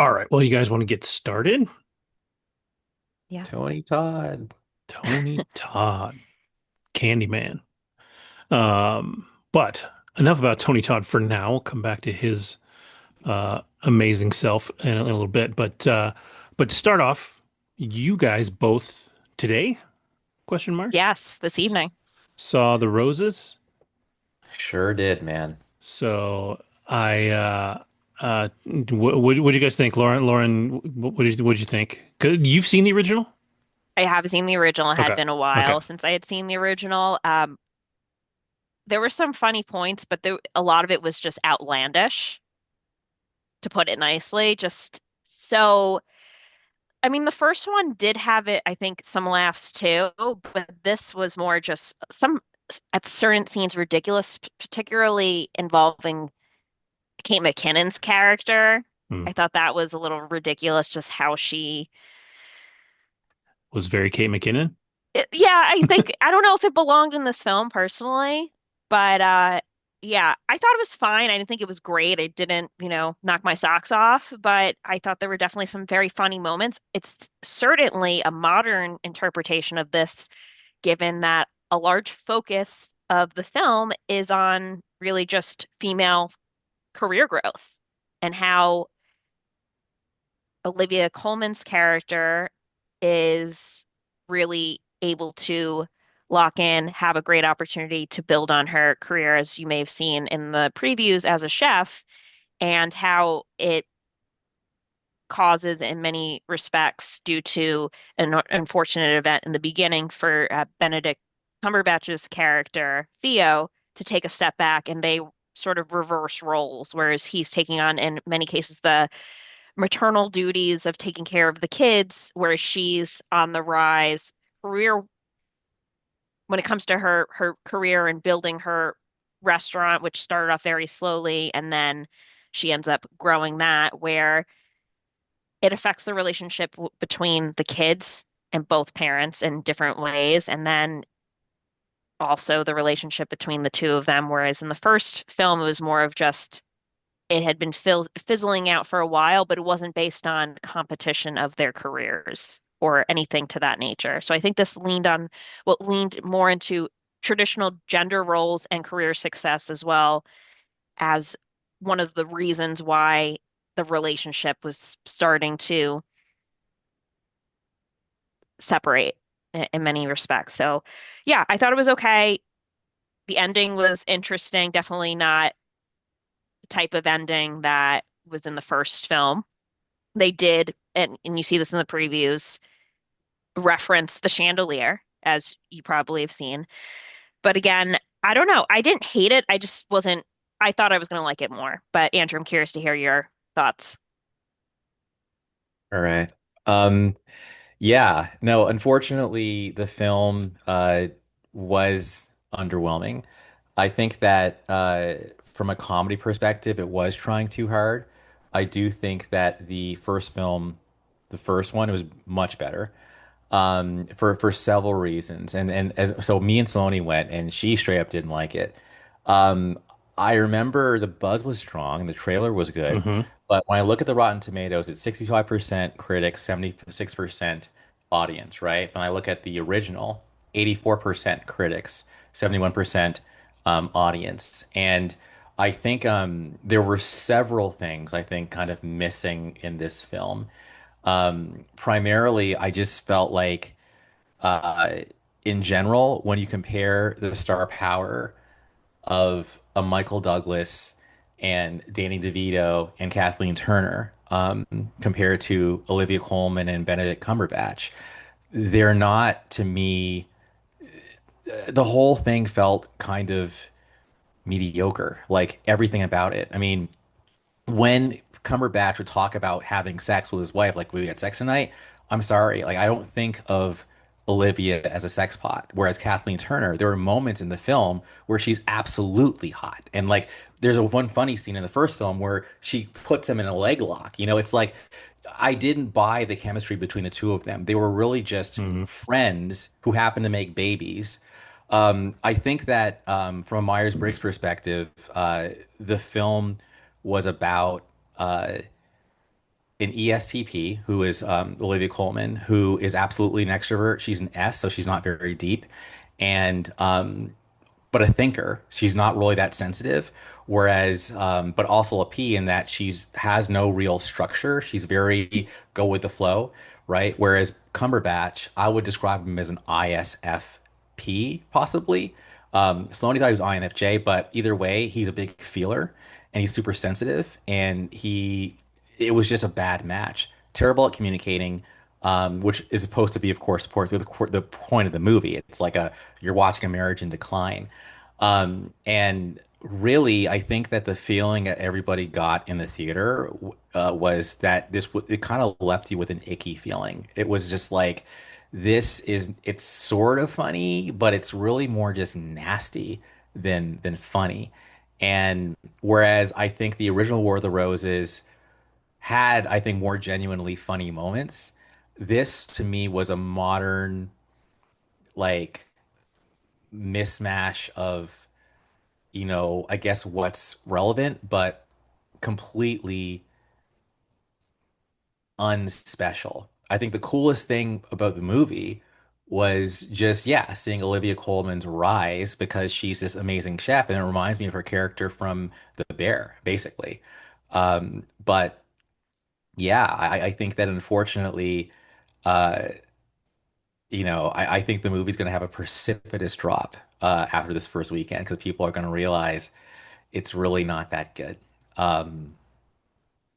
All right. Well, you guys want to get started? Yes. Tony Todd. Tony Todd, Candyman. But enough about Tony Todd for now. We'll come back to his amazing self in a little bit. But to start off, you guys both today, question mark, Yes, this evening. saw the roses. Sure did, man. So I what you guys think, Lauren? Lauren, what did you think? 'Cause you've seen the original? I have seen the original. It had Okay. been a Okay. while since I had seen the original. There were some funny points, but a lot of it was just outlandish, to put it nicely. Just so, I mean, the first one did have it, I think, some laughs too, but this was more just some, at certain scenes, ridiculous, particularly involving Kate McKinnon's character. Hmm. I thought that was a little ridiculous, just how she Was very Kate McKinnon. yeah, I think I don't know if it belonged in this film personally, but yeah, I thought it was fine. I didn't think it was great. It didn't, knock my socks off, but I thought there were definitely some very funny moments. It's certainly a modern interpretation of this, given that a large focus of the film is on really just female career growth and how Olivia Colman's character is really able to lock in, have a great opportunity to build on her career, as you may have seen in the previews as a chef, and how it causes, in many respects, due to an unfortunate event in the beginning for Benedict Cumberbatch's character, Theo, to take a step back and they sort of reverse roles, whereas he's taking on, in many cases, the maternal duties of taking care of the kids, whereas she's on the rise career when it comes to her career and building her restaurant, which started off very slowly, and then she ends up growing that, where it affects the relationship between the kids and both parents in different ways, and then also the relationship between the two of them. Whereas in the first film, it was more of just it had been fizzling out for a while, but it wasn't based on competition of their careers or anything to that nature. So I think this leaned more into traditional gender roles and career success, as well as one of the reasons why the relationship was starting to separate in many respects. So yeah, I thought it was okay. The ending was interesting, definitely not the type of ending that was in the first film. They did, and you see this in the previews, reference the chandelier, as you probably have seen. But again, I don't know. I didn't hate it. I just wasn't, I thought I was going to like it more. But Andrew, I'm curious to hear your thoughts. All right. Um, yeah, no, unfortunately, the film was underwhelming. I think that from a comedy perspective, it was trying too hard. I do think that the first film, the first one, was much better. For several reasons. So me and Saloni went, and she straight up didn't like it. Um, I remember the buzz was strong, the trailer was good, Hmm. but when I look at the Rotten Tomatoes, it's 65% critics, 76% audience, right? When I look at the original, 84% critics, 71% audience, and I think there were several things I think kind of missing in this film. Primarily, I just felt like, uh, in general, when you compare the star power of a Michael Douglas and Danny DeVito and Kathleen Turner, compared to Olivia Colman and Benedict Cumberbatch, they're not, to me, the whole thing felt kind of mediocre, like everything about it. I mean, when Cumberbatch would talk about having sex with his wife, like we had sex tonight, I'm sorry, like I don't think of Olivia as a sex pot. Whereas Kathleen Turner, there were moments in the film where she's absolutely hot. And like there's one funny scene in the first film where she puts him in a leg lock. It's like I didn't buy the chemistry between the two of them. They were really just Hmm. friends who happened to make babies. I think that from a Myers-Briggs perspective, the film was about uh, an ESTP who is Olivia Colman, who is absolutely an extrovert. She's an S, so she's not very deep, and but a thinker. She's not really that sensitive. Whereas, but also a P in that she's has no real structure. She's very go with the flow, right? Whereas Cumberbatch, I would describe him as an ISFP, possibly. Sloane thought he was INFJ, but either way, he's a big feeler and he's super sensitive. And it was just a bad match. Terrible at communicating, which is supposed to be, of course, the point of the movie. It's like you're watching a marriage in decline. And really, I think that the feeling that everybody got in the theater was that it kind of left you with an icky feeling. It was just like, it's sort of funny, but it's really more just nasty than funny. And whereas I think the original War of the Roses had, I think, more genuinely funny moments, this to me was a modern, like, mismatch of I guess what's relevant, but completely unspecial. I think the coolest thing about the movie was just, yeah, seeing Olivia Colman's rise because she's this amazing chef, and it reminds me of her character from The Bear, basically. But yeah, I think that unfortunately, uh, I think the movie's going to have a precipitous drop after this first weekend because people are going to realize it's really not that good. Um,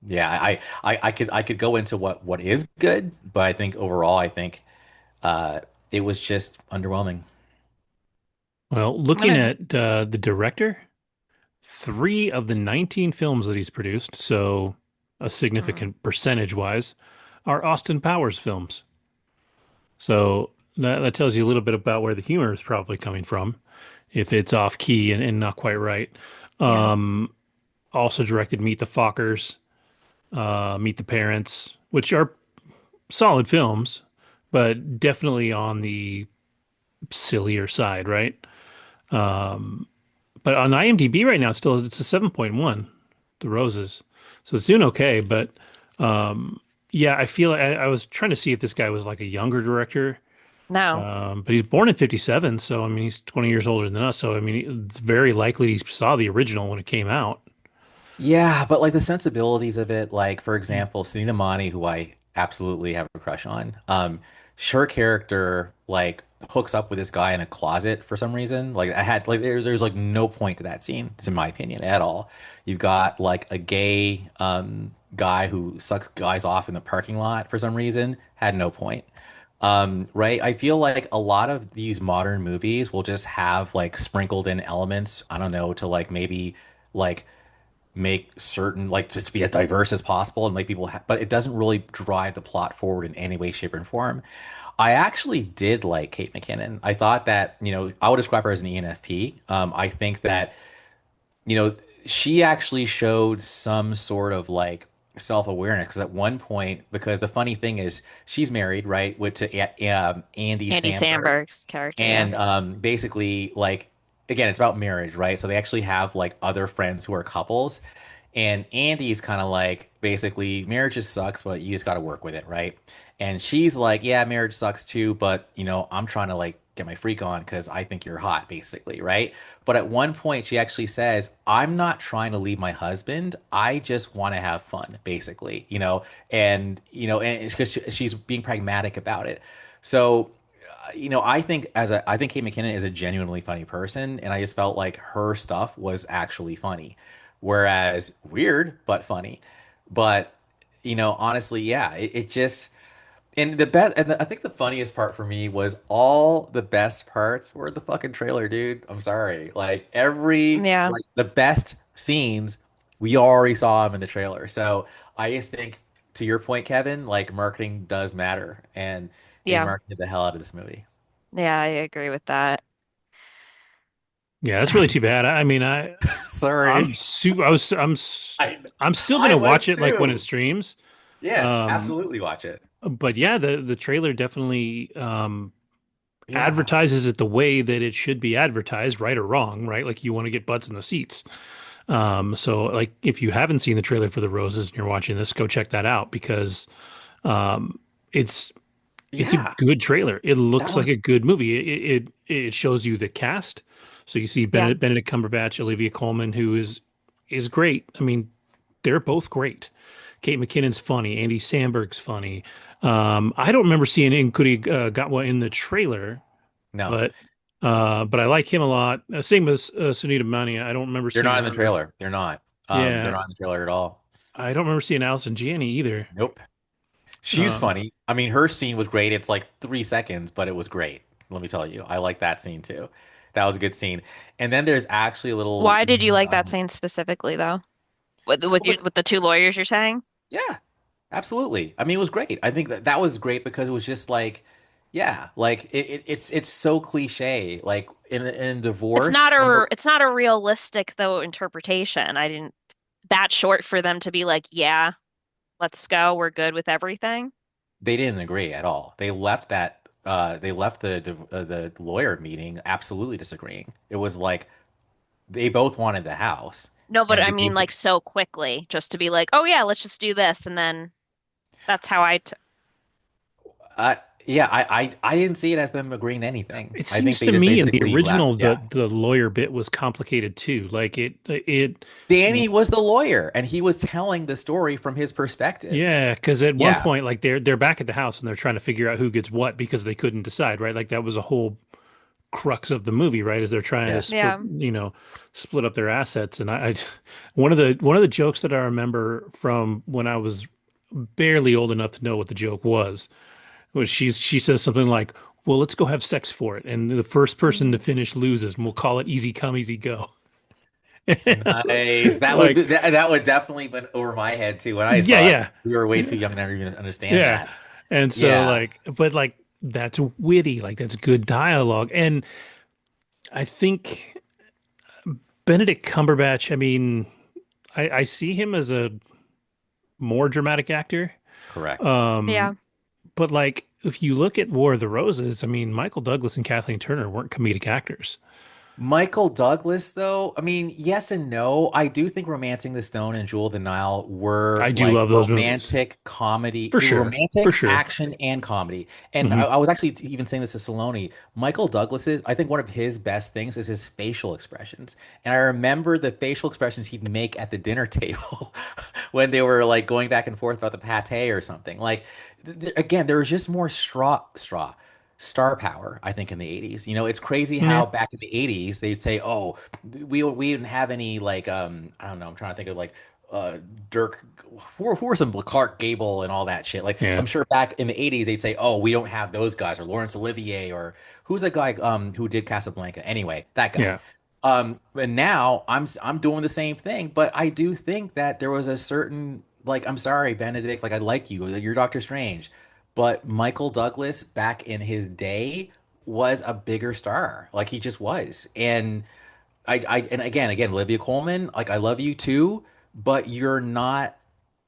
yeah, I could go into what is good, but I think overall, I think uh, it was just underwhelming. Well, I'm looking gonna, at the director, three of the 19 films that he's produced, so a mm, significant percentage wise, are Austin Powers films. So that tells you a little bit about where the humor is probably coming from, if it's off key and not quite right. yeah, Um, Also directed Meet the Fockers, Meet the Parents, which are solid films, but definitely on the sillier side, right? But on IMDb right now, it's a 7.1, The Roses. So it's doing okay, but yeah, I feel like I was trying to see if this guy was like a younger director. no, But he's born in 57, so I mean he's 20 years older than us. So I mean it's very likely he saw the original when it came out. Yeah, but like the sensibilities of it, like for example, Sunita Mani, who I absolutely have a crush on, her character like hooks up with this guy in a closet for some reason. Like I had like there's like no point to that scene, in my opinion, at all. You've got like a gay guy who sucks guys off in the parking lot for some reason, had no point. Right? I feel like a lot of these modern movies will just have like sprinkled in elements, I don't know, to like maybe like make certain like just to be as diverse as possible and make people but it doesn't really drive the plot forward in any way, shape, or form. I actually did like Kate McKinnon. I thought that, I would describe her as an ENFP. I think that, you know, she actually showed some sort of like self-awareness because at one point, because the funny thing is she's married, right, with Andy Andy Samberg. Samberg's character, yeah, And basically, like, again, it's about marriage, right? So they actually have like other friends who are couples. And Andy's kind of like, basically, marriage just sucks, but you just got to work with it, right? And she's like, yeah, marriage sucks too, but I'm trying to like get my freak on because I think you're hot, basically, right? But at one point, she actually says, I'm not trying to leave my husband. I just want to have fun, basically, and it's because she's being pragmatic about it. So I think Kate McKinnon is a genuinely funny person, and I just felt like her stuff was actually funny, whereas weird but funny. But honestly, yeah, it just and the best and I think the funniest part for me was all the best parts were the fucking trailer, dude. I'm sorry, like yeah, the best scenes we already saw them in the trailer. So I just think to your point, Kevin, like marketing does matter, and they yeah, marketed the hell out of this movie. yeah. I agree with that. Yeah, that's really too bad. I mean, I'm Sorry. super. I I'm still I gonna was watch it like when it too. streams. Yeah, Um, absolutely watch it. but yeah, the trailer definitely Yeah. advertises it the way that it should be advertised, right or wrong, right? Like you want to get butts in the seats. So like if you haven't seen the trailer for The Roses and you're watching this, go check that out because um, it's it's a Yeah, good trailer. It that looks like a was good movie. It shows you the cast. So you see Yeah. Benedict Cumberbatch, Olivia Colman, who is great. I mean, they're both great. Kate McKinnon's funny. Andy Samberg's funny. I don't remember seeing Nkudi Gatwa in the trailer, no, but but I like him a lot. Same as Sunita Mania. I don't remember they're seeing not in the her. trailer. They're not. They're Yeah, not in the trailer at all. I don't remember seeing Allison Janney either. Nope. She's Um, funny. I mean, her scene was great. It's like 3 seconds, but it was great. Let me tell you, I like that scene too. That was a good scene. And then there's actually a little, Why did you like that scene specifically, though? well, With the two lawyers you're saying? yeah, absolutely. I mean, it was great. I think that was great because it was just like, yeah, like it's so cliche. Like in divorce, It's not a realistic though interpretation. I didn't that short for them to be like, yeah, let's go, we're good with everything. they didn't agree at all. They left the lawyer meeting absolutely disagreeing. It was like they both wanted the house, No, but and I they mean like basically, so quickly, just to be like, oh yeah, let's just do this, and then that's how I t uh, yeah, I didn't see it as them agreeing to anything. It I think seems they to just me in the basically original left. Yeah. the lawyer bit was complicated too. Like it Danny was the lawyer, and he was telling the story from his perspective. yeah, because at one Yeah, point like they're back at the house and they're trying to figure out who gets what because they couldn't decide, right? Like that was a whole crux of the movie, right? Is they're trying to yeah. split, Yeah. split up their assets. And I one of the jokes that I remember from when I was barely old enough to know what the joke was she says something like, "Well, let's go have sex for it," and the first person to Mhm. finish loses, and we'll call it easy come, easy go. Nice. Like, That would definitely went over my head too when I yeah, saw it. yeah, We were way too young to even understand yeah. that. And so, Yeah. like, but like, that's witty, like, that's good dialogue. And I think Benedict Cumberbatch, I mean, I see him as a more dramatic actor. Correct. Yeah. Um, but like, if you look at War of the Roses, I mean, Michael Douglas and Kathleen Turner weren't comedic actors. Michael Douglas, though, I mean, yes and no. I do think Romancing the Stone and Jewel of the Nile were I do like love those movies. romantic comedy, For they were sure. For romantic sure. action and comedy. And Hmm. I was actually even saying this to Saloni. Michael Douglas's, I think one of his best things is his facial expressions. And I remember the facial expressions he'd make at the dinner table when they were like going back and forth about the pate or something. Like, again, there was just more star power, I think, in the 80s. You know, it's crazy Yeah. how back in the 80s they'd say, "Oh, we didn't have any like I don't know, I'm trying to think of like uh Dirk who were some Clark Gable and all that shit. Like Yeah. I'm sure back in the 80s they'd say, "Oh, we don't have those guys," or Laurence Olivier, or who's that guy who did Casablanca? Anyway, that guy. Yeah. And now I'm doing the same thing, but I do think that there was a certain like I'm sorry, Benedict, like I like you, you're Doctor Strange, but Michael Douglas back in his day was a bigger star, like he just was. And and again, Olivia Colman, like I love you too, but you're not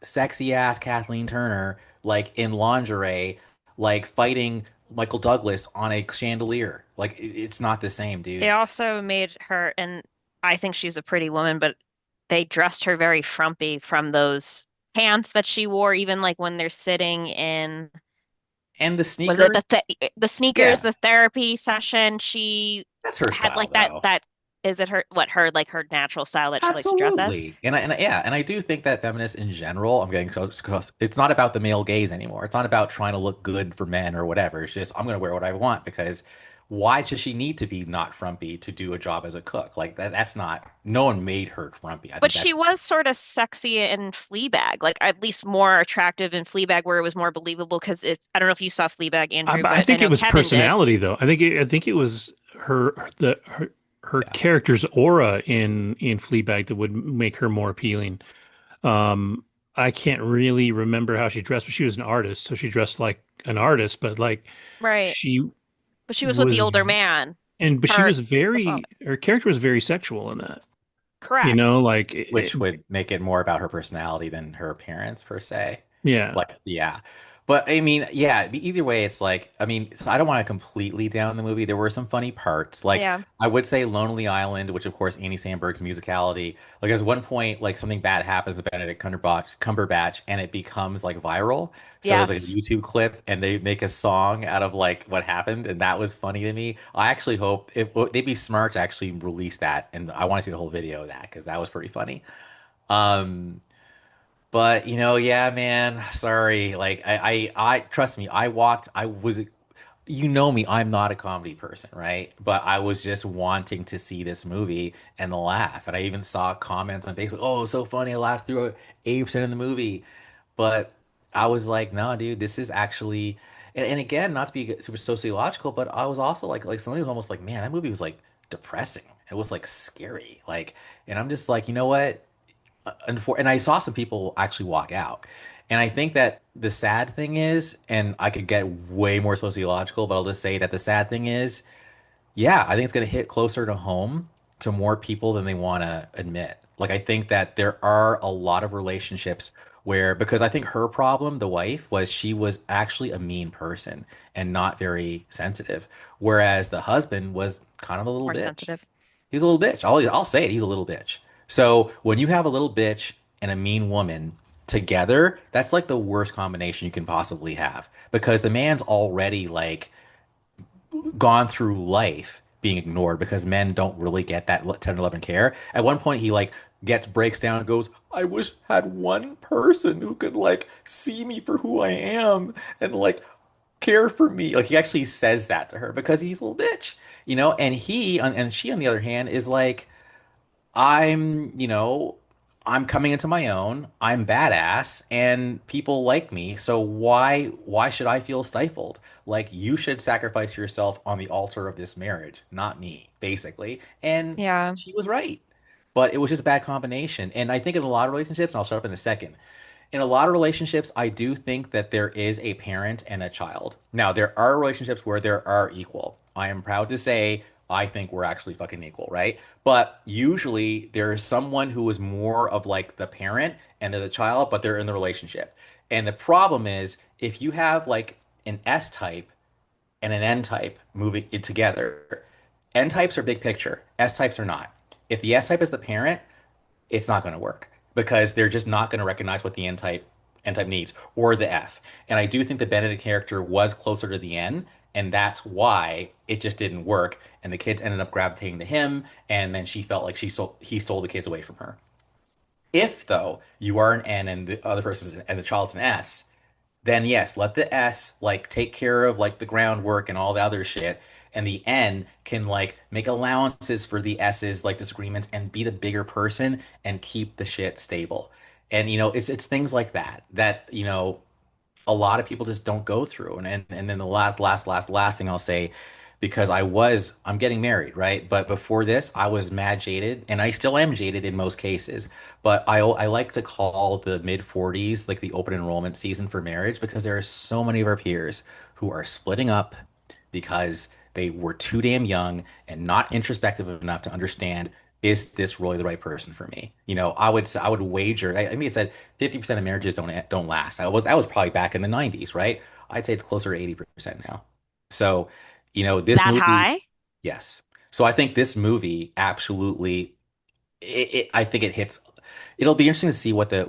sexy ass Kathleen Turner, like in lingerie, like fighting Michael Douglas on a chandelier. Like it's not the same, They dude. also made her, and I think she's a pretty woman, but they dressed her very frumpy from those pants that she wore, even like when they're sitting in, And the was it sneakers, the sneakers, yeah, the therapy session? She that's her had style like though. is it her, what, her, like her natural style that she likes to dress as? Absolutely. Yeah, and I do think that feminists in general, I'm getting so it's not about the male gaze anymore. It's not about trying to look good for men or whatever. It's just I'm gonna wear what I want because why should she need to be not frumpy to do a job as a cook? Like that's not no one made her frumpy. I But think she that's was sort of sexy in Fleabag, like at least more attractive in Fleabag, where it was more believable. Because I don't know if you saw Fleabag, Andrew, I but I think it know was Kevin did. personality though. I think it was her yeah. character's aura in Fleabag that would make her more appealing. Um, I can't really remember how she dressed, but she was an artist, so she dressed like an artist, but like Right. she But she was with the was older man, but she her, was the father. very her character was very sexual in that. Correct. Like Which would make it more about her personality than her appearance per se. yeah. Like, yeah. But I mean, yeah, either way, it's like, I mean, so I don't want to completely down the movie. There were some funny parts. Like, Yeah. I would say Lonely Island, which of course Andy Samberg's musicality. Like, there's one point, like something bad happens to Benedict Cumberbatch, and it becomes like viral. So there's like a Yes. YouTube clip, and they make a song out of like what happened, and that was funny to me. I actually hope if they'd be smart to actually release that, and I want to see the whole video of that because that was pretty funny. Um, but yeah, man, sorry. Like I trust me, I was, me, I'm not a comedy person, right? But I was just wanting to see this movie and laugh. And I even saw comments on Facebook, oh, so funny, I laughed through 80% of the movie. But I was like, no, dude, this is actually, and again, not to be super sociological, but I was also like somebody was almost like, man, that movie was like depressing. It was like scary. Like, and I'm just like, you know what? And I saw some people actually walk out. And I think that the sad thing is, and I could get way more sociological, but I'll just say that the sad thing is, yeah, I think it's going to hit closer to home to more people than they want to admit. Like, I think that there are a lot of relationships where, because I think her problem, the wife, was she was actually a mean person and not very sensitive, whereas the husband was kind of a little More bitch. sensitive. He's a little bitch. I'll say it. He's a little bitch. So when you have a little bitch and a mean woman together, that's like the worst combination you can possibly have because the man's already like gone through life being ignored because men don't really get that tender love and care. At one point, he like breaks down and goes, "I wish I had one person who could like see me for who I am and like care for me." Like he actually says that to her because he's a little bitch, And and she, on the other hand, is like, I'm coming into my own. I'm badass and people like me. So why should I feel stifled? Like you should sacrifice yourself on the altar of this marriage, not me, basically. And Yeah. she was right. But it was just a bad combination. And I think in a lot of relationships, and I'll shut up in a second. In a lot of relationships, I do think that there is a parent and a child. Now, there are relationships where there are equal. I am proud to say I think we're actually fucking equal, right? But usually there is someone who is more of like the parent and the child, but they're in the relationship. And the problem is if you have like an S type and an N type moving it together, N types are big picture, S types are not. If the S type is the parent, it's not going to work because they're just not going to recognize what the N type needs or the F. And I do think the Benedict character was closer to the N, and that's why it just didn't work. And the kids ended up gravitating to him, and then she felt like he stole the kids away from her. If though you are an N and the other person's and the child's an S, then yes, let the S like take care of like the groundwork and all the other shit. And the N can like make allowances for the S's like disagreements and be the bigger person and keep the shit stable. And it's things like that a lot of people just don't go through. And then the last thing I'll say, because I'm getting married, right? But before this, I was mad jaded, and I still am jaded in most cases. But I like to call the mid 40s like the open enrollment season for marriage because there are so many of our peers who are splitting up because they were too damn young and not introspective enough to understand, is this really the right person for me? I would wager. I mean, it said 50% of marriages don't last. That was probably back in the 90s, right? I'd say it's closer to 80% now. So, this That movie, high? yes. So I think this movie absolutely, I think it hits. It'll be interesting to see what the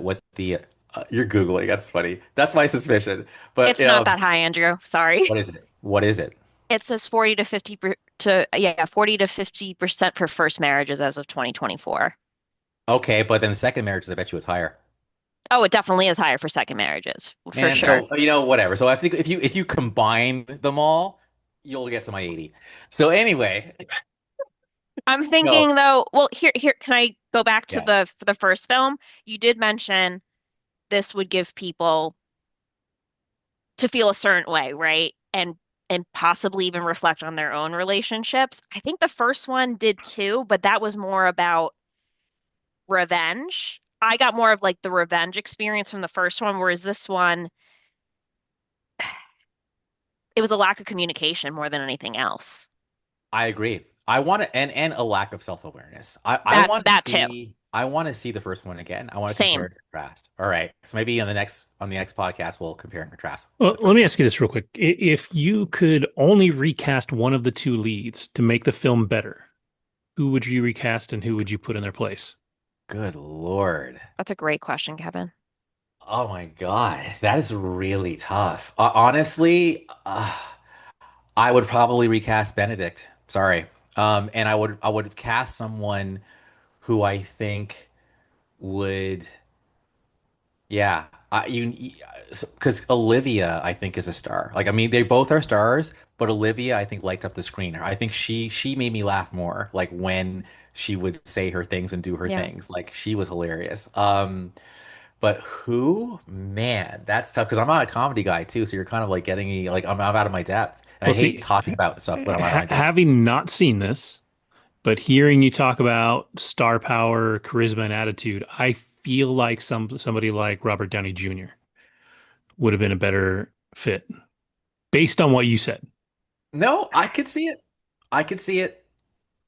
you're Googling. That's funny. That's my suspicion. But It's not that high, Andrew. Sorry. what is it? What is it? It says 40 to 50 to yeah, 40 to 50% for first marriages as of 2024. Okay, but then the second marriages, I bet you it's higher. Oh, it definitely is higher for second marriages, for Man, sure. so whatever. So I think if you combine them all, you'll get to my 80. So anyway, I'm no. thinking though, well, here, can I go back to Yes. the first film? You did mention this would give people to feel a certain way, right? And possibly even reflect on their own relationships. I think the first one did too, but that was more about revenge. I got more of like the revenge experience from the first one, whereas this one, it was a lack of communication more than anything else. I agree. I want to and a lack of self-awareness. I That want to that too. see. I want to see the first one again. I want to compare Same. and contrast. All right. So maybe on the next podcast we'll compare and contrast Well, the let first me one. ask you this real quick. If you could only recast one of the two leads to make the film better, who would you recast and who would you put in their place? Good Lord. That's a great question, Kevin. Oh my God. That is really tough. Honestly, I would probably recast Benedict. Sorry. And I would cast someone who I think would, yeah, because Olivia I think is a star. Like I mean, they both are stars, but Olivia I think lights up the screen. I think she made me laugh more. Like when she would say her things and do her Yeah. things. Like she was hilarious. But who? Man, that's tough because I'm not a comedy guy too. So you're kind of like getting me like I'm out of my depth. And I Well, see, hate talking about stuff when I'm out of my depth. having not seen this, but hearing you talk about star power, charisma, and attitude, I feel like somebody like Robert Downey Jr. would have been a better fit based on what you said. No, I could see it. I could see it.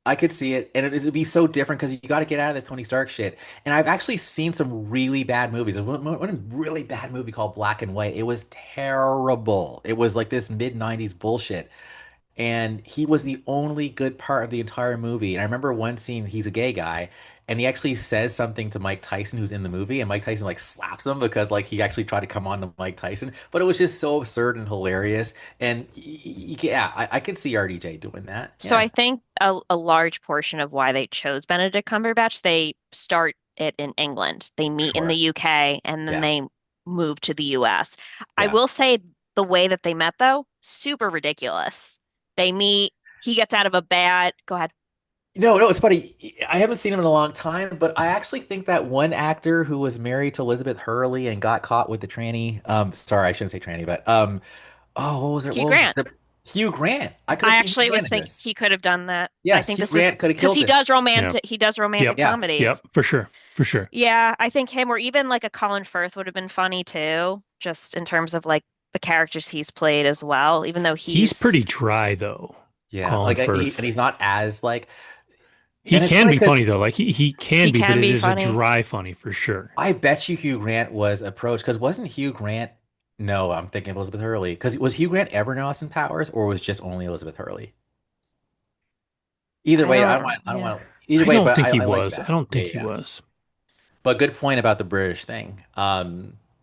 I could see it, and it'd be so different because you got to get out of the Tony Stark shit. And I've actually seen some really bad movies. There's one really bad movie called Black and White. It was terrible. It was like this mid '90s bullshit. And he was the only good part of the entire movie. And I remember one scene, he's a gay guy, and he actually says something to Mike Tyson, who's in the movie, and Mike Tyson like slaps him because like he actually tried to come on to Mike Tyson, but it was just so absurd and hilarious. And yeah, I could see RDJ doing that. So Yeah, I think a large portion of why they chose Benedict Cumberbatch, they start it in England. They meet in the sure. UK and then Yeah, they move to the US. I yeah. will say the way that they met though, super ridiculous. They meet, he gets out of a bad, go ahead. No, no, it's funny. I haven't seen him in a long time, but I actually think that one actor who was married to Elizabeth Hurley and got caught with the tranny, sorry, I shouldn't say tranny, but oh, what was it? Hugh What was Grant. it? Hugh Grant. I could have I seen Hugh actually was Grant in thinking this. he could have done that. I Yes, think Hugh this is Grant could have because killed this. Yeah. he does romantic Yep. Yeah. comedies. Yep. For sure. For sure. Yeah, I think him or even like a Colin Firth would have been funny too, just in terms of like the characters he's played as well, even though He's pretty he's dry though, Yeah. Colin Like and Firth. he's not as like He and it's can funny be because funny though. Like he can he be, but can it be is a funny. dry funny for sure. I bet you Hugh Grant was approached because wasn't Hugh Grant no, I'm thinking of Elizabeth Hurley. Because was Hugh Grant ever in Austin Powers or was just only Elizabeth Hurley? Either I way, don't, I don't yeah. want either I way, don't but think he I like was. I that. don't Yeah, think he yeah. was. But good point about the British thing.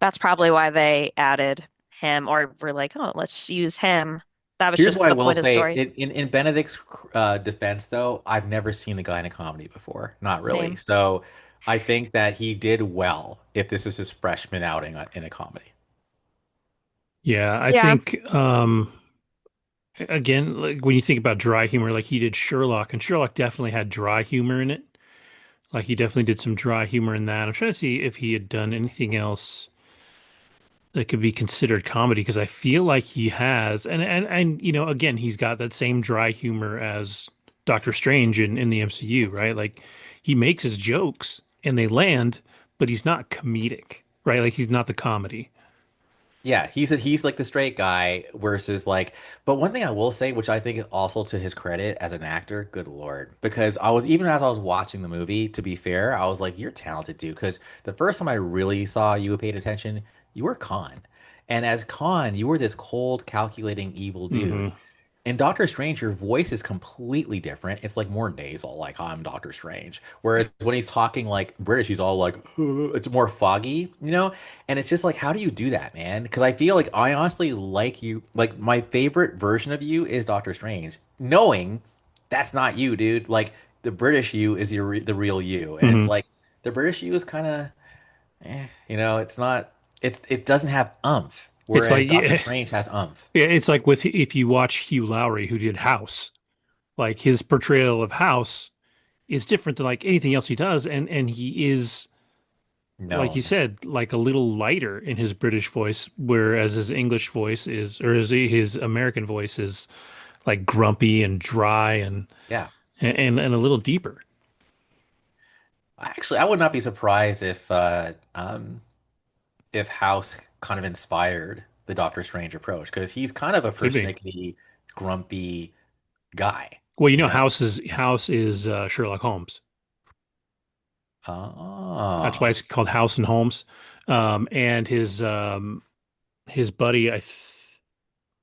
That's probably why they added him or were like, oh, let's use him. That was Here's what just I the will point of the say. story. In Benedict's defense, though, I've never seen the guy in a comedy before. Not really. Same. So I think that he did well if this is his freshman outing in a comedy. Yeah, I Yeah. think again, like when you think about dry humor, like he did Sherlock, and Sherlock definitely had dry humor in it. Like he definitely did some dry humor in that. I'm trying to see if he had done anything else that could be considered comedy because I feel like he has, and again, he's got that same dry humor as Doctor Strange in the MCU, right? Like he makes his jokes and they land, but he's not comedic, right? Like he's not the comedy. Yeah, he's like the straight guy versus like. But one thing I will say, which I think is also to his credit as an actor, good Lord, because I was even as I was watching the movie, to be fair, I was like, you're talented, dude. Because the first time I really saw you paid attention, you were Khan, and as Khan, you were this cold, calculating, evil dude. Hmm. In Doctor Strange, your voice is completely different. It's like more nasal, like I'm Doctor Strange. Whereas when he's talking like British, he's all like, it's more foggy, you know? And it's just like, how do you do that, man? Because I feel like I honestly like you. Like, my favorite version of you is Doctor Strange, knowing that's not you, dude. Like, the British you is the real you. And it's Hmm. like, the British you is kind of, it's not, it doesn't have umph. It's Whereas like Doctor yeah, Strange has umph. yeah, it's like with if you watch Hugh Lowry who did House, like his portrayal of House is different than like anything else he does, and he is like No, you no. said, like a little lighter in his British voice, whereas his English voice is, or his American voice is like grumpy and dry Yeah. and a little deeper. Actually, I would not be surprised if House kind of inspired the Doctor Strange approach because he's kind of a Could be. persnickety, grumpy guy, Well, you know? House is Sherlock Holmes. That's why Oh, it's called House and Holmes. And his buddy,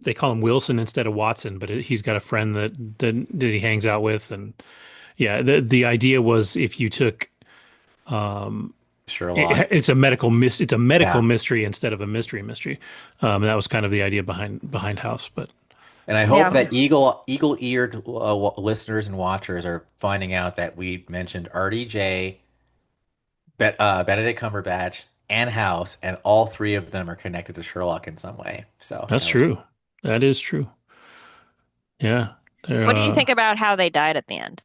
they call him Wilson instead of Watson, but he's got a friend that he hangs out with, and yeah, the idea was if you took Sherlock. it's a medical Yeah. mystery instead of a mystery. That was kind of the idea behind House, but And I hope Yeah. that eagle-eared listeners and watchers are finding out that we mentioned RDJ, Benedict Cumberbatch, and House, and all three of them are connected to Sherlock in some way. So that's that was true. That is true. Yeah. They're, What did you think about how they died at the end?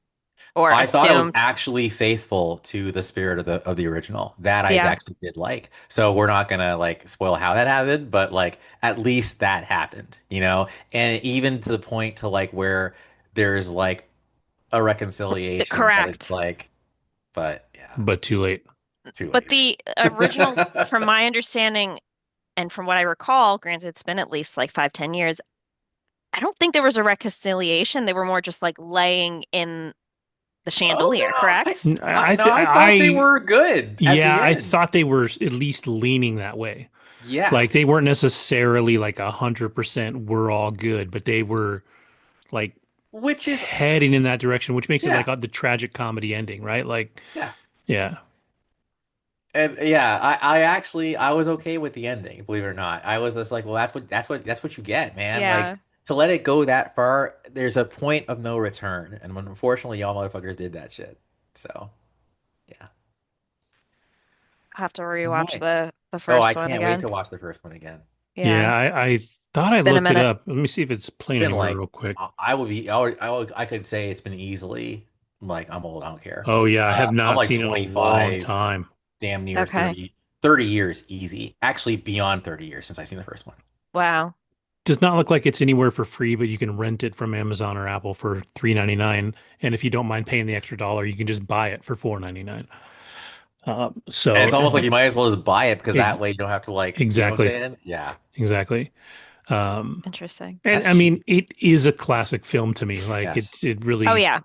Or I thought it was assumed? actually faithful to the spirit of the original. That I Yeah. actually did like. So we're not gonna like spoil how that happened, but like at least that happened, you know? And even to the point to like where there's like a reconciliation, but it's Correct. like, but yeah, but too late. too But late. the original, from my understanding and from what I recall, granted it's been at least like 5, 10 years, I don't think there was a reconciliation. They were more just like laying in the Oh chandelier, no, correct? I thought they were good at Yeah, the I end. thought they were at least leaning that way. Yeah, Like they weren't necessarily like 100% we're all good, but they were like which is heading in that direction, which makes it like yeah, the tragic comedy ending, right? Like, yeah. yeah, And yeah, I actually I was okay with the ending, believe it or not. I was just like, well, that's what you get, man. Like Yeah. to let it go that far, there's a point of no return, and unfortunately, y'all motherfuckers did that shit. So yeah. I'll have to All rewatch right. the Oh, I first one can't wait again. to watch the first one again. yeah. Yeah. I It's thought I it's been a looked it minute. up. Let me see if it's It's playing been anywhere like real quick. I could say it's been easily like I'm old, I don't care. Oh yeah, I have I'm not like seen it in a long 25, time. damn near Okay. 30 years easy. Actually, beyond 30 years since I've seen the first one. Wow. Does not look like it's anywhere for free, but you can rent it from Amazon or Apple for $3.99. And if you don't mind paying the extra dollar, you can just buy it for $4.99. And So it's almost like you might as well just buy it because ex that way you don't have to like, you know what I'm exactly, saying? Yeah. exactly. Um, Interesting. and That's I cheap. mean, it is a classic film to me. Like Yes. Oh yeah.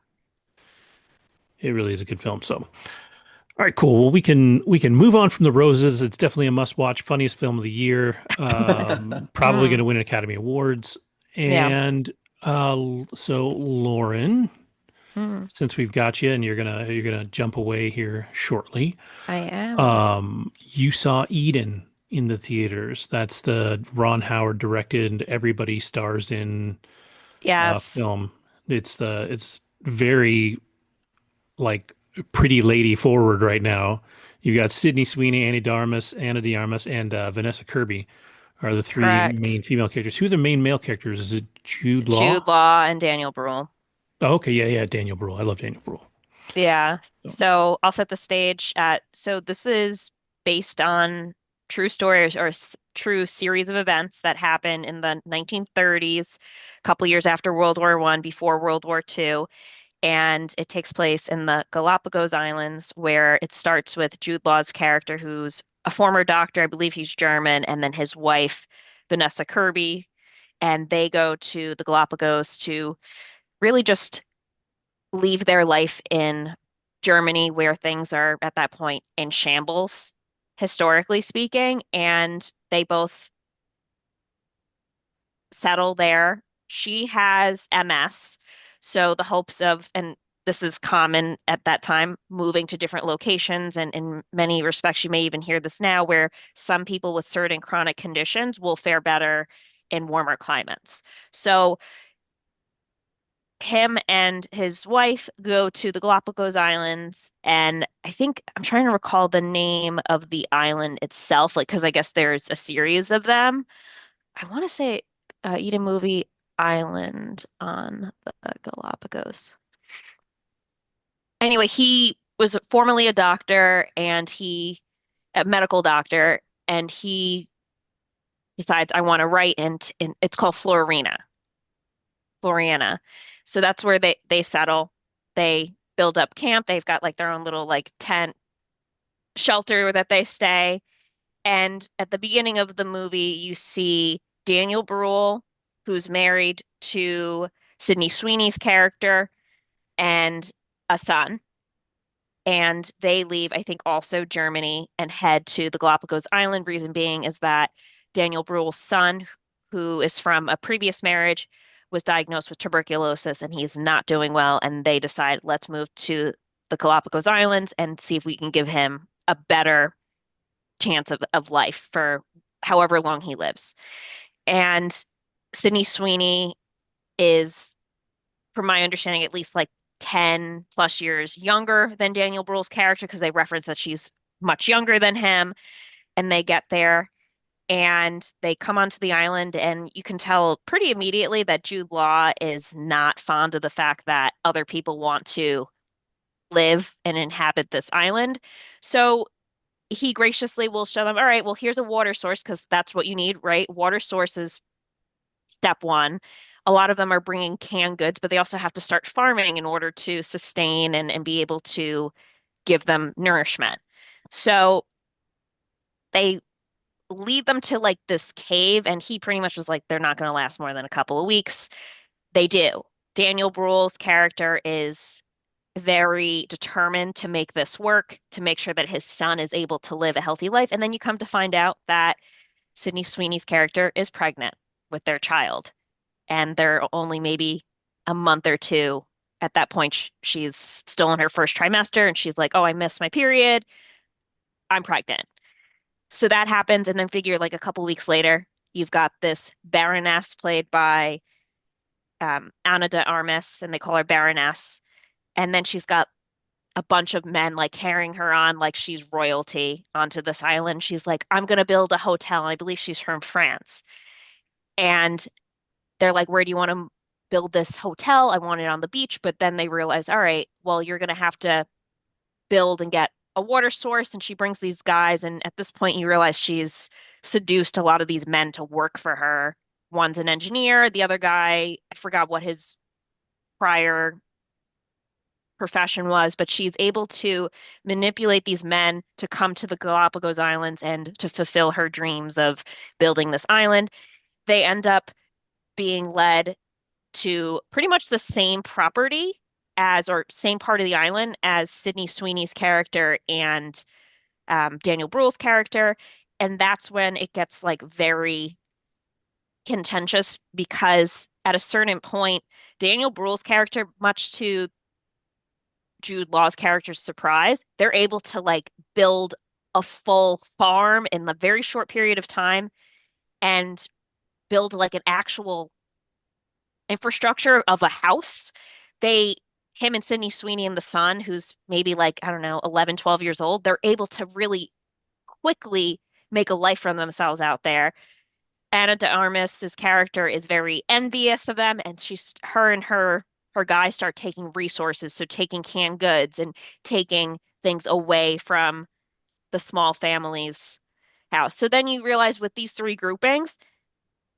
it really is a good film. So, all right, cool. Well, we can move on from the roses. It's definitely a must-watch, funniest film of the year. Probably going Mm. to win Academy Awards. Yeah. And so Lauren, Mm. since we've got you, and you're gonna jump away here shortly. I am. You saw Eden in the theaters. That's the Ron Howard directed, everybody stars in Yes. film. It's very like pretty lady forward right now. You got Sydney Sweeney, Anna de Armas, and Vanessa Kirby are the three Correct. main female characters. Who are the main male characters? Is it Jude Jude Law? Law and Daniel Bruhl. Oh, okay, yeah, Daniel Bruhl. I love Daniel Bruhl. Yeah. So, So I'll set the stage so this is based on true stories or true series of events that happened in the 1930s, a couple years after World War I, before World War II. And it takes place in the Galapagos Islands, where it starts with Jude Law's character, who's a former doctor. I believe he's German, and then his wife, Vanessa Kirby, and they go to the Galapagos to really just leave their life in Germany, where things are at that point in shambles, historically speaking. And they both settle there. She has MS. So the hopes of, and this is common at that time, moving to different locations. And in many respects, you may even hear this now, where some people with certain chronic conditions will fare better in warmer climates. So him and his wife go to the Galapagos Islands, and I think I'm trying to recall the name of the island itself, like because I guess there's a series of them. I want to say Eden Movie Island on the Galapagos. Anyway, he was formerly a doctor and a medical doctor, and he decides I want to write, and it's called Floriana. So that's where they settle. They build up camp. They've got like their own little like tent shelter that they stay. And at the beginning of the movie, you see Daniel Bruhl, who's married to Sydney Sweeney's character, and a son. and they leave, I think, also Germany and head to the Galapagos Island. Reason being is that Daniel Bruhl's son, who is from a previous marriage, was diagnosed with tuberculosis and he's not doing well. And they decide, let's move to the Galapagos Islands and see if we can give him a better chance of life for however long he lives. And Sydney Sweeney is, from my understanding, at least like 10 plus years younger than Daniel Bruhl's character because they reference that she's much younger than him. And they get there and they come onto the island, and you can tell pretty immediately that Jude Law is not fond of the fact that other people want to live and inhabit this island. So he graciously will show them, all right, well, here's a water source because that's what you need, right? Water sources step one. A lot of them are bringing canned goods, but they also have to start farming in order to sustain and be able to give them nourishment. So they lead them to like this cave, and he pretty much was like, they're not going to last more than a couple of weeks. They do. Daniel Bruhl's character is very determined to make this work, to make sure that his son is able to live a healthy life. And then you come to find out that Sydney Sweeney's character is pregnant with their child, and they're only maybe a month or two. At that point, she's still in her first trimester, and she's like, "Oh, I missed my period. I'm pregnant." So that happens, and then figure like a couple weeks later, you've got this Baroness played by Ana de Armas, and they call her Baroness. And then she's got a bunch of men like carrying her on like she's royalty onto this island. She's like, "I'm going to build a hotel." And I believe she's from France. And they're like, "Where do you want to build this hotel?" "I want it on the beach." But then they realize, all right, well, you're going to have to build and get a water source. And she brings these guys. And at this point, you realize she's seduced a lot of these men to work for her. One's an engineer. The other guy, I forgot what his prior profession was, but she's able to manipulate these men to come to the Galapagos Islands and to fulfill her dreams of building this island. They end up being led to pretty much the same property as, or same part of the island as Sydney Sweeney's character and Daniel Bruhl's character. And that's when it gets like very contentious because at a certain point, Daniel Bruhl's character, much to Jude Law's character's surprise, they're able to like build a full farm in the very short period of time and build like an actual infrastructure of a house. They, him and Sydney Sweeney and the son, who's maybe like, I don't know, 11, 12 years old, they're able to really quickly make a life for themselves out there. Ana de Armas's character is very envious of them, and her and her guys start taking resources, so taking canned goods and taking things away from the small family's house. So then you realize with these three groupings,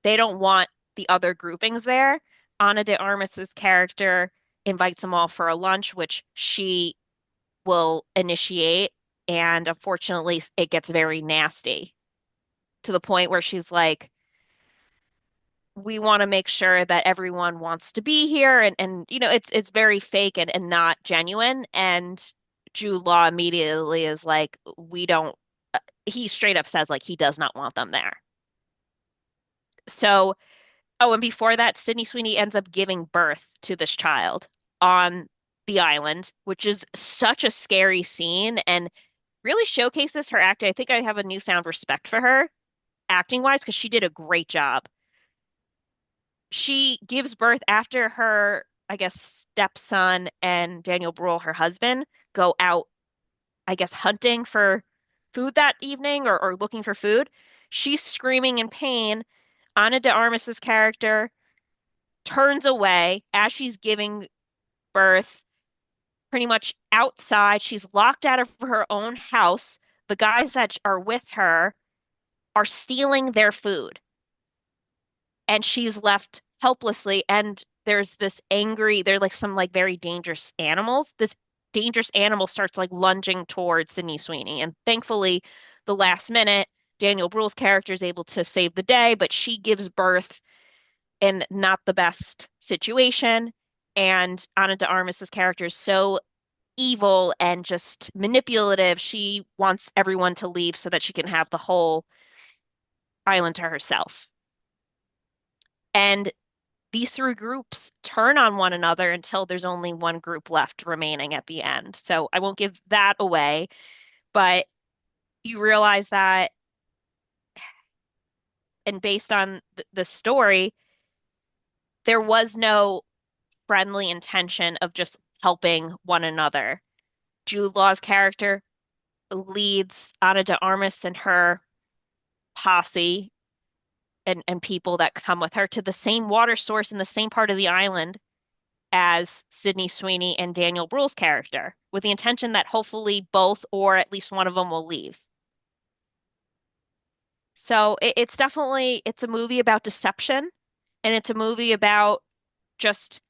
they don't want the other groupings there. Ana de Armas's character invites them all for a lunch, which she will initiate, and unfortunately, it gets very nasty to the point where she's like, we want to make sure that everyone wants to be here, and it's very fake and not genuine. And Jude Law immediately is like, we don't, he straight up says like he does not want them there. So, oh, and before that, Sydney Sweeney ends up giving birth to this child on the island, which is such a scary scene and really showcases her acting. I think I have a newfound respect for her acting wise because she did a great job. She gives birth after her, I guess, stepson and Daniel Bruhl, her husband, go out, I guess, hunting for food that evening or looking for food. She's screaming in pain. Ana de Armas's character turns away as she's giving birth, pretty much outside. She's locked out of her own house. The guys that are with her are stealing their food, and she's left helplessly. And there's this angry, they're like some like very dangerous animals. This dangerous animal starts like lunging towards Sydney Sweeney. And thankfully, the last minute, Daniel Bruhl's character is able to save the day, but she gives birth in not the best situation. And Ana de Armas's character is so evil and just manipulative. She wants everyone to leave so that she can have the whole island to herself. And these three groups turn on one another until there's only one group left remaining at the end. So I won't give that away, but you realize that, and based on the story, there was no friendly intention of just helping one another. Jude Law's character leads Ana de Armas and her posse and people that come with her to the same water source in the same part of the island as Sydney Sweeney and Daniel Bruhl's character, with the intention that hopefully both or at least one of them will leave. So it's definitely it's a movie about deception, and it's a movie about just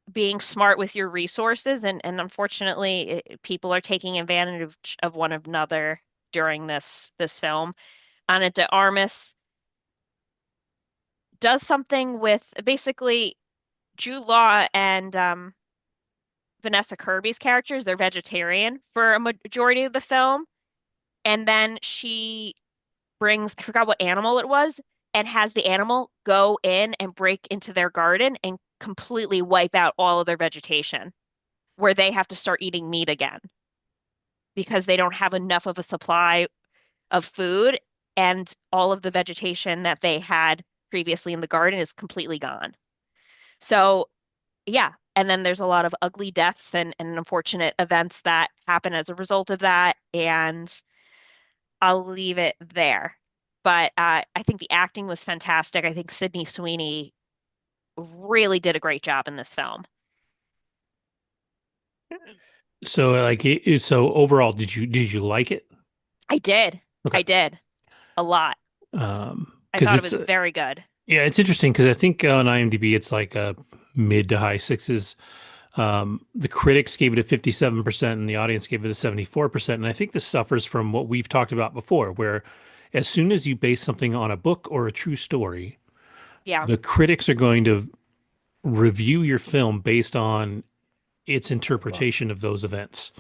being smart with your resources, and unfortunately people are taking advantage of one another during this film. Ana de Armas does something with basically Jude Law and Vanessa Kirby's characters. They're vegetarian for a majority of the film, and then she brings, I forgot what animal it was, and has the animal go in and break into their garden and completely wipe out all of their vegetation, where they have to start eating meat again because they don't have enough of a supply of food, and all of the vegetation that they had previously in the garden is completely gone. So, yeah. And then there's a lot of ugly deaths and unfortunate events that happen as a result of that. And I'll leave it there. But I think the acting was fantastic. I think Sydney Sweeney really did a great job in this film. So like so overall, did you like it? I did. Okay. I did a lot. I Because thought it was very good. yeah, it's interesting because I think on IMDb it's like a mid to high sixes. The critics gave it a 57% and the audience gave it a 74%. And I think this suffers from what we've talked about before, where as soon as you base something on a book or a true story, Yeah, the critics are going to review your film based on its Well, interpretation of those events.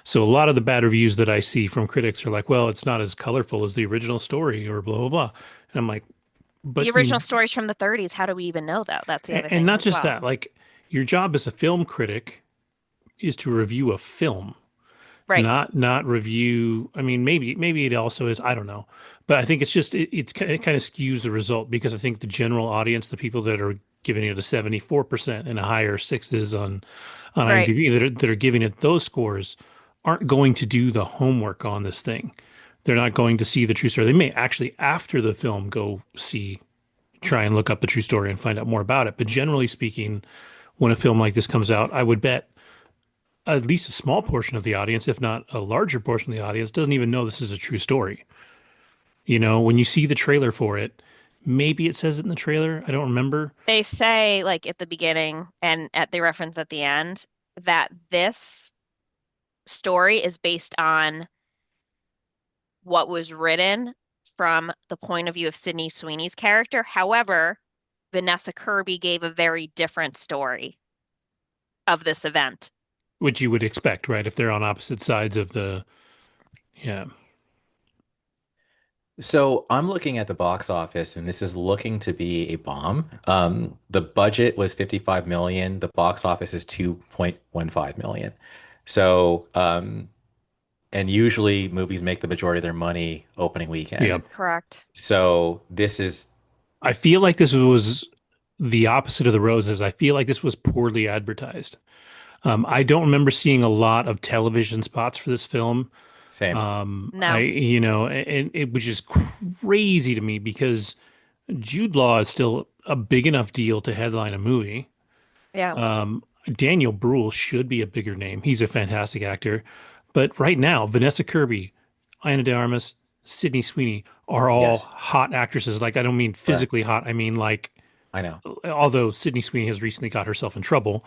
So a lot of the bad reviews that I see from critics are like, well, it's not as colorful as the original story or blah, blah, blah. And I'm like, the but original story's from the 30s. How do we even know that? That's the other and thing not as just well. that, like your job as a film critic is to review a film, Right. not review. I mean, maybe it also is. I don't know, but I think it's just it kind of skews the result because I think the general audience, the people that are giving it a 74% and a higher sixes on Right. IMDb that are giving it those scores aren't going to do the homework on this thing. They're not going to see the true story. They may actually after the film go try and look up the true story and find out more about it. But generally speaking, when a film like this comes out, I would bet at least a small portion of the audience, if not a larger portion of the audience, doesn't even know this is a true story. You know, when you see the trailer for it, maybe it says it in the trailer. I don't remember. They say, like at the beginning and at the reference at the end, that this story is based on what was written from the point of view of Sydney Sweeney's character. However, Vanessa Kirby gave a very different story of this event. Which you would expect, right? If they're on opposite sides of the, yeah, so I'm looking at the box office, and this is looking to be a bomb. The budget was 55 million. The box office is 2.15 million. So, and usually movies make the majority of their money opening yeah. weekend. Correct. So this is I feel like this was the opposite of the roses. I feel like this was poorly advertised. I don't remember seeing a lot of television spots for this film. same. No. And it was just crazy to me because Jude Law is still a big enough deal to headline a movie. Yeah. Daniel Bruhl should be a bigger name. He's a fantastic actor. But right now, Vanessa Kirby, Ana de Armas, Sydney Sweeney are all Yes, hot actresses. Like, I don't mean physically correct. hot. I mean, like, I know. although Sydney Sweeney has recently got herself in trouble.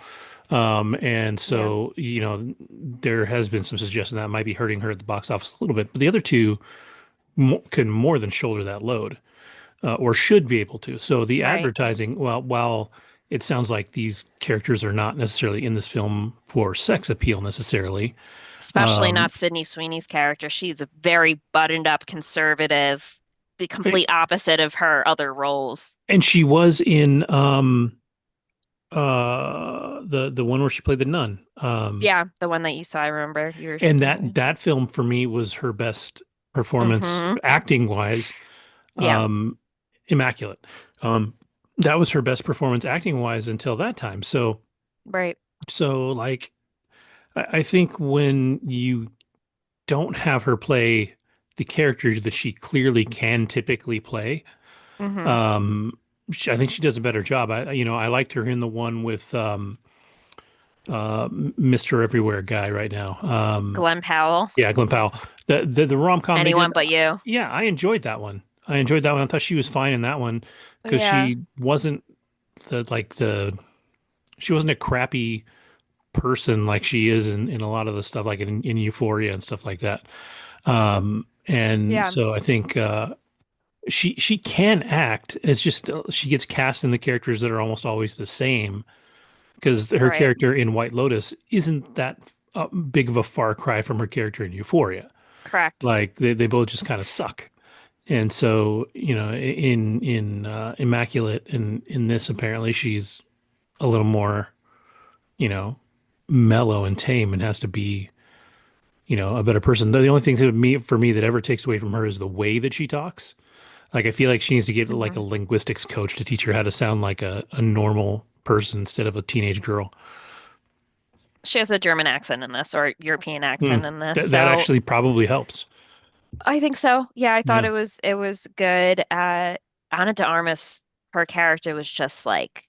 And Yeah. so, there has been some suggestion that might be hurting her at the box office a little bit. But the other two can more than shoulder that load or should be able to. So the Right. advertising, while it sounds like these characters are not necessarily in this film for sex appeal necessarily. Especially Um, not Sydney Sweeney's character. She's a very buttoned up conservative, the complete opposite of her other roles. and she was in the one where she played the nun. Yeah, the one that you saw, I remember you were And telling me. that film for me was her best performance Hmm. acting wise. Yeah, Um, immaculate. Um, that was her best performance acting wise until that time. right. Like I think when you don't have her play the characters that she clearly can typically play, Hmm. um, I think she does a better job. I liked her in the one with Mr. Everywhere guy right now. Glenn Powell, Yeah, Glenn Powell. The rom-com they did. anyone but you. Yeah, I enjoyed that one. I enjoyed that one. I thought she was fine in that one because Yeah. she wasn't the like the she wasn't a crappy person like she is in a lot of the stuff like in Euphoria and stuff like that. And Yeah. so I think she can act. It's just she gets cast in the characters that are almost always the same because her Right. character in White Lotus isn't that big of a far cry from her character in Euphoria. Correct. Like they both just kind of suck. And so, in Immaculate and in this apparently she's a little more, you know, mellow and tame and has to be, a better person. The only thing for me that ever takes away from her is the way that she talks. Like I feel like she needs to get like Hmm. a linguistics coach to teach her how to sound like a normal person instead of a teenage girl. She has a German accent in this, or European Hmm. accent in this. That So actually probably helps. I think so. Yeah, I thought Yeah. it was good. Ana de Armas, her character was just like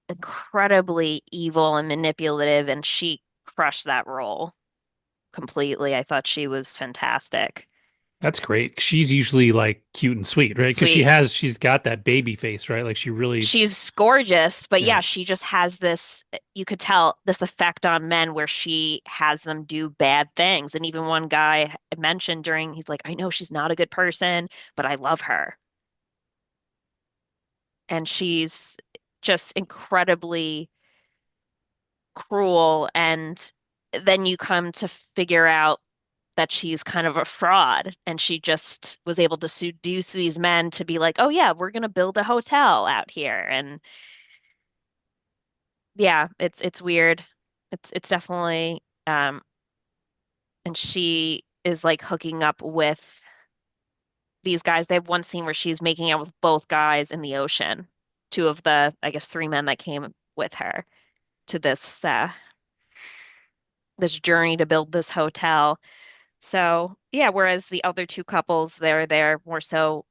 incredibly evil and manipulative, and she crushed that role completely. I thought she was fantastic. That's great. She's usually like cute and sweet, right? Because Sweet. she's got that baby face, right? Like she really, She's gorgeous, but yeah. yeah, she just has this, you could tell this effect on men where she has them do bad things. And even one guy mentioned during, he's like, I know she's not a good person, but I love her. And she's just incredibly cruel. And then you come to figure out that she's kind of a fraud and she just was able to seduce these men to be like, oh yeah, we're gonna build a hotel out here. And yeah, it's weird. It's definitely and she is like hooking up with these guys. They have one scene where she's making out with both guys in the ocean. Two of the, I guess, three men that came with her to this journey to build this hotel. So yeah, whereas the other two couples, they're more so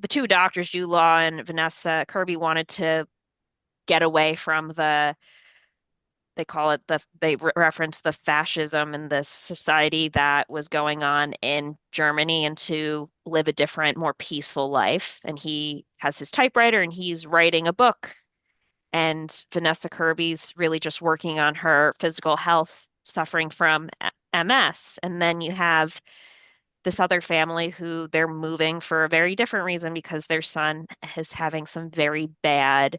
the two doctors, Jude Law and Vanessa Kirby, wanted to get away from they call it they reference the fascism and the society that was going on in Germany and to live a different, more peaceful life. And he has his typewriter and he's writing a book. And Vanessa Kirby's really just working on her physical health, suffering from MS. And then you have this other family who they're moving for a very different reason because their son is having some very bad,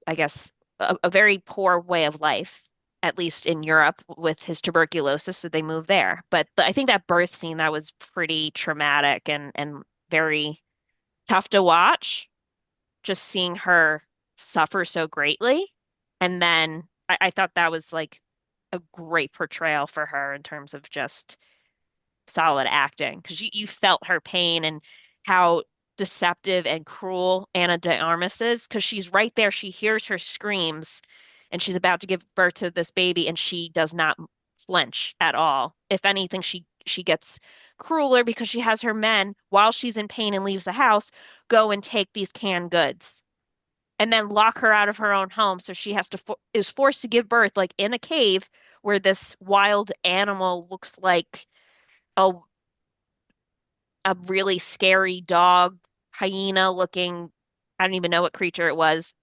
I guess, a very poor way of life, at least in Europe with his tuberculosis. So they moved there. But I think that birth scene that was pretty traumatic and very tough to watch, just seeing her suffer so greatly. And then I thought that was like a great portrayal for her in terms of just solid acting because you felt her pain and how deceptive and cruel Anna de Armas is because she's right there. She hears her screams and she's about to give birth to this baby and she does not flinch at all. If anything, she gets crueler because she has her men, while she's in pain and leaves the house, go and take these canned goods and then lock her out of her own home. So she has to is forced to give birth like in a cave where this wild animal looks like a a really scary dog, hyena looking, I don't even know what creature it was,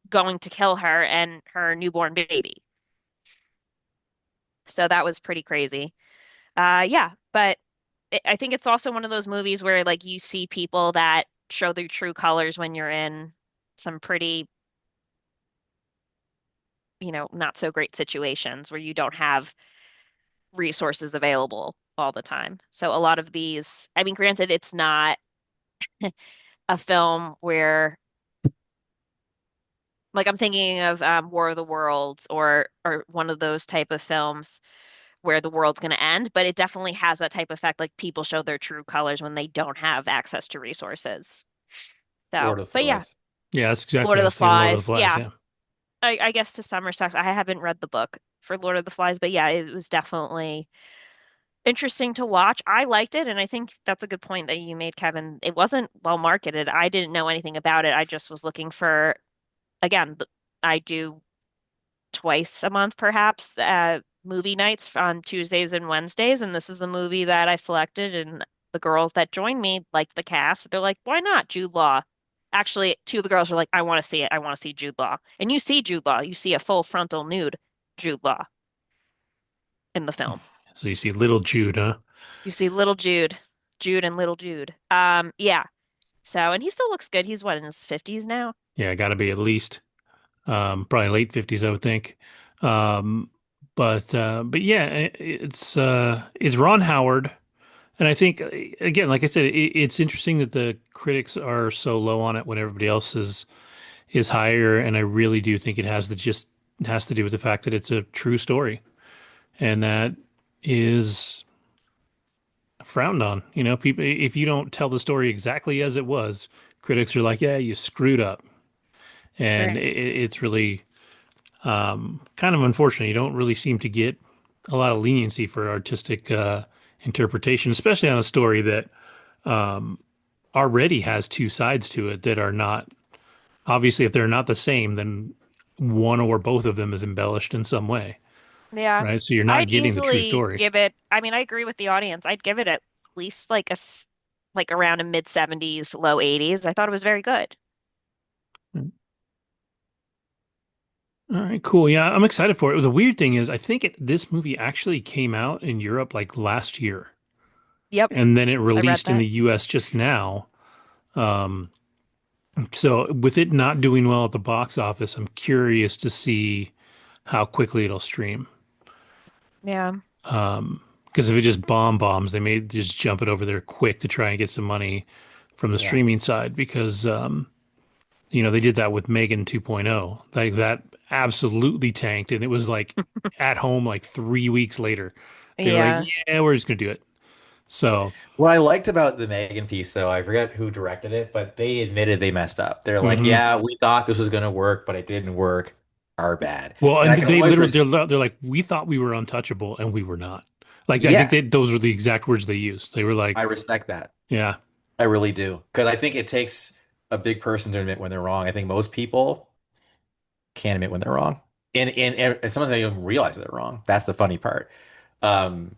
going to kill her and her newborn baby. So that was pretty crazy. Yeah, but I think it's also one of those movies where like you see people that show their true colors when you're in. some pretty, not so great situations where you don't have resources available all the time. So a lot of these, I mean, granted, it's not a film where, like, I'm thinking of War of the Worlds or one of those type of films where the world's going to end, but it definitely has that type of effect. Like people show their true colors when they don't have access to resources. So, Lord of the but yeah, Flies. Yeah, that's exactly Lord what of I the was thinking. Lord of the Flies. Flies. Yeah, Yeah. I guess to some respects, I haven't read the book for Lord of the Flies, but yeah, it was definitely interesting to watch. I liked it, and I think that's a good point that you made, Kevin. It wasn't well marketed. I didn't know anything about it. I just was looking for, again, I do twice a month, perhaps, movie nights on Tuesdays and Wednesdays, and this is the movie that I selected, and the girls that joined me liked the cast. They're like, why not Jude Law? Actually, two of the girls were like, I want to see it. I want to see Jude Law. And you see Jude Law. You see a full frontal nude Jude Law in the film. So you see little Jude, huh? You see little Jude, Jude and little Jude. Yeah. So, and he still looks good. He's what, in his 50s now? Yeah, got to be at least probably late 50s, I would think. Um, but yeah, it's Ron Howard, and I think again, like I said, it's interesting that the critics are so low on it when everybody else is higher, and I really do think it has to do with the fact that it's a true story, and that is frowned on. You know, people, if you don't tell the story exactly as it was, critics are like, yeah, you screwed up. And Right. it's really kind of unfortunate. You don't really seem to get a lot of leniency for artistic interpretation, especially on a story that already has two sides to it that are not obviously, if they're not the same, then one or both of them is embellished in some way, Yeah. right? So you're not I'd getting the true easily story. give it, I mean, I agree with the audience. I'd give it at least like like around a mid 70s, low 80s. I thought it was very good. All right, cool. Yeah, I'm excited for it. The weird thing is, I think this movie actually came out in Europe like last year, Yep, and then it I read released in that. the US just now. Um, so with it not doing well at the box office, I'm curious to see how quickly it'll stream. Yeah. Because if it just bombs, they may just jump it over there quick to try and get some money from the Yeah. streaming side because they did that with Megan 2.0. Like that absolutely tanked, and it was like at home like 3 weeks later. They were like, Yeah. "Yeah, we're just gonna do it." So, What I liked about the Megan piece, though, I forget who directed it, but they admitted they messed up. They're like, mhm. yeah, we thought this was going to work, but it didn't work. Our bad. Well, And and I can they always, literally res they're like, "We thought we were untouchable, and we were not." Like I think yeah, those were the exact words they used. They were I like, respect that. "Yeah, I really do. Because I think it takes a big person to admit when they're wrong. I think most people can't admit when they're wrong. And sometimes they don't even realize they're wrong. That's the funny part. Um,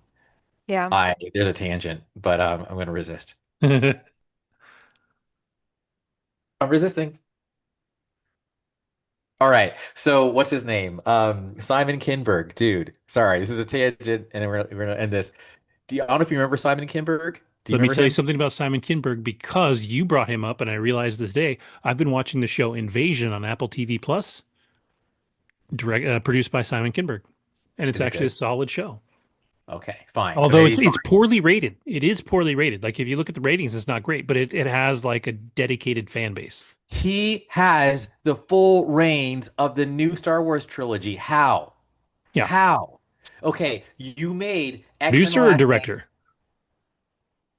Yeah. there's a tangent, but I'm going to resist. I'm resisting. All right. So what's his name? Simon Kinberg, dude. Sorry, this is a tangent, and we're gonna end this. I don't know if you remember Simon Kinberg. Do you Let me remember tell you him? something about Simon Kinberg because you brought him up, and I realized this day I've been watching the show Invasion on Apple TV Plus, produced by Simon Kinberg, and it's Is it actually a good? solid show. Okay, fine. So Although maybe it's he's it's fine. poorly rated. It is poorly rated. Like if you look at the ratings, it's not great, but it has like a dedicated fan base. He has the full reins of the new Star Wars trilogy. How? Yeah, How? Okay, you made X-Men The producer or Last Stand director?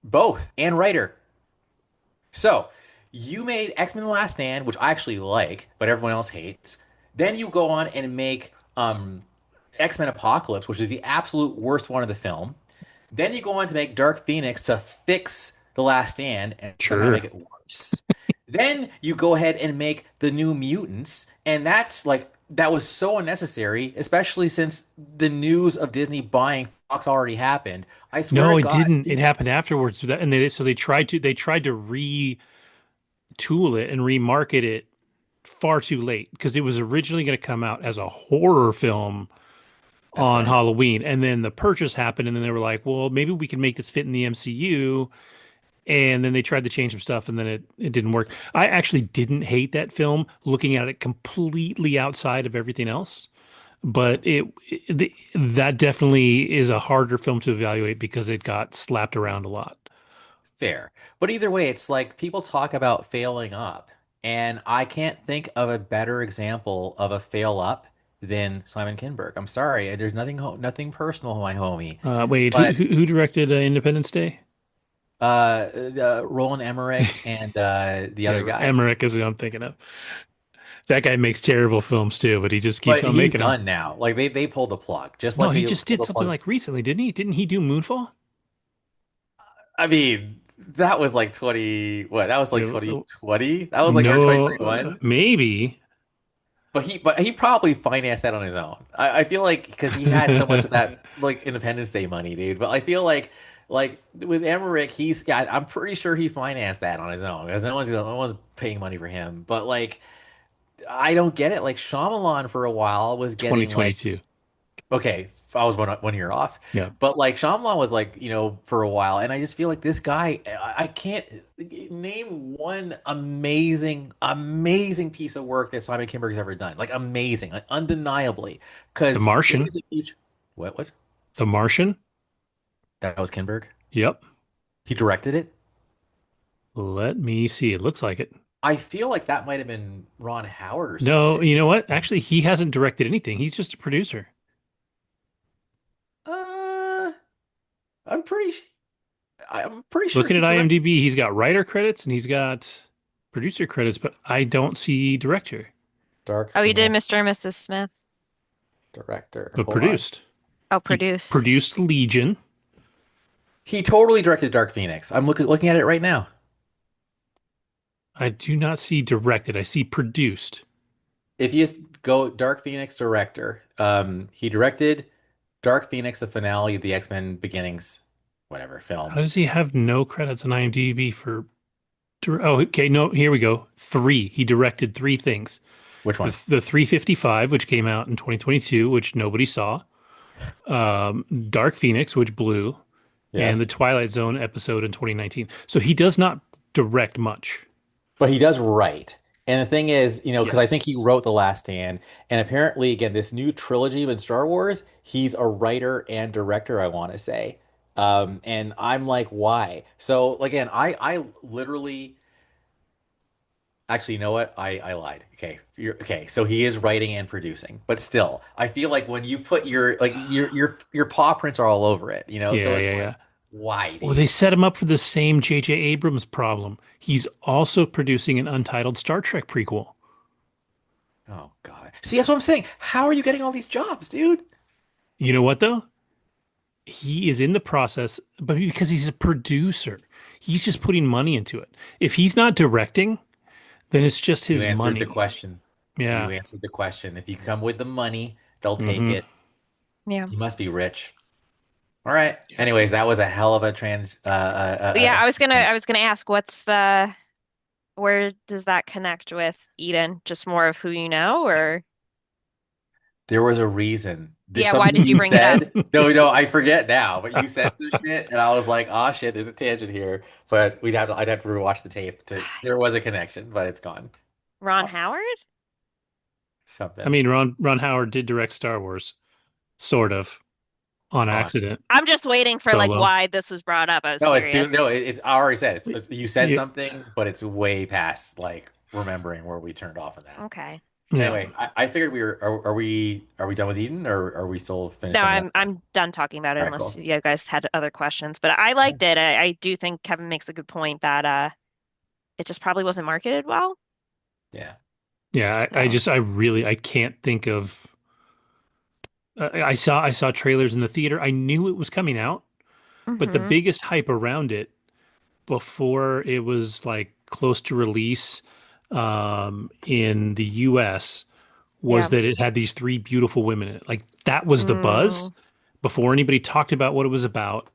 both and writer. So you made X-Men The Last Stand, which I actually like, but everyone else hates. Then you go on and make X-Men Apocalypse, which is the absolute worst one of the film. Then you go on to make Dark Phoenix to fix The Last Stand and somehow make Sure. it worse. Then you go ahead and make The New Mutants, and that's like that was so unnecessary, especially since the news of Disney buying Fox already happened. I swear No, to it God, didn't. It happened afterwards. So they tried to retool it and remarket it far too late because it was originally going to come out as a horror film that's on right. Halloween, and then the purchase happened, and then they were like, "Well, maybe we can make this fit in the MCU." and then they tried to change some stuff, and then it didn't work. I actually didn't hate that film, looking at it completely outside of everything else. But that definitely is a harder film to evaluate because it got slapped around a lot. Fair. But either way, it's like people talk about failing up, and I can't think of a better example of a fail up than Simon Kinberg. I'm sorry, there's nothing personal, my homie. Wait, But who directed Independence Day? Roland Emmerich and the other Yeah, guy. Emmerich is who I'm thinking of. That guy makes terrible films too, but he just keeps But on he's making them. done now. Like they pulled the plug, just No, like he they just pulled did the something plug. like recently, didn't he? Didn't he do Moonfall? I mean, that was like 20, what? That was like Yeah, 2020. That was like or no, 2021. maybe. But he probably financed that on his own. I feel like because he had so much of that like Independence Day money, dude. But I feel like with Emmerich, I'm pretty sure he financed that on his own because no one's paying money for him. But like I don't get it. Like Shyamalan for a while was getting like 2022. okay, I was one year off, Yeah. but like Shyamalan was like for a while, and I just feel like this guy, I can't name one amazing piece of work that Simon Kinberg's ever done. Like amazing, like undeniably, The because Martian. Days of Future. What? The Martian. That was Kinberg. Yep. He directed it. Let me see. It looks like it. I feel like that might have been Ron Howard or some No, shit. you know what? Actually, he hasn't directed anything. He's just a producer. Uh, I'm pretty. I'm pretty sure Looking he at directed IMDb, he's got writer credits and he's got producer credits, but I don't see director, Dark Oh, he did Phoenix Mr. and Mrs. Smith. director. but Hold on. produced. Oh, He produced. produced Legion. He totally directed Dark Phoenix. I'm looking at it right now. I do not see directed. I see produced. If you just go Dark Phoenix director, he directed Dark Phoenix, the finale of the X-Men Beginnings, whatever How films. does he have no credits on IMDb for? Oh, okay. No, here we go. Three. He directed three things. Which one? The 355, which came out in 2022, which nobody saw. Dark Phoenix, which blew, and the Yes. Twilight Zone episode in 2019. So he does not direct much. But he does write. And the thing is, because I think he Yes. wrote The Last Stand, and apparently, again, this new trilogy in Star Wars, he's a writer and director, I want to say. And I'm like, why? So again, I literally actually, you know what? I lied. Okay. Okay. So he is writing and producing, but still, I feel like when you put your paw prints are all over it, so Yeah, it's yeah, like, yeah. why, Well, they dude? set him up for the same J.J. Abrams problem. He's also producing an untitled Star Trek prequel. Oh God. See, that's what I'm saying. How are you getting all these jobs, dude? You know what, though? He is in the process, but because he's a producer, he's just putting money into it. If he's not directing, then it's just You his answered the money. question. You Yeah. answered the question. If you come with the money, they'll take Hmm. it. Yeah. You must be rich. All right. Anyways, that was a hell of a Yeah, I was gonna ask where does that connect with Eden? Just more of who you know, or there was a reason. There's yeah, why something did you you bring it up? said. No, no, I forget now, but you said some shit, and I was like, "Oh shit, there's a tangent here." But I'd have to rewatch the tape to. There was a connection, but it's gone. Ron Oh, Howard? I something. mean, Ron Howard did direct Star Wars, sort of, on Fine. accident, I'm just waiting for like solo. why this was brought up. I was No, it's too. curious. No, it's. I already said you said Yeah, something, but it's way past like remembering where we turned off of that. Okay. yeah. Anyway, I figured we were. Are we done with Eden, or are we still No, finishing up? I'm done talking about it All right, unless cool. you guys had other questions. But I liked it. I do think Kevin makes a good point that it just probably wasn't marketed well. Yeah. Yeah, I So just, I can't think of. I saw trailers in the theater. I knew it was coming out, but the hmm biggest hype around it before it was like close to release in the US was yeah. that it had these three beautiful women in it. Like that was the buzz Mm, before anybody talked about what it was about.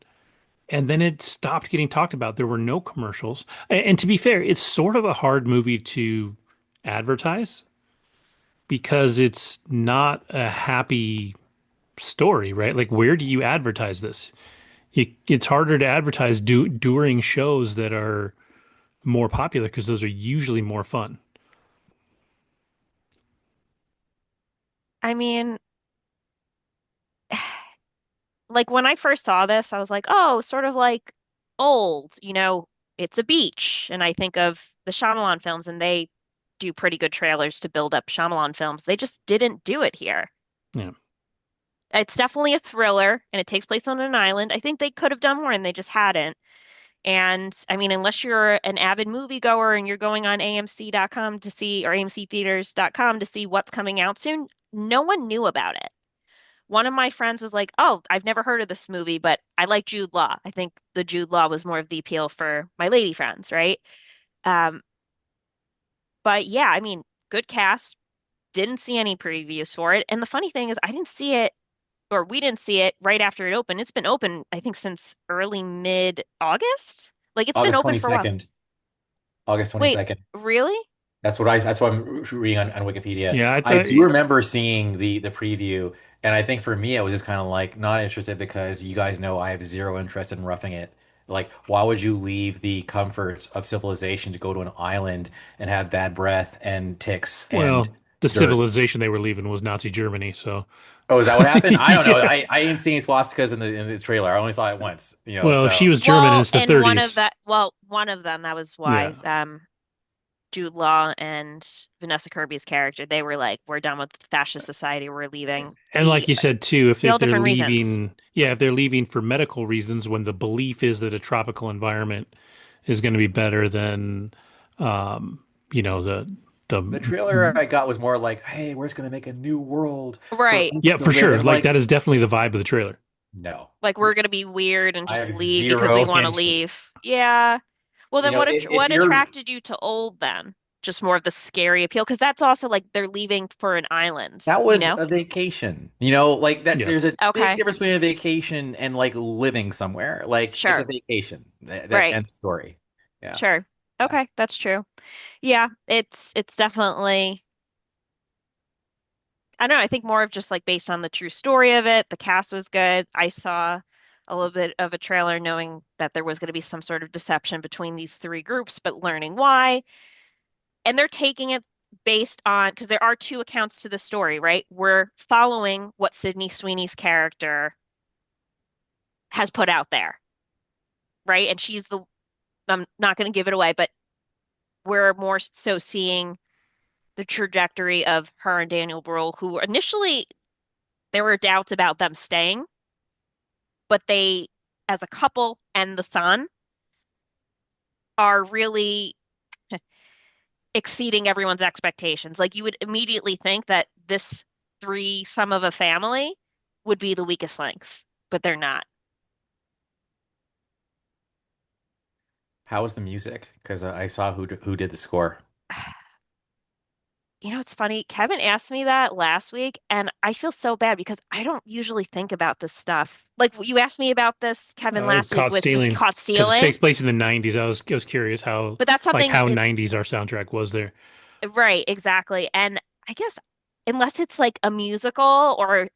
And then it stopped getting talked about. There were no commercials. And to be fair, it's sort of a hard movie to advertise because it's not a happy story, right? Like, where do you advertise this? it's harder to advertise during shows that are more popular because those are usually more fun. I mean, like when I first saw this, I was like, oh, sort of like old, it's a beach. And I think of the Shyamalan films, and they do pretty good trailers to build up Shyamalan films. They just didn't do it here. Yeah. It's definitely a thriller, and it takes place on an island. I think they could have done more, and they just hadn't. And I mean, unless you're an avid moviegoer and you're going on AMC.com to see, or AMCtheaters.com to see what's coming out soon, no one knew about it. One of my friends was like, "Oh, I've never heard of this movie, but I like Jude Law." I think the Jude Law was more of the appeal for my lady friends, right? Um, but yeah, I mean, good cast. Didn't see any previews for it. And the funny thing is, I didn't see it, or we didn't see it right after it opened. It's been open, I think, since early mid-August. Like it's been August open for a while. 22nd. August Wait, 22nd. really? That's what I'm reading on Wikipedia. Yeah, I I thought do remember seeing the preview, and I think for me, I was just kind of like not interested because you guys know I have zero interest in roughing it. Like, why would you leave the comforts of civilization to go to an island and have bad breath and ticks and well, the dirt? civilization they were leaving was Nazi Germany, so Oh, is that what happened? I don't know. yeah. I didn't see any swastikas in the trailer. I only saw it once, Well, if so she was German and Well, it's the and one of 30s, that, well, one of them, that was yeah. why Jude Law and Vanessa Kirby's character, they were like, we're done with fascist society, we're leaving. And like you said too, They if all they're different reasons. leaving, yeah, if they're leaving for medical reasons, when the belief is that a tropical environment is going to be better than, um, the the trailer I got was more like, "Hey, we're just gonna make a new world for Right. us yeah, to for live." sure. And Like like, that is definitely the vibe of the trailer. no, Like we're gonna be weird and I just have leave because we zero want to interest. leave. Yeah. Well, then If what you're attracted you to Old then? Just more of the scary appeal, because that's also like they're leaving for an island, that you was know? a vacation, like that. Yeah. There's a big Okay. difference between a vacation and like living somewhere. Like it's a Sure. vacation. That Right. end of story. Yeah, Sure. yeah. Okay, that's true. Yeah, it's definitely, I don't know, I think more of just like based on the true story of it. The cast was good. I saw a little bit of a trailer knowing that there was going to be some sort of deception between these three groups, but learning why. And they're taking it based on, because there are two accounts to the story, right? We're following what Sydney Sweeney's character has put out there, right? And she's the, I'm not going to give it away, but we're more so seeing the trajectory of her and Daniel Bruhl, who initially there were doubts about them staying, but they, as a couple and the son, are really exceeding everyone's expectations. Like you would immediately think that this threesome of a family would be the weakest links, but they're not. How was the music? Because I saw who did the score. It's funny. Kevin asked me that last week, and I feel so bad because I don't usually think about this stuff. Like you asked me about this, Kevin, last week Caught with stealing caught because it stealing, takes place in the 90s. I was curious how but that's like something how it's 90s our soundtrack was there. right, exactly. And I guess unless it's like a musical or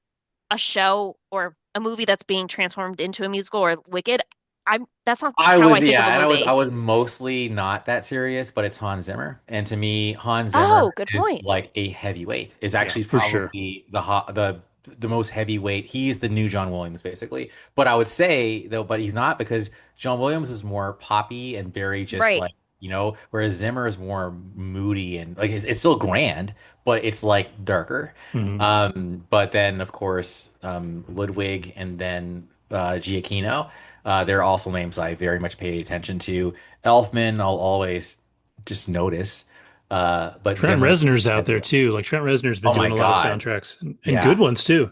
a show or a movie that's being transformed into a musical or Wicked, I'm that's not I how I was, think of yeah, a and I movie. was mostly not that serious, but it's Hans Zimmer, and to me, Hans Oh, Zimmer good is point. like a heavyweight. Is Yeah, actually for sure. probably the most heavyweight. He's the new John Williams, basically. But I would say though, but he's not because John Williams is more poppy and very just Right. like whereas Zimmer is more moody and like it's still grand, but it's like darker. Hmm. But then of course, Ludwig and then Giacchino. They're also names I very much pay attention to. Elfman, I'll always just notice. But Trent Zimmer, Reznor's out there heavyweight. too. Like Trent Reznor's been Oh my doing a lot of God. soundtracks and good Yeah. ones too.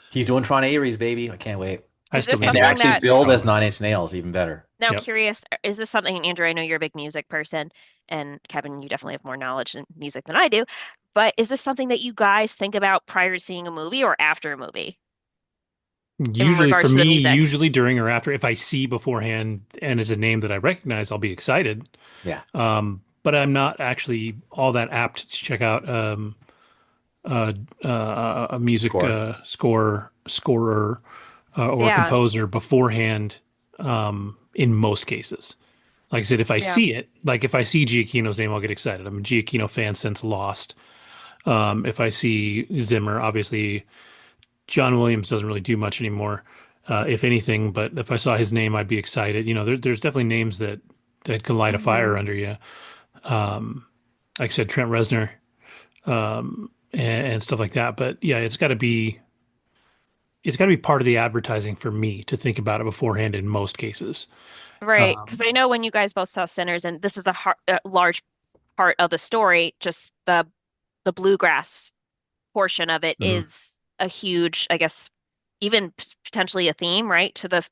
He's doing Tron Ares, baby. I can't wait. I Is still this need And to they're something watch actually that billed as Tron. Nine Inch Nails, even better. now Yep. curious, is this something, Andrew, I know you're a big music person, and Kevin, you definitely have more knowledge in music than I do, but is this something that you guys think about prior to seeing a movie or after a movie in Usually for regards to the me, music? usually during or after, if I see beforehand and it's a name that I recognize, I'll be excited. Yeah. But I'm not actually all that apt to check out a music Scores. scorer or Yeah. composer beforehand. in most cases. Like I said, if I Yeah. see it, like if I see Giacchino's name, I'll get excited. I'm a Giacchino fan since Lost. If I see Zimmer, obviously John Williams doesn't really do much anymore, if anything. But if I saw his name, I'd be excited. There's definitely names that can light a fire Hmm. under you. Like I said, Trent Reznor, and stuff like that. But yeah, it's got to be part of the advertising for me to think about it beforehand in most cases. Right. Because Um, I know when you guys both saw Sinners, and this is a large part of the story, just the bluegrass portion of it mhm. is a huge, I guess, even potentially a theme, right, to the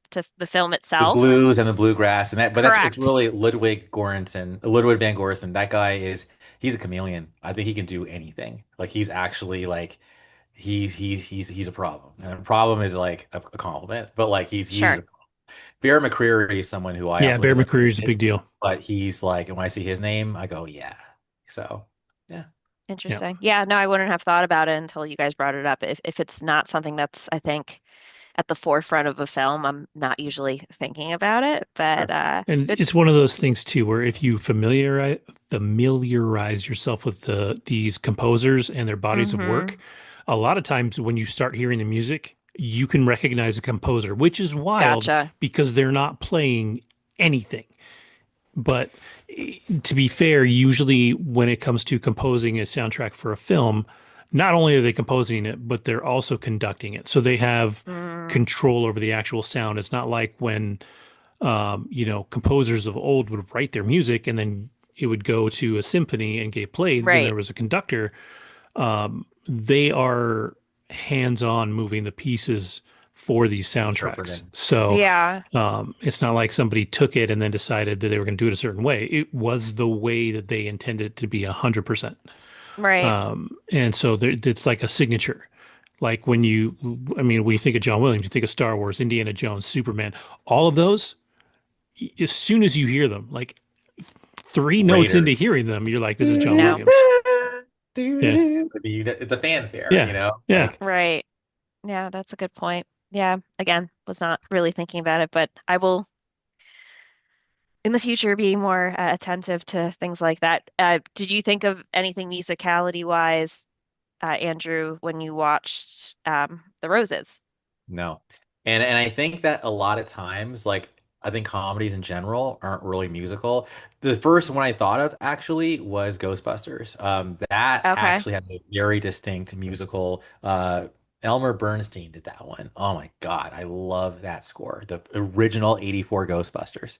film The itself. blues and the bluegrass and that, but it's Correct. really Ludwig Van Goranson. That guy he's a chameleon. I think he can do anything. Like he's actually like he's a problem. And a problem is like a compliment, but like he's Sure. Bear McCreary is someone who I Yeah, also think Bear is McCreary is a underrated, big deal. but he's like when I see his name, I go, yeah. So yeah. Yeah. Interesting. Yeah, no, I wouldn't have thought about it until you guys brought it up. If it's not something that's, I think, at the forefront of a film, I'm not usually thinking about it. But Sure. And good. it's one of those things too, where if you familiarize yourself with these composers and their bodies of Hmm. work, a lot of times when you start hearing the music, you can recognize a composer, which is wild Gotcha. because they're not playing anything. But to be fair, usually when it comes to composing a soundtrack for a film, not only are they composing it, but they're also conducting it. So they have Mm, control over the actual sound. It's not like when composers of old would write their music and then it would go to a symphony and get played. Then right. there was a conductor. They are hands-on moving the pieces for these soundtracks. Interpreting. So Yeah. it's not like somebody took it and then decided that they were going to do it a certain way. It was the way that they intended it to be 100%. Right. And so it's like a signature. Like when you think of John Williams, you think of Star Wars, Indiana Jones, Superman, all of those as soon as you hear them, like 3 notes into Raiders. hearing them, you're like, this is John No. Williams. Yeah. The fanfare, Yeah. Yeah. like Right. Yeah, that's a good point. Yeah. Again, was not really thinking about it, but I will in the future be more attentive to things like that. Did you think of anything musicality wise, Andrew, when you watched The Roses? no. And I think that a lot of times, like I think comedies in general aren't really musical. The first one I thought of actually was Ghostbusters. That Okay. actually had a very distinct musical. Elmer Bernstein did that one. Oh my God, I love that score. The original '84 Ghostbusters.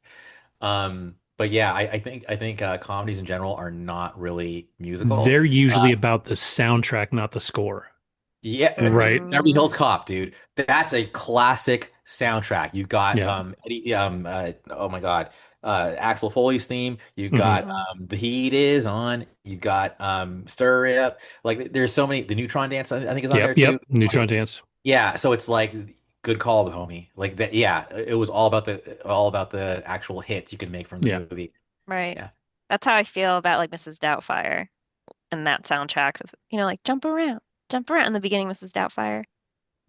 But yeah, I think comedies in general are not really musical. They're Uh, usually about the soundtrack, not the score. Yeah, Right. Beverly Mm, Hills Cop, dude. That's a classic soundtrack. You got Yeah. oh my God, Axel Foley's theme. You got hmm. The Heat is on. You got Stir It Up. Like there's so many. The Neutron Dance I think is on there Yep. too. Yep. Neutron Like Dance. yeah, so it's like good call, homie. Like that. Yeah, it was all about the actual hits you can make from the Yeah. movie. Right. Yeah. That's how I feel about like Mrs. Doubtfire and that soundtrack. Like jump around in the beginning, Mrs. Doubtfire.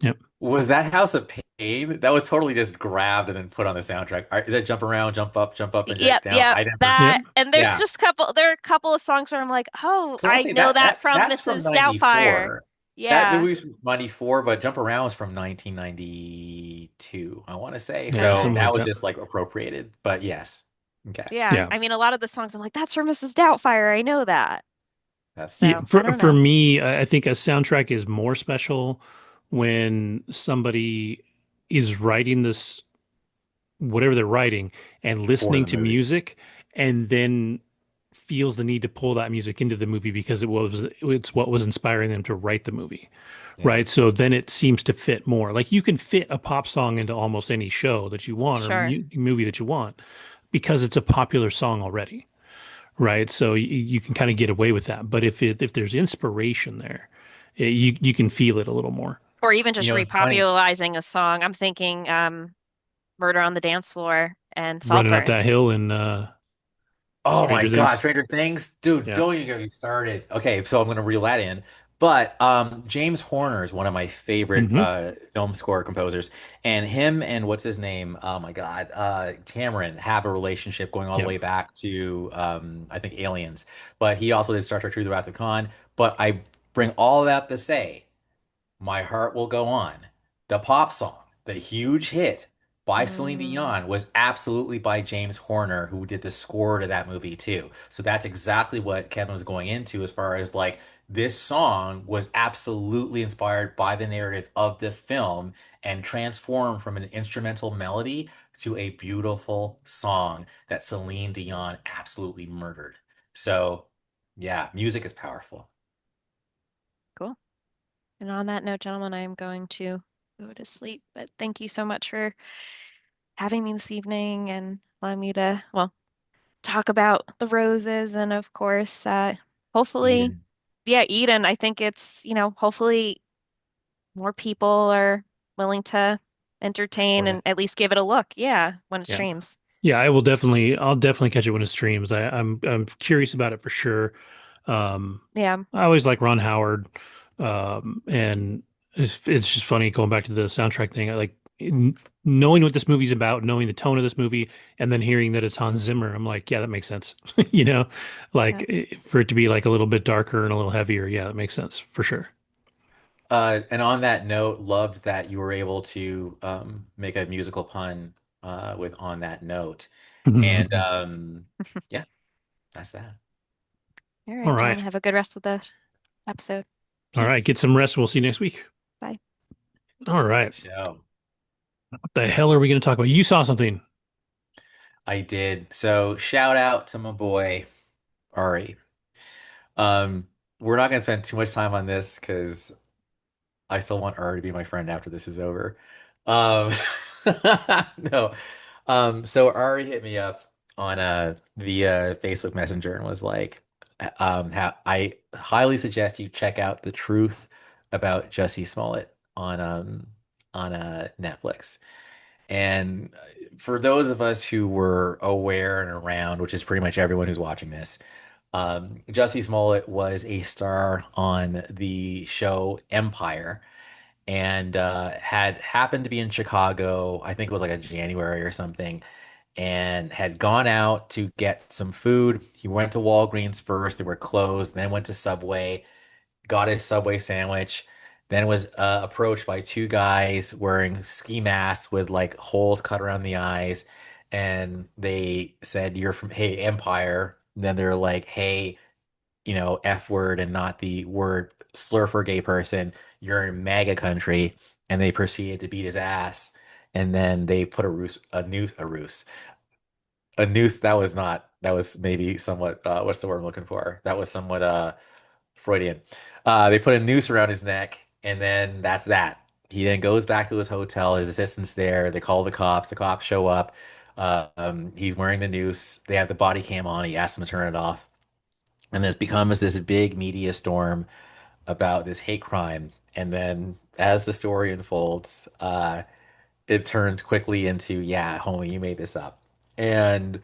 Yep. Was that House of Pain? That was totally just grabbed and then put on the soundtrack. Is that jump around, jump up, and Yep, jet down? yep. I never. Yep. That and Yeah. there are a couple of songs where I'm like, oh, So I'll I say know that that that from that's from Mrs. Doubtfire. 94. That Yeah, movie was from 94, but Jump Around was from 1992, I want to say. Yeah. So yeah, Something that like was that. just like appropriated. But yes. Okay. yeah. Yeah. I mean, a lot of the songs I'm like, that's from Mrs. Doubtfire. I know that. That's Yeah, So I for don't for know. me, I think a soundtrack is more special when somebody is writing this, whatever they're writing, and for listening the to movie. music, and then feels the need to pull that music into the movie because it's what was inspiring them to write the movie, Yeah. right? So then it seems to fit more. Like you can fit a pop song into almost any show that you want or Sure. movie that you want because it's a popular song already, right? So you can kind of get away with that. But if there's inspiration there, you can feel it a little more. Or even just It's funny. repopularizing a song. I'm thinking Murder on the Dance Floor and Running up Saltburn. that hill in Oh my Stranger God, Things. Stranger Things, dude, Yeah. don't even get me started. Okay, so I'm gonna reel that in, But James Horner is one of my favorite Hmm. film score composers, and him and what's his name? Oh my God, Cameron have a relationship going all the Yeah. way back to I think Aliens. But he also did Star Trek: Truth About the Con. But I bring all of that to say. My Heart Will Go On, the pop song, the huge hit by Celine Mm, Dion was absolutely by James Horner, who did the score to that movie too. So that's exactly what Kevin was going into as far as like this song was absolutely inspired by the narrative of the film and transformed from an instrumental melody to a beautiful song that Celine Dion absolutely murdered. So yeah, music is powerful. cool. And on that note, gentlemen, I am going to go to sleep. But thank you so much for having me this evening and allowing me to, well, talk about the roses and of course, hopefully, Eden, yeah, Eden. I think it's, hopefully more people are willing to entertain support and it. at least give it a look. Yeah, when it Yeah. streams. Yeah, I'll definitely catch it when it streams. I'm curious about it for sure. Um, Yeah, I always like Ron Howard. And it's just funny going back to the soundtrack thing. I like knowing what this movie's about, knowing the tone of this movie, and then hearing that it's Hans Zimmer. I'm like, yeah, that makes sense. You know, yeah, like for it to be like a little bit darker and a little heavier. Yeah, that makes sense for sure. And on that note, loved that you were able to make a musical pun with on that note. And yeah, that's that. All All right, right. gentlemen, have a good rest of the episode. All right. Peace. Get some rest. We'll see you next week. Bye. All right. So What the hell are we going to talk about? You saw something. I did. So shout out to my boy Ari. Um, we're not gonna spend too much time on this because I still want Ari to be my friend after this is over. Um, no. So Ari hit me up on via Facebook Messenger and was like, I highly suggest you check out The Truth About Jussie Smollett on Netflix. And for those of us who were aware and around, which is pretty much everyone who's watching this, Jussie Smollett was a star on the show Empire and had happened to be in Chicago. I think it was like a January or something, and had gone out to get some food. He went to Walgreens first, they were closed, then went to Subway, got his Subway sandwich, then was approached by two guys wearing ski masks with like holes cut around the eyes. And they said, "You're from, hey, Empire." Then they're like, "Hey, F word and not the word slur for a gay person. You're in MAGA country." And they proceeded to beat his ass. And then they put a noose. That was not, that was maybe somewhat, what's the word I'm looking for? That was somewhat, Freudian. They put a noose around his neck and then that's that. He then goes back to his hotel, his assistant's there. They call the cops. The cops show up. He's wearing the noose. They have the body cam on. He asks them to turn it off. And this becomes this big media storm about this hate crime. And then as the story unfolds, it turns quickly into, yeah, homie, you made this up. And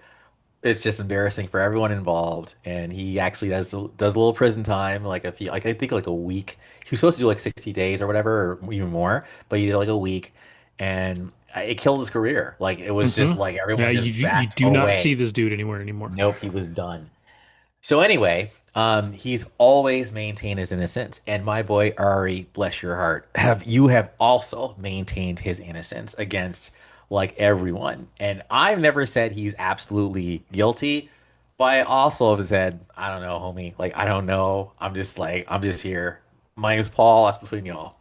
it's just embarrassing for everyone involved. And he actually does a little prison time, like a few, like I think like a week. He was supposed to do like 60 days or whatever, or even more, but he did like a week. And it killed his career. Like it was Hmm. just like Yeah, everyone you just you backed do not see away. this dude anywhere anymore. Nope, he was done. So anyway, he's always maintained his innocence, and my boy Ari, bless your heart, have also maintained his innocence against like everyone. And I've never said he's absolutely guilty, but I also have said, I don't know, homie. Like I don't know. I'm just here. My name's Paul. That's between y'all.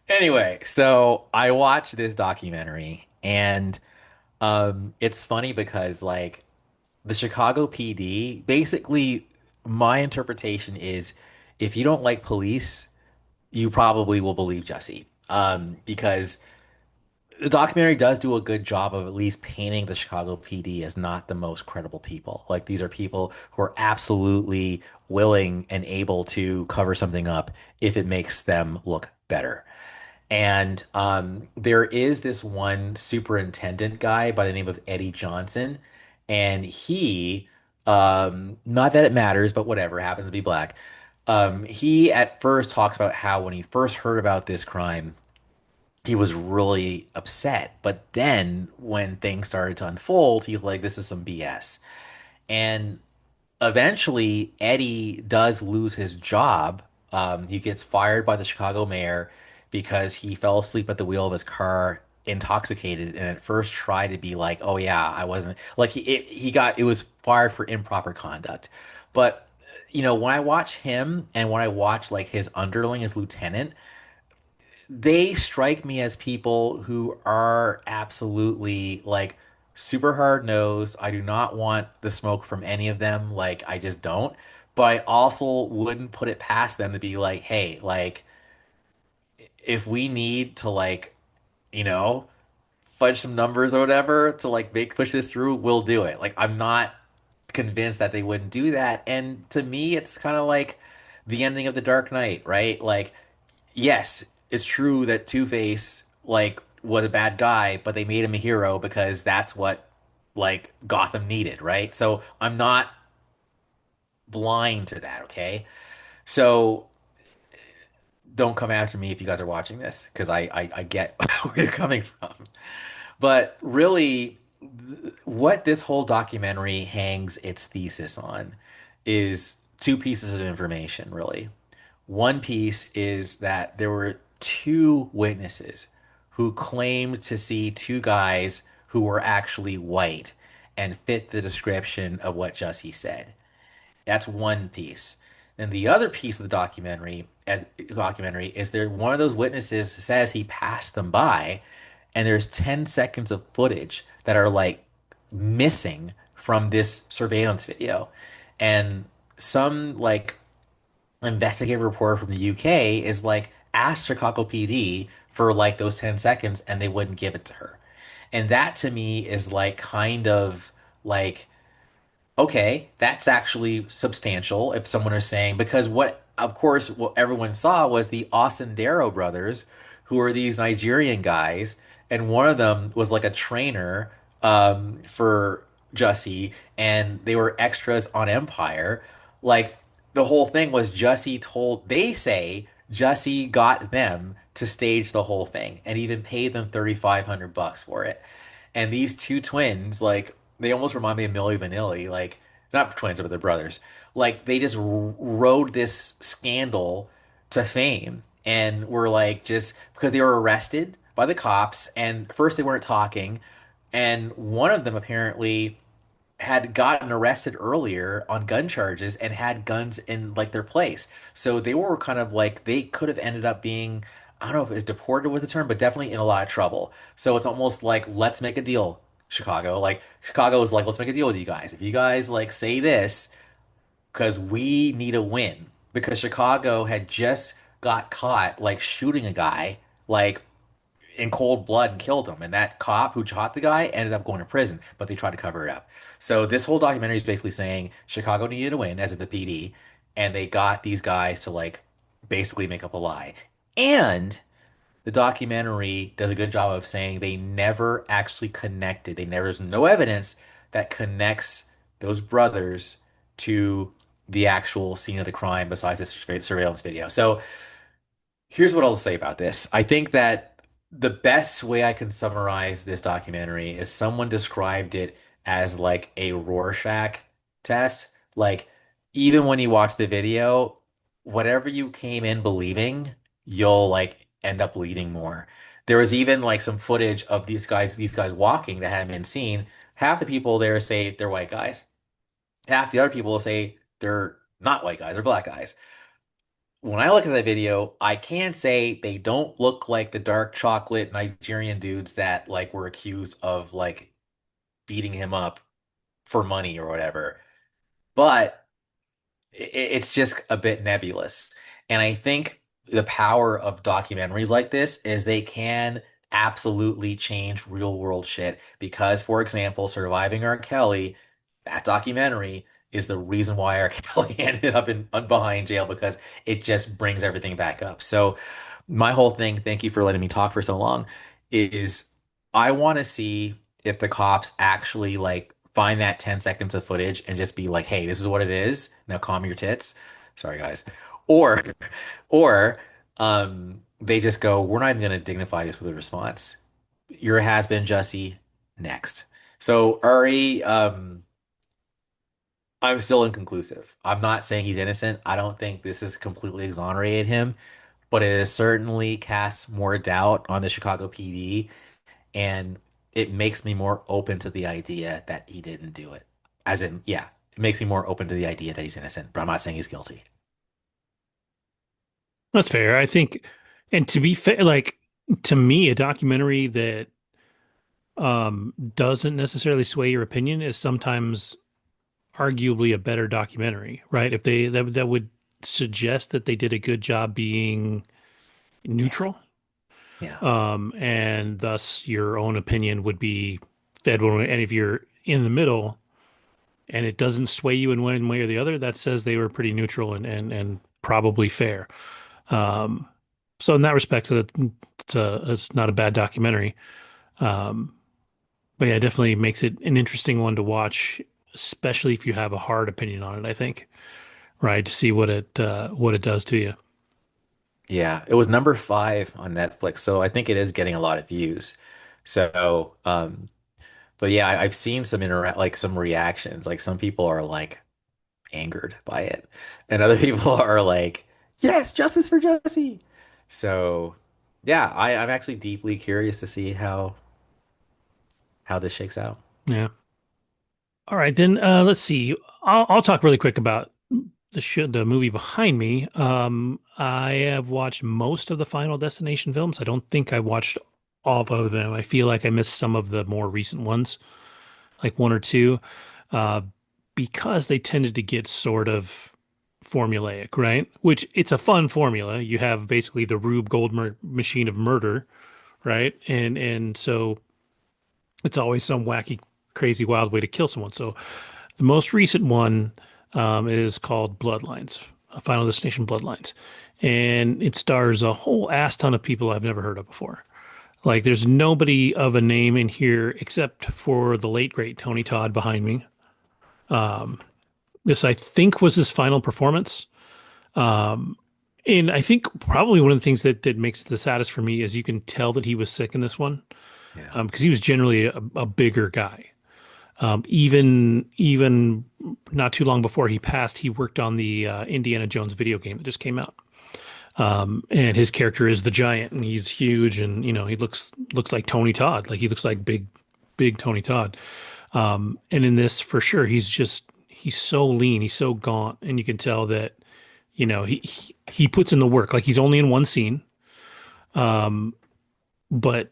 Anyway, so I watched this documentary, and it's funny because like the Chicago PD, basically, my interpretation is if you don't like police, you probably will believe Jesse. Because the documentary does do a good job of at least painting the Chicago PD as not the most credible people. Like these are people who are absolutely willing and able to cover something up if it makes them look better. And there is this one superintendent guy by the name of Eddie Johnson, and he, not that it matters, but whatever, happens to be black. He at first talks about how when he first heard about this crime, he was really upset. But then when things started to unfold, he's like, this is some BS. And eventually, Eddie does lose his job. He gets fired by the Chicago mayor because he fell asleep at the wheel of his car intoxicated and at first tried to be like, oh yeah, I wasn't like he got it was fired for improper conduct. But when I watch him and when I watch like his underling, his lieutenant, they strike me as people who are absolutely like super hard nosed. I do not want the smoke from any of them. Like, I just don't. But I also wouldn't put it past them to be like, hey, like, if we need to, like, you know, fudge some numbers or whatever to like make push this through, we'll do it. Like, I'm not convinced that they wouldn't do that. And to me, it's kind of like the ending of The Dark Knight, right? Like, yes, it's true that Two-Face like was a bad guy, but they made him a hero because that's what like Gotham needed, right? So I'm not blind to that, okay? So don't come after me if you guys are watching this because I get where you're coming from. But really, what this whole documentary hangs its thesis on is two pieces of information, really. One piece is that there were two witnesses who claimed to see two guys who were actually white and fit the description of what Jussie said. That's one piece. And the other piece of the documentary is there one of those witnesses says he passed them by, and there's 10 seconds of footage that are like missing from this surveillance video. And some like investigative reporter from the UK is like asked Chicago PD for like those 10 seconds and they wouldn't give it to her. And that to me is like kind of like okay, that's actually substantial if someone is saying, because what, of course, what everyone saw was the Darrow brothers, who are these Nigerian guys, and one of them was like a trainer for Jussie, and they were extras on Empire. Like, the whole thing was Jussie told, they say Jussie got them to stage the whole thing and even paid them 3,500 bucks for it. And these two twins, like, they almost remind me of Milli Vanilli, like, not twins, but they're brothers. Like, they just rode this scandal to fame and were like, just because they were arrested by the cops, and first they weren't talking, and one of them apparently had gotten arrested earlier on gun charges and had guns in like their place. So they were kind of like they could have ended up being, I don't know if it deported was the term, but definitely in a lot of trouble. So it's almost like let's make a deal, Chicago. Like Chicago is like, let's make a deal with you guys. If you guys like say this, because we need a win. Because Chicago had just got caught like shooting a guy like in cold blood and killed him. And that cop who shot the guy ended up going to prison, but they tried to cover it up. So this whole documentary is basically saying Chicago needed a win as of the PD, and they got these guys to like basically make up a lie. And the documentary does a good job of saying they never actually connected. There's no evidence that connects those brothers to the actual scene of the crime besides this surveillance video. So here's what I'll say about this. I think that the best way I can summarize this documentary is someone described it as like a Rorschach test. Like, even when you watch the video, whatever you came in believing, you'll like end up believing more. There was even like some footage of these guys walking that hadn't been seen. Half the people there say they're white guys. Half the other people say they're not white guys, they're black guys. When I look at that video, I can say they don't look like the dark chocolate Nigerian dudes that like were accused of like beating him up for money or whatever. But it's just a bit nebulous. And I think the power of documentaries like this is they can absolutely change real world shit. Because, for example, Surviving R. Kelly, that documentary is the reason why R. Kelly ended up in behind jail because it just brings everything back up. So my whole thing, thank you for letting me talk for so long, is I want to see if the cops actually like find that 10 seconds of footage and just be like, hey, this is what it is. Now calm your tits. Sorry, guys. Or, or they just go, we're not even going to dignify this with a response. Your has been Jussie next. So Uri, I'm still inconclusive. I'm not saying he's innocent. I don't think this has completely exonerated him, but it has certainly cast more doubt on the Chicago PD, and it makes me more open to the idea that he didn't do it. As in, yeah, it makes me more open to the idea that he's innocent, but I'm not saying he's guilty. That's fair. I think, and to be fair, like to me, a documentary that doesn't necessarily sway your opinion is sometimes arguably a better documentary, right? If they that would suggest that they did a good job being Yeah. neutral, Yeah. and thus your own opinion would be fed one way. And if you're in the middle and it doesn't sway you in one way or the other, that says they were pretty neutral and probably fair. Um, so in that respect, it's not a bad documentary. Um, but yeah, it definitely makes it an interesting one to watch, especially if you have a hard opinion on it, I think, right? To see what it does to you. Yeah. It was number 5 on Netflix, so I think it is getting a lot of views. So, but yeah, I've seen some like some reactions. Like some people are like angered by it, and other people are like, "Yes, justice for Jussie." So, yeah, I'm actually deeply curious to see how this shakes out. Yeah. All right, then let's see. I'll talk really quick about the movie behind me. I have watched most of the Final Destination films. I don't think I watched all of them. I feel like I missed some of the more recent ones, like one or two, uh, because they tended to get sort of formulaic, right? Which it's a fun formula. You have basically the Rube Goldberg machine of murder, right? And so it's always some wacky, crazy, wild way to kill someone. So the most recent one is called Bloodlines, Final Destination Bloodlines. And it stars a whole ass ton of people I've never heard of before. Like, there's nobody of a name in here except for the late, great Tony Todd behind me. This, I think, was his final performance. And I think probably one of the things that makes it the saddest for me is you can tell that he was sick in this one Yeah. because he was generally a bigger guy. Even not too long before he passed, he worked on the Indiana Jones video game that just came out. And his character is the giant, and he's huge, and he looks like Tony Todd, like he looks like big Tony Todd. And in this, for sure, he's so lean, he's so gaunt, and you can tell that he puts in the work. Like he's only in one scene, but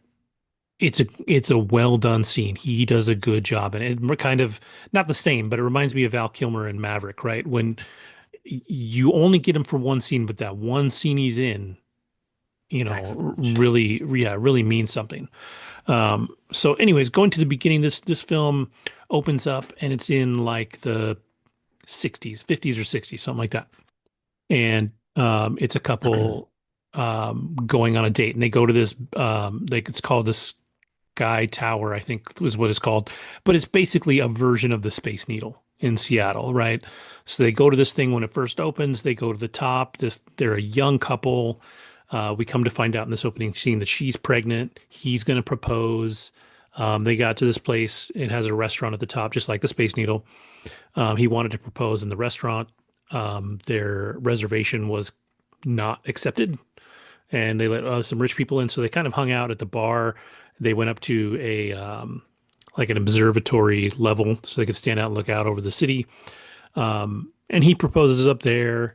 it's a well done scene. He does a good job, and it kind of not the same, but it reminds me of Val Kilmer in Maverick, right? When you only get him for one scene, but that one scene he's in, Packs a punch. really, yeah, really means something. So, anyways, going to the beginning, this film opens up, and it's in like the 60s, 50s or 60s, something like that, and it's a couple going on a date, and they go to this it's called this Sky Tower, I think was what it's called. But it's basically a version of the Space Needle in Seattle, right? So they go to this thing when it first opens, they go to the top. They're a young couple. We come to find out in this opening scene that she's pregnant. He's going to propose. They got to this place. It has a restaurant at the top, just like the Space Needle. He wanted to propose in the restaurant. Their reservation was not accepted, and they let some rich people in. So they kind of hung out at the bar. They went up to a like an observatory level so they could stand out and look out over the city. And he proposes up there.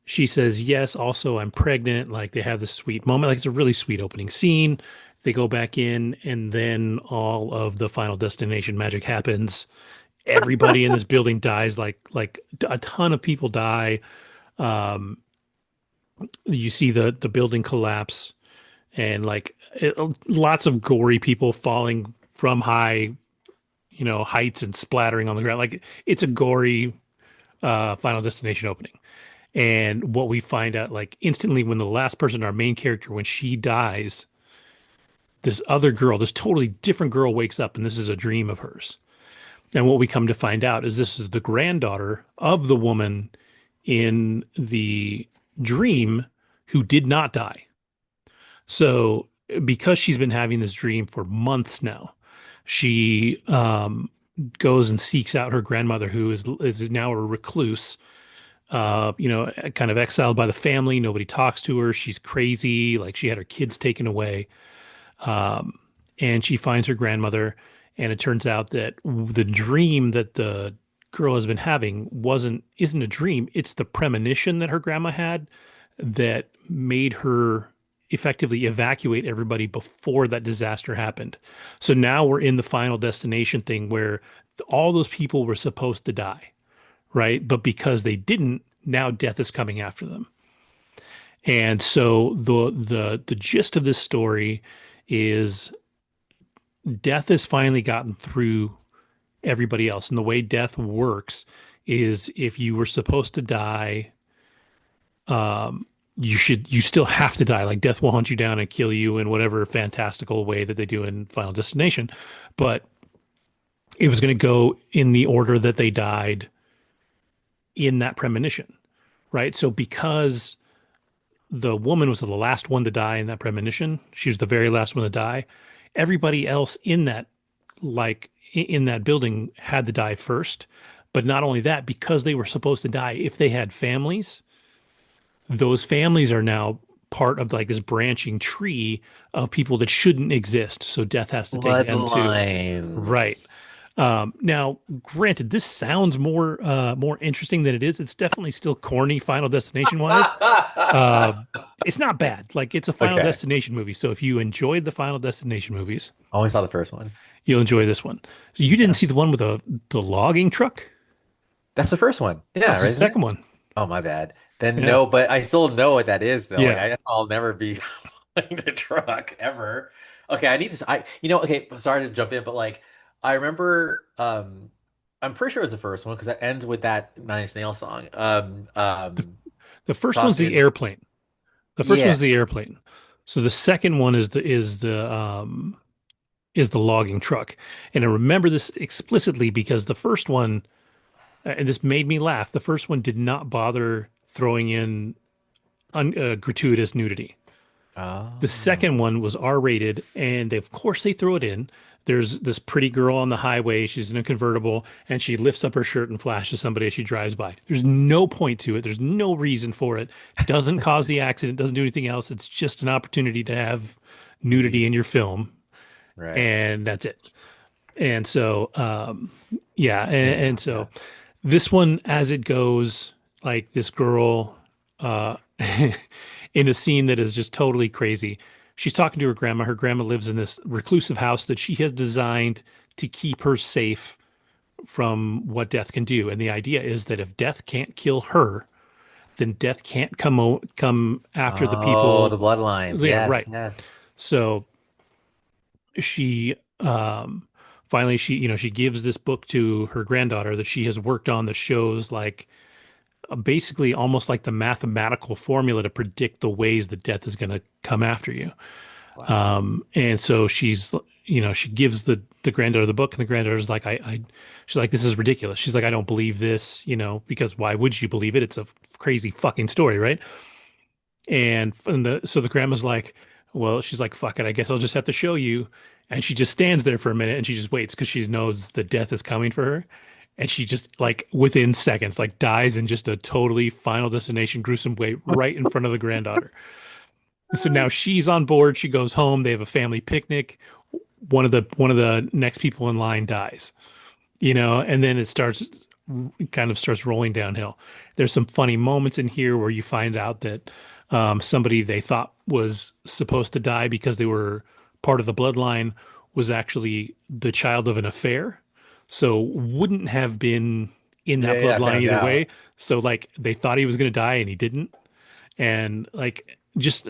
She says yes. Also, I'm pregnant. Like they have this sweet moment. Like it's a really sweet opening scene. They go back in, and then all of the Final Destination magic happens. Everybody in this building dies. Like a ton of people die. You see the building collapse, and lots of gory people falling from high, heights and splattering on the ground. Like it's a gory Final Destination opening. And what we find out like instantly when the last person, our main character, when she dies, this other girl, this totally different girl wakes up, and this is a dream of hers. And what we come to find out is this is the granddaughter of the woman in the dream who did not die. So because she's been having this dream for months now, she goes and seeks out her grandmother, who is now a recluse. Kind of exiled by the family. Nobody talks to her. She's crazy. Like she had her kids taken away. Um, and she finds her grandmother, and it turns out that the dream that the girl has been having isn't a dream. It's the premonition that her grandma had that made her effectively evacuate everybody before that disaster happened. So now we're in the final destination thing where all those people were supposed to die, right? But because they didn't, now death is coming after them. And so the gist of this story is death has finally gotten through everybody else. And the way death works is if you were supposed to die, um, you still have to die. Like death will hunt you down and kill you in whatever fantastical way that they do in Final Destination. But it was going to go in the order that they died in that premonition, right? So because the woman was the last one to die in that premonition, she was the very last one to die. Everybody else in that, like in that building, had to die first. But not only that, because they were supposed to die, if they had families, those families are now part of like this branching tree of people that shouldn't exist. So death has to take them too. Right. Bloodlines. Now, granted, this sounds more interesting than it is. It's definitely still corny, Final Destination wise. Uh, it's not bad. Like it's a Final Okay. Destination movie. So if you enjoyed the Final Destination movies, I only saw the first one. you'll enjoy this one. So you didn't Yeah. see the one with the logging truck? That's the first one. Yeah, That's the right, isn't it? second one. Oh, my bad. Then Yeah. no, but I still know what that is though. Like Yeah. I'll never be flying the truck ever. Okay, I need this. Okay, sorry to jump in, but like I remember I'm pretty sure it was the first one because it ends with that Nine Inch Nails song. The, the first one's the Talking airplane. The first yeah. one's the airplane. So the second one is the logging truck. And I remember this explicitly because the first one, and this made me laugh, the first one did not bother throwing in gratuitous nudity. The Oh. second one was R-rated, and of course they throw it in. There's this pretty girl on the highway. She's in a convertible, and she lifts up her shirt and flashes somebody as she drives by. There's no point to it. There's no reason for it. Doesn't cause the accident. Doesn't do anything else. It's just an opportunity to have nudity in Nudity. your film, Right. and that's it. And so, yeah, Yeah, and yeah. so this one, as it goes, like this girl, uh, in a scene that is just totally crazy. She's talking to her grandma. Her grandma lives in this reclusive house that she has designed to keep her safe from what death can do. And the idea is that if death can't kill her, then death can't come after the Oh, people. the bloodlines. Yeah, Yes, right. yes. So she finally she gives this book to her granddaughter that she has worked on that shows like basically almost like the mathematical formula to predict the ways that death is going to come after you. Wow. And so she gives the granddaughter the book, and the granddaughter's like, she's like, this is ridiculous. She's like, I don't believe this, because why would you believe it? It's a crazy fucking story, right? So the grandma's like, well, she's like, fuck it, I guess I'll just have to show you. And she just stands there for a minute and she just waits because she knows the death is coming for her. And she just like within seconds, like dies in just a totally Final Destination gruesome way right in front of the granddaughter. So now she's on board. She goes home. They have a family picnic. One of the next people in line dies, and then it kind of starts rolling downhill. There's some funny moments in here where you find out that somebody they thought was supposed to die because they were part of the bloodline was actually the child of an affair, so wouldn't have been in Yeah, that yeah, I bloodline found either out. way. So like they thought he was going to die and he didn't, and like just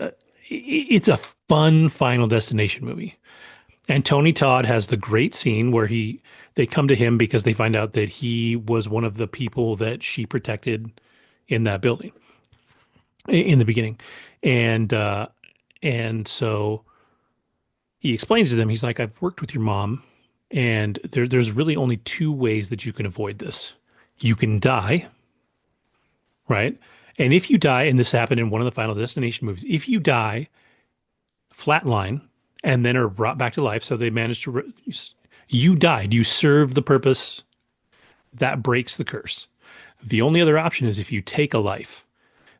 it's a fun Final Destination movie. And Tony Todd has the great scene where they come to him because they find out that he was one of the people that she protected in that building in the beginning. And so he explains to them, he's like, I've worked with your mom, and there's really only two ways that you can avoid this. You can die, right? And if you die, and this happened in one of the Final Destination movies, if you die, flatline, and then are brought back to life, so they managed to, you died, you served the purpose, that breaks the curse. The only other option is if you take a life,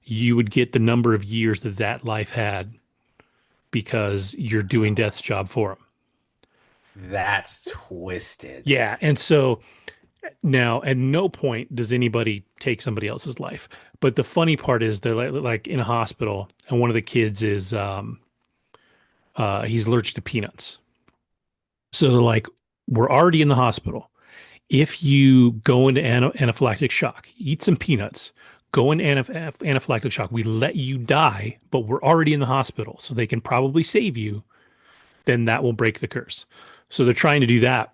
you would get the number of years that that life had because you're doing death's job for them. That's twisted. Yeah, and so now, at no point does anybody take somebody else's life. But the funny part is they're like in a hospital, and one of the kids is he's allergic to peanuts. So they're like, we're already in the hospital. If you go into anaphylactic shock, eat some peanuts, go into anaphylactic shock, we let you die, but we're already in the hospital, so they can probably save you. Then that will break the curse. So they're trying to do that.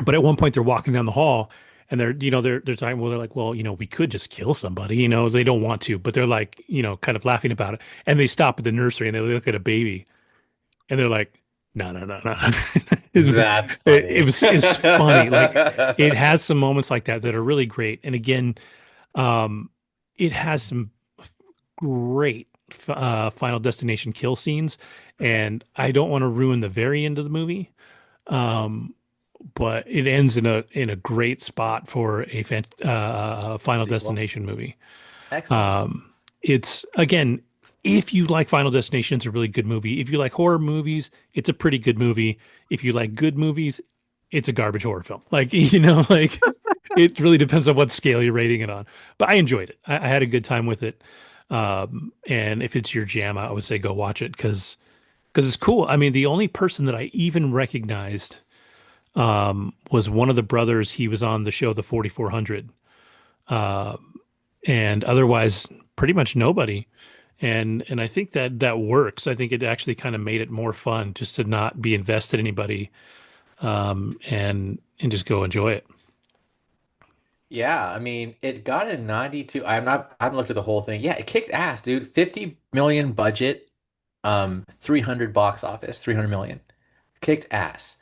But at one point they're walking down the hall and they're talking, well, they're like, well, we could just kill somebody, they don't want to, but they're like, kind of laughing about it. And they stop at the nursery and they look at a baby and they're like, no, no, no, no. That's It funny. was it's funny. Like it has some moments like that are really great. And again, um, it has some great Final Destination kill scenes. And I don't want to ruin the very end of the movie. Um, but it ends in a great spot for a Final Sequel. Destination movie. Excellent. It's again, if you like Final Destination, it's a really good movie. If you like horror movies, it's a pretty good movie. If you like good movies, it's a garbage horror film. Like like it really depends on what scale you're rating it on. But I enjoyed it. I had a good time with it. And if it's your jam, I would say go watch it because it's cool. I mean, the only person that I even recognized was one of the brothers. He was on the show The 4400, uh, and otherwise pretty much nobody. And I think that works. I think it actually kind of made it more fun just to not be invested in anybody, and just go enjoy it. Yeah, I mean, it got a 92. I haven't looked at the whole thing. Yeah, it kicked ass, dude. 50 million budget, 300 box office, 300 million. Kicked ass.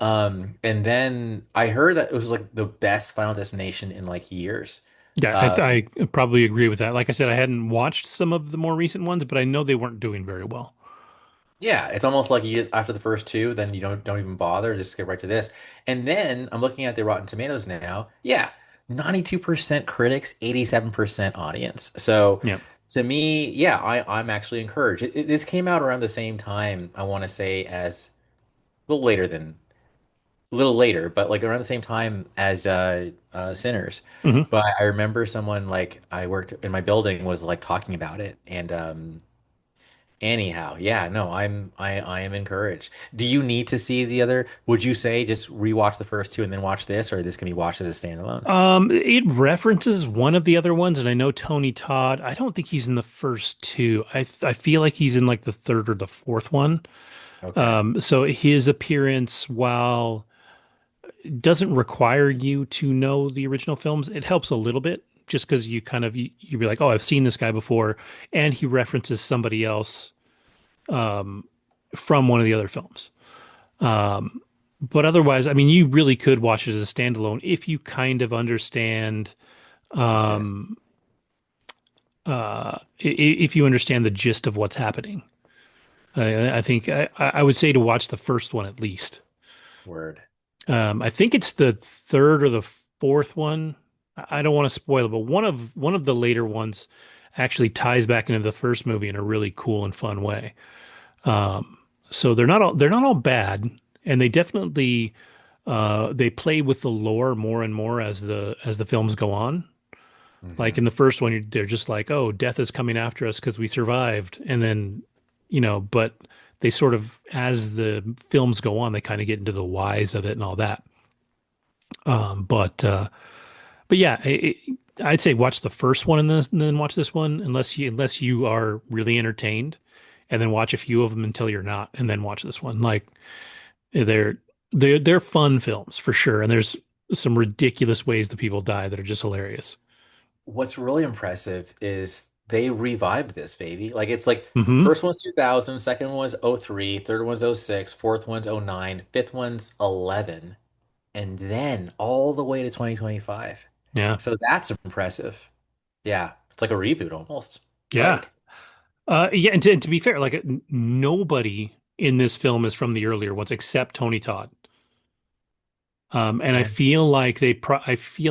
And then I heard that it was like the best Final Destination in like years. Yeah, Uh, I probably agree with that. Like I said, I hadn't watched some of the more recent ones, but I know they weren't doing very well. Yeah, it's almost like you after the first two, then you don't even bother, just get right to this. And then I'm looking at the Rotten Tomatoes now. Yeah, 92% critics, 87% audience. So Yeah. to me, yeah, I'm actually encouraged. This came out around the same time, I want to say, as a little later, but like around the same time as Sinners. Hmm. But I remember someone like I worked in my building was like talking about it, and anyhow, yeah, no, I am encouraged. Do you need to see the other? Would you say just rewatch the first two and then watch this, or this can be watched as a standalone? It references one of the other ones, and I know Tony Todd. I don't think he's in the first two. I feel like he's in like the third or the fourth one. Okay. So his appearance, while it doesn't require you to know the original films, it helps a little bit just because you be like, oh, I've seen this guy before, and he references somebody else from one of the other films. But otherwise, I mean, you really could watch it as a standalone if you kind of understand Okay. if you understand the gist of what's happening. I think I would say to watch the first one at least. Word. I think it's the third or the fourth one. I don't want to spoil it, but one of the later ones actually ties back into the first movie in a really cool and fun way. Um, so they're not all bad, and they definitely they play with the lore more and more as the films go on. Like Hmm. in the first one, they're just like, "Oh, death is coming after us because we survived," and then but they sort of, as the films go on, they kind of get into the whys of it and all that. But yeah, I'd say watch the first one and then watch this one, unless you are really entertained, and then watch a few of them until you're not, and then watch this one. Like they're they're fun films for sure, and there's some ridiculous ways that people die that are just hilarious. What's really impressive is they revived this baby. Like it's like Hmm. first one's 2000, second one's '03, third one's '06, fourth one's '09, fifth one's 11, and then all the way to 2025. Yeah. So that's impressive. Yeah. It's like a reboot almost. Yeah. Like, Yeah, and to be fair, like nobody in this film is from the earlier ones except Tony Todd. And yeah, I feel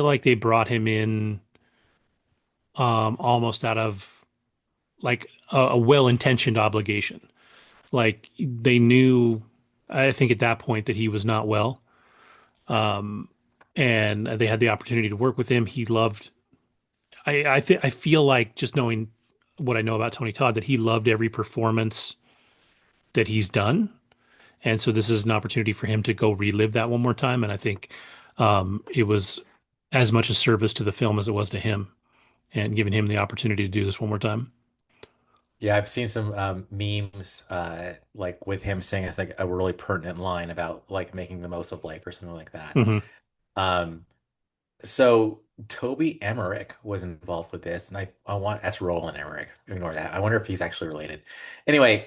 like they brought him in almost out of like a well-intentioned obligation. Like they knew, I think at that point that he was not well. Um, and they had the opportunity to work with him. He loved, I feel like just knowing what I know about Tony Todd, that he loved every performance that he's done. And so this is an opportunity for him to go relive that one more time. And I think it was as much a service to the film as it was to him and giving him the opportunity to do this one more time. yeah. I've seen some memes like with him saying I think a really pertinent line about like making the most of life or something like that. Hmm. Um, So Toby Emmerich was involved with this, and I want that's Roland Emmerich. Ignore that. I wonder if he's actually related. Anyway,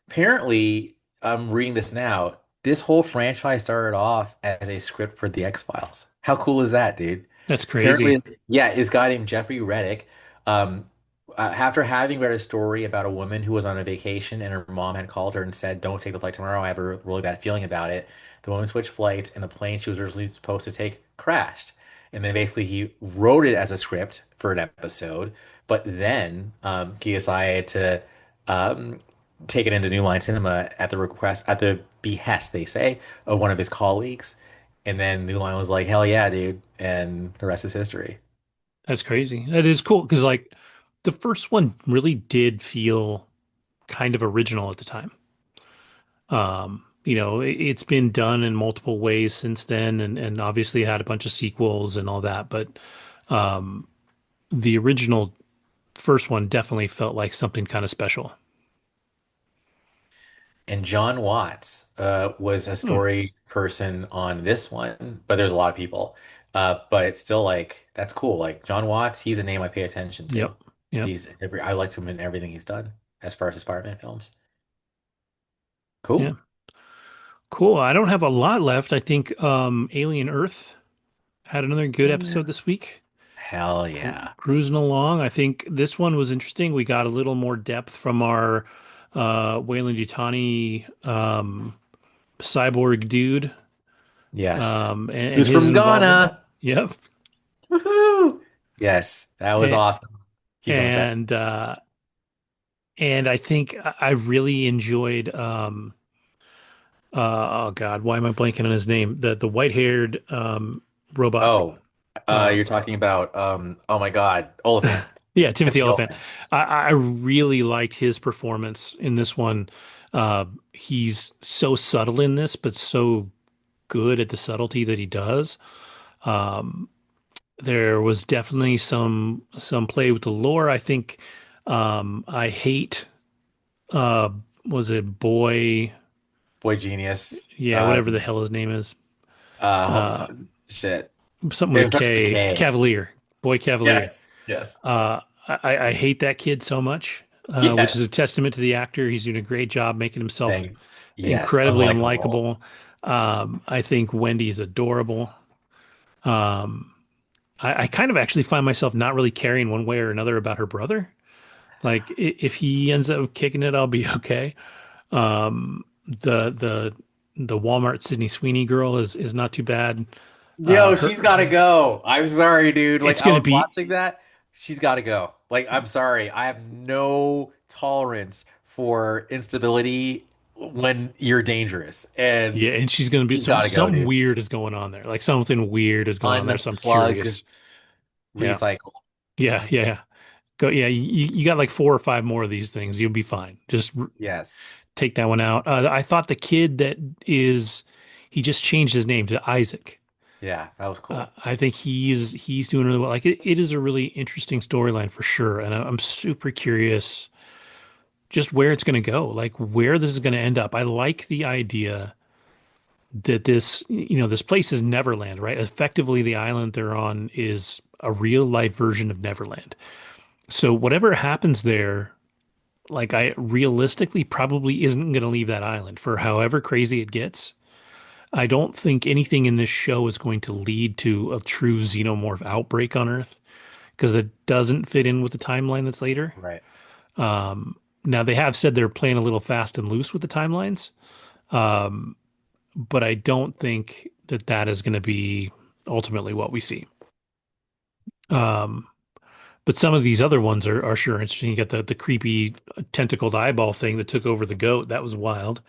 apparently I'm reading this now. This whole franchise started off as a script for The X-Files. How cool is that, dude? That's crazy. Apparently, yeah, this guy named Jeffrey Reddick, um, after having read a story about a woman who was on a vacation and her mom had called her and said, "Don't take the flight tomorrow. I have a really bad feeling about it." The woman switched flights, and the plane she was originally supposed to take crashed. And then basically he wrote it as a script for an episode, but then he decided to um, take it into New Line Cinema at the request, at the behest, they say, of one of his colleagues. And then New Line was like, "Hell yeah, dude!" And the rest is history. That's crazy. That is cool because like the first one really did feel kind of original at the time. It's been done in multiple ways since then, and obviously it had a bunch of sequels and all that, but um, the original first one definitely felt like something kind of special. And John Watts was a Hmm. story person on this one, but there's a lot of people. But it's still like that's cool. Like John Watts, he's a name I pay attention to. Yep. Yep. I liked him in everything he's done as far as the Spider-Man films. Yeah. Cool. Cool. I don't have a lot left. I think Alien Earth had another good episode Yeah. this week. Hell yeah. Cruising along. I think this one was interesting. We got a little more depth from our Wayland Yutani cyborg dude Yes. and Who's his from involvement. Ghana? Yep. Woohoo! Yes, that was And awesome. Keep going, sorry. and and I think I really enjoyed oh God, why am I blanking on his name? The white-haired robot. Oh, Uh, you're talking about oh my God, Oliphant. yeah, Timothy Timothy Oliphant. Oliphant. I really liked his performance in this one. He's so subtle in this, but so good at the subtlety that he does. Um, there was definitely some play with the lore. I think I hate uh was it boy, Boy Genius. yeah, whatever the hell his name is. Hold Uh on. Shit. Something with a It starts with a K. K. Cavalier. Boy Cavalier. Yes. Yes. I hate that kid so much, which is a Yes. testament to the actor. He's doing a great job making himself Thing. Yes. incredibly Unlikable. unlikable. I think Wendy is adorable. Um, I kind of actually find myself not really caring one way or another about her brother. Like if he ends up kicking it, I'll be okay. The Walmart Sydney Sweeney girl is not too bad. Yo, she's Her gotta go. I'm sorry, dude. Like it's I gonna was be watching that. She's gotta go. Like, I'm sorry. I have no tolerance for instability when you're dangerous. And yeah, and she's gonna be she's gotta go, something dude. weird is going on there. Like something weird is going on there. So I'm Unplug, curious. Yeah, recycle. yeah, yeah, yeah. Go. Yeah, you got like four or five more of these things. You'll be fine. Just Yes. take that one out. I thought the kid that is, he just changed his name to Isaac. Yeah, that was cool. I think he's doing really well. Like it is a really interesting storyline for sure, and I'm super curious just where it's going to go, like where this is going to end up. I like the idea that this place is Neverland, right? Effectively, the island they're on is a real life version of Neverland. So whatever happens there, like I realistically probably isn't going to leave that island for however crazy it gets. I don't think anything in this show is going to lead to a true xenomorph outbreak on Earth because it doesn't fit in with the timeline that's later. Right. Now they have said they're playing a little fast and loose with the timelines, but I don't think that that is going to be ultimately what we see. Um, but some of these other ones are sure interesting. You got the creepy tentacled eyeball thing that took over the goat. That was wild.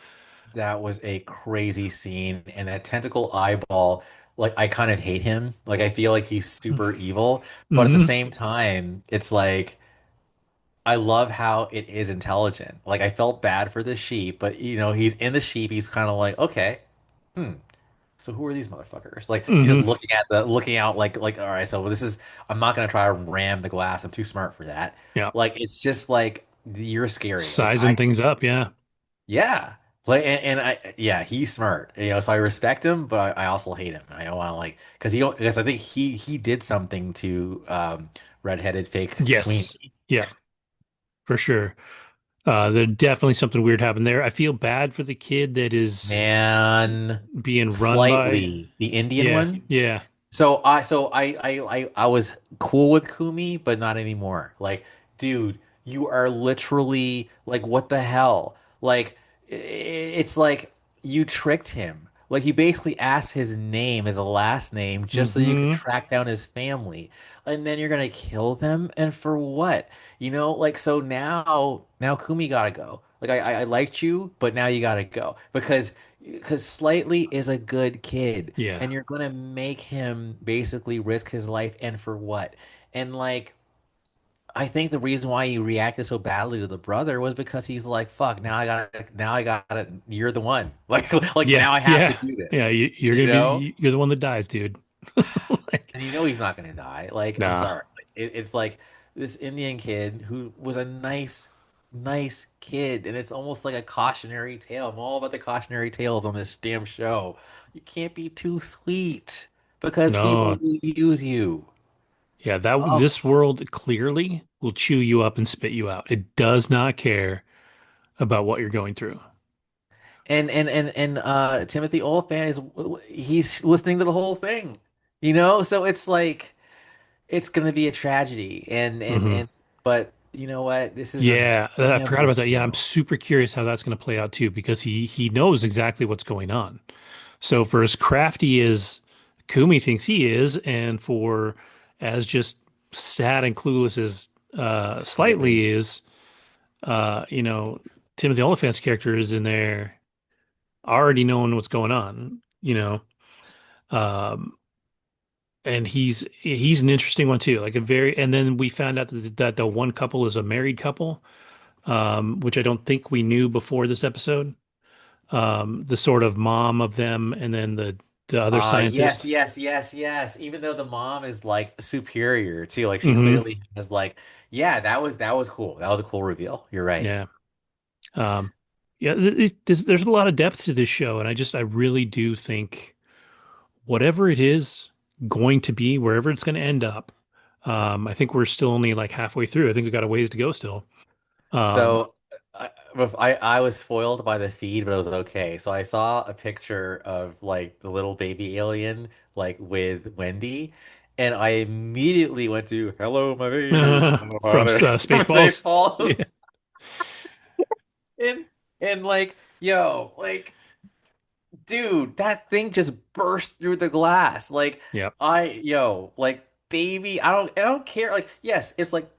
That was a crazy scene. And that tentacle eyeball, like I kind of hate him. Like I feel like he's super evil. But at the Hmm. same time, it's like I love how it is intelligent. Like I felt bad for the sheep, but he's in the sheep, he's kind of like, okay, hmm. So who are these motherfuckers? Like he's just Hmm. looking out like all right, so this is I'm not gonna try to ram the glass. I'm too smart for that. Yeah. Like it's just like you're scary. Like Sizing things up. Yeah. yeah. Like and I yeah, he's smart. So I respect him, but I also hate him. I don't want to like because I think he did something to redheaded fake Yes. Sweeney. Yeah, for sure. There's definitely something weird happened there. I feel bad for the kid that is Man, being run by. slightly the Indian Yeah. one. Yeah. So I was cool with Kumi, but not anymore. Like, dude, you are literally like, what the hell? Like, it's like you tricked him. Like, you basically asked his name as a last name just so you could Hmm. track down his family, and then you're gonna kill them, and for what? Like so now Kumi gotta go. Like I liked you, but now you gotta go because Slightly is a good kid Yeah. and you're gonna make him basically risk his life and for what? And like I think the reason why he reacted so badly to the brother was because he's like, fuck, now I gotta you're the one. Like Yeah. now I have to Yeah. do this. Yeah. You're You gonna know? be you're the one that dies, dude. Like, And he's not gonna die. Like, I'm nah. sorry. It's like this Indian kid who was a nice kid, and it's almost like a cautionary tale. I'm all about the cautionary tales on this damn show. You can't be too sweet because people No. will use you. Yeah, that Oh, this world clearly will chew you up and spit you out. It does not care about what you're going through. and Timothy Olyphant he's listening to the whole thing, So it's like it's gonna be a tragedy, Hmm. and but you know what? This is a Yeah, I forgot family about that. Yeah, I'm show. super curious how that's going to play out too, because he knows exactly what's going on. So for as crafty as Kumi thinks he is, and for as just sad and clueless as Slightly. Slightly is, you know, Timothy Olyphant's character is in there already knowing what's going on, um, and he's an interesting one too. Like a very, and then we found out that the one couple is a married couple, which I don't think we knew before this episode. The sort of mom of them, and then the other Yes, scientist. yes, yes, yes. Even though the mom is like superior too, like she Hmm. clearly is like, yeah, that was cool. That was a cool reveal. You're right. Yeah. Um, yeah. There's a lot of depth to this show, and I really do think whatever it is going to be, wherever it's going to end up. I think we're still only like halfway through. I think we got a ways to go still. Um, So I was spoiled by the feed, but it was okay. So I saw a picture of like the little baby alien like with Wendy, and I immediately went to "Hello, my baby" from from from Spaceballs. Yeah. Spaceballs, and like yo, like dude, that thing just burst through the glass. Like Yep. like baby, I don't care. Like yes, it's like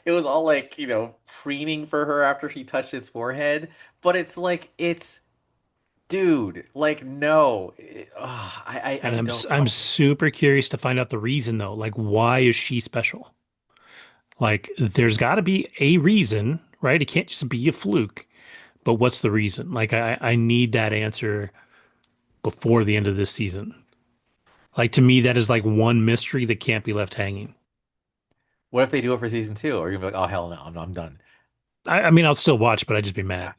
it was all like, preening for her after she touched his forehead, but it's like it's dude, like no. And I don't I'm know. super curious to find out the reason though. Like, why is she special? Like, there's got to be a reason, right? It can't just be a fluke. But what's the reason? Like, I need that answer before the end of this season. Like, to me, that is like one mystery that can't be left hanging. What if they do it for season two? Or you're gonna be like, oh hell no, I'm done. I mean, I'll still watch, but I'd just be mad.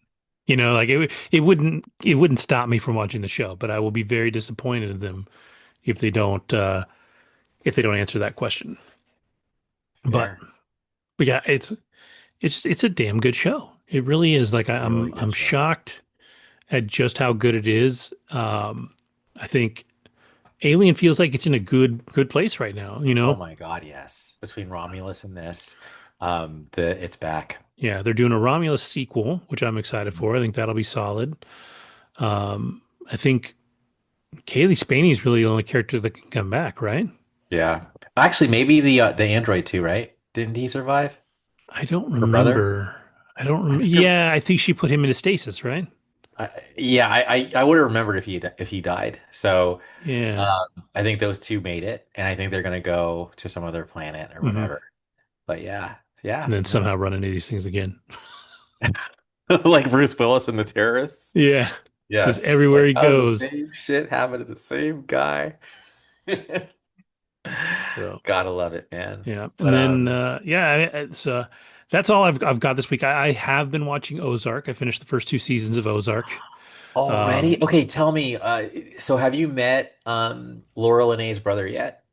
Like it wouldn't stop me from watching the show, but I will be very disappointed in them if they don't answer that question. But Fair. but yeah, it's a damn good show. It really is. Like Really good I'm show. shocked at just how good it is. I think Alien feels like it's in a good place right now, you Oh know? my God, yes. Between Romulus and this, it's back. Yeah, they're doing a Romulus sequel, which I'm excited Mhm. for. I think that'll be solid. Um, I think Kaylee Spaney is really the only character that can come back, right? Yeah. Actually, maybe the android too, right? Didn't he survive? I don't Her brother? remember. I don't I remember. think her, Yeah, I think she put him into stasis, right? yeah, I would have remembered if he died. So Yeah. um, I think those two made it, and I think they're gonna go to some other planet or Hmm. whatever. But yeah, And yeah, then no. somehow run into these things again. Like Bruce Willis and the terrorists. Yeah. Just Yes, everywhere like he how's the goes. same shit happen to the same guy? So, Gotta love it, man. yeah. And But then yeah, it's that's all I've got this week. I have been watching Ozark. I finished the first two seasons of Ozark. already? Um, Okay, tell me. So have you met Laura Linney's brother yet?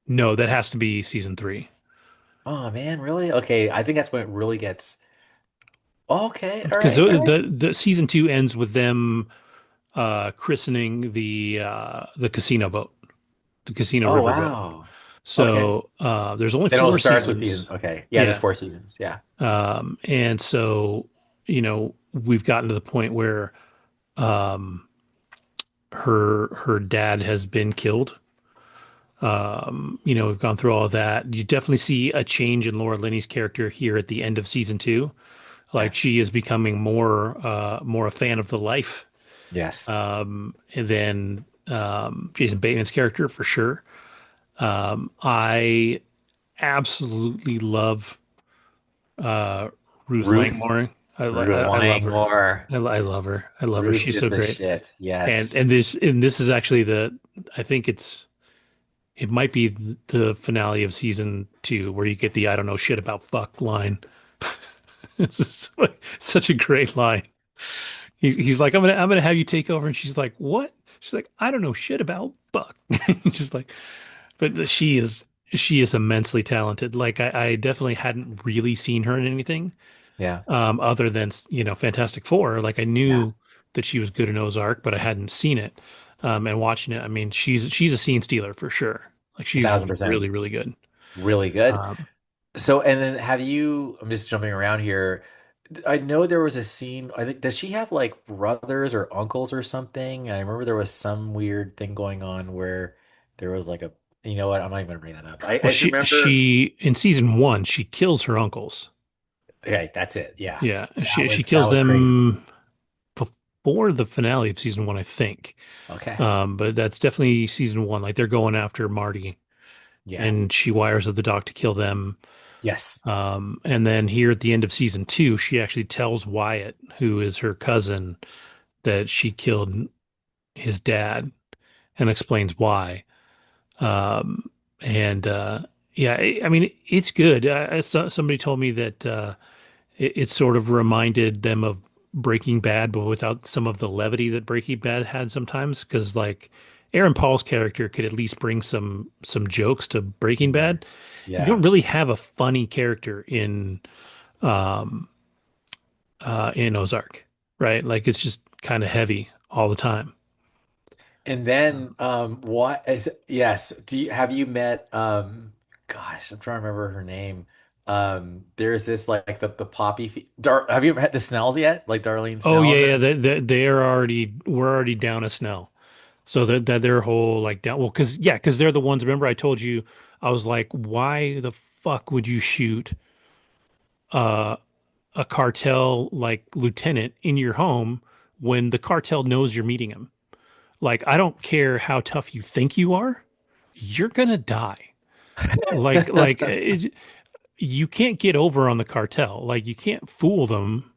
no, that has to be season three. Oh man, really? Okay, I think that's when it really gets. Okay, all Because right, all right. the season two ends with them christening the casino boat, the casino Oh riverboat. wow. Okay. So there's only Then it four starts with season. seasons. Okay, yeah, there's Yeah. 4 seasons. Yeah. And so, we've gotten to the point where um her dad has been killed. We've gone through all of that. You definitely see a change in Laura Linney's character here at the end of season two. Like Yes. she is becoming more a fan of the life Yes. than Jason Bateman's character for sure. I absolutely love uh, Ruth Ruth. Langmore. Ruth I love her. Langmore. I love her. I love her. Ruth She's is so the great. shit. And Yes. and this is actually the I think it might be the finale of season two where you get the I don't know shit about fuck line. This is like such a great line. He's like I'm gonna have you take over, and she's like what? She's like I don't know shit about fuck. Just like, but she is immensely talented. Like I definitely hadn't really seen her in anything Yeah. other than Fantastic Four. Like I Yeah. knew that she was good in Ozark, but I hadn't seen it. And watching it, I mean, she's a scene stealer for sure. Like A she's thousand percent. really really good. Really good. Um, So, and then have you, I'm just jumping around here. I know there was a scene, I think, does she have like brothers or uncles or something? I remember there was some weird thing going on where there was like a, you know what? I'm not even gonna bring that up. I well, just remember, she in season one she kills her uncles. okay, that's it. Yeah. Yeah, she That kills was crazy. them before the finale of season one, I think. Okay. But that's definitely season one. Like they're going after Marty, Yeah. and she wires up the doc to kill them. Yes. And then here at the end of season two, she actually tells Wyatt, who is her cousin, that she killed his dad and explains why. Um, and yeah, I mean, it's good. Somebody told me that it sort of reminded them of Breaking Bad, but without some of the levity that Breaking Bad had sometimes. Because like Aaron Paul's character could at least bring some jokes to Breaking Humor. Bad. You don't Yeah. really have a funny character um, in Ozark, right? Like it's just kind of heavy all the time. And then what is yes, have you met gosh, I'm trying to remember her name. There's this like the poppy have you ever met the Snells yet? Like Darlene Oh Snell? yeah, yeah. They're already we're already down a Snell. So that their whole like down well, because they're the ones. Remember, I told you I was like, why the fuck would you shoot uh, a cartel like lieutenant in your home when the cartel knows you're meeting him? Like, I don't care how tough you think you are, you're gonna die. You can't get over on the cartel. Like, you can't fool them.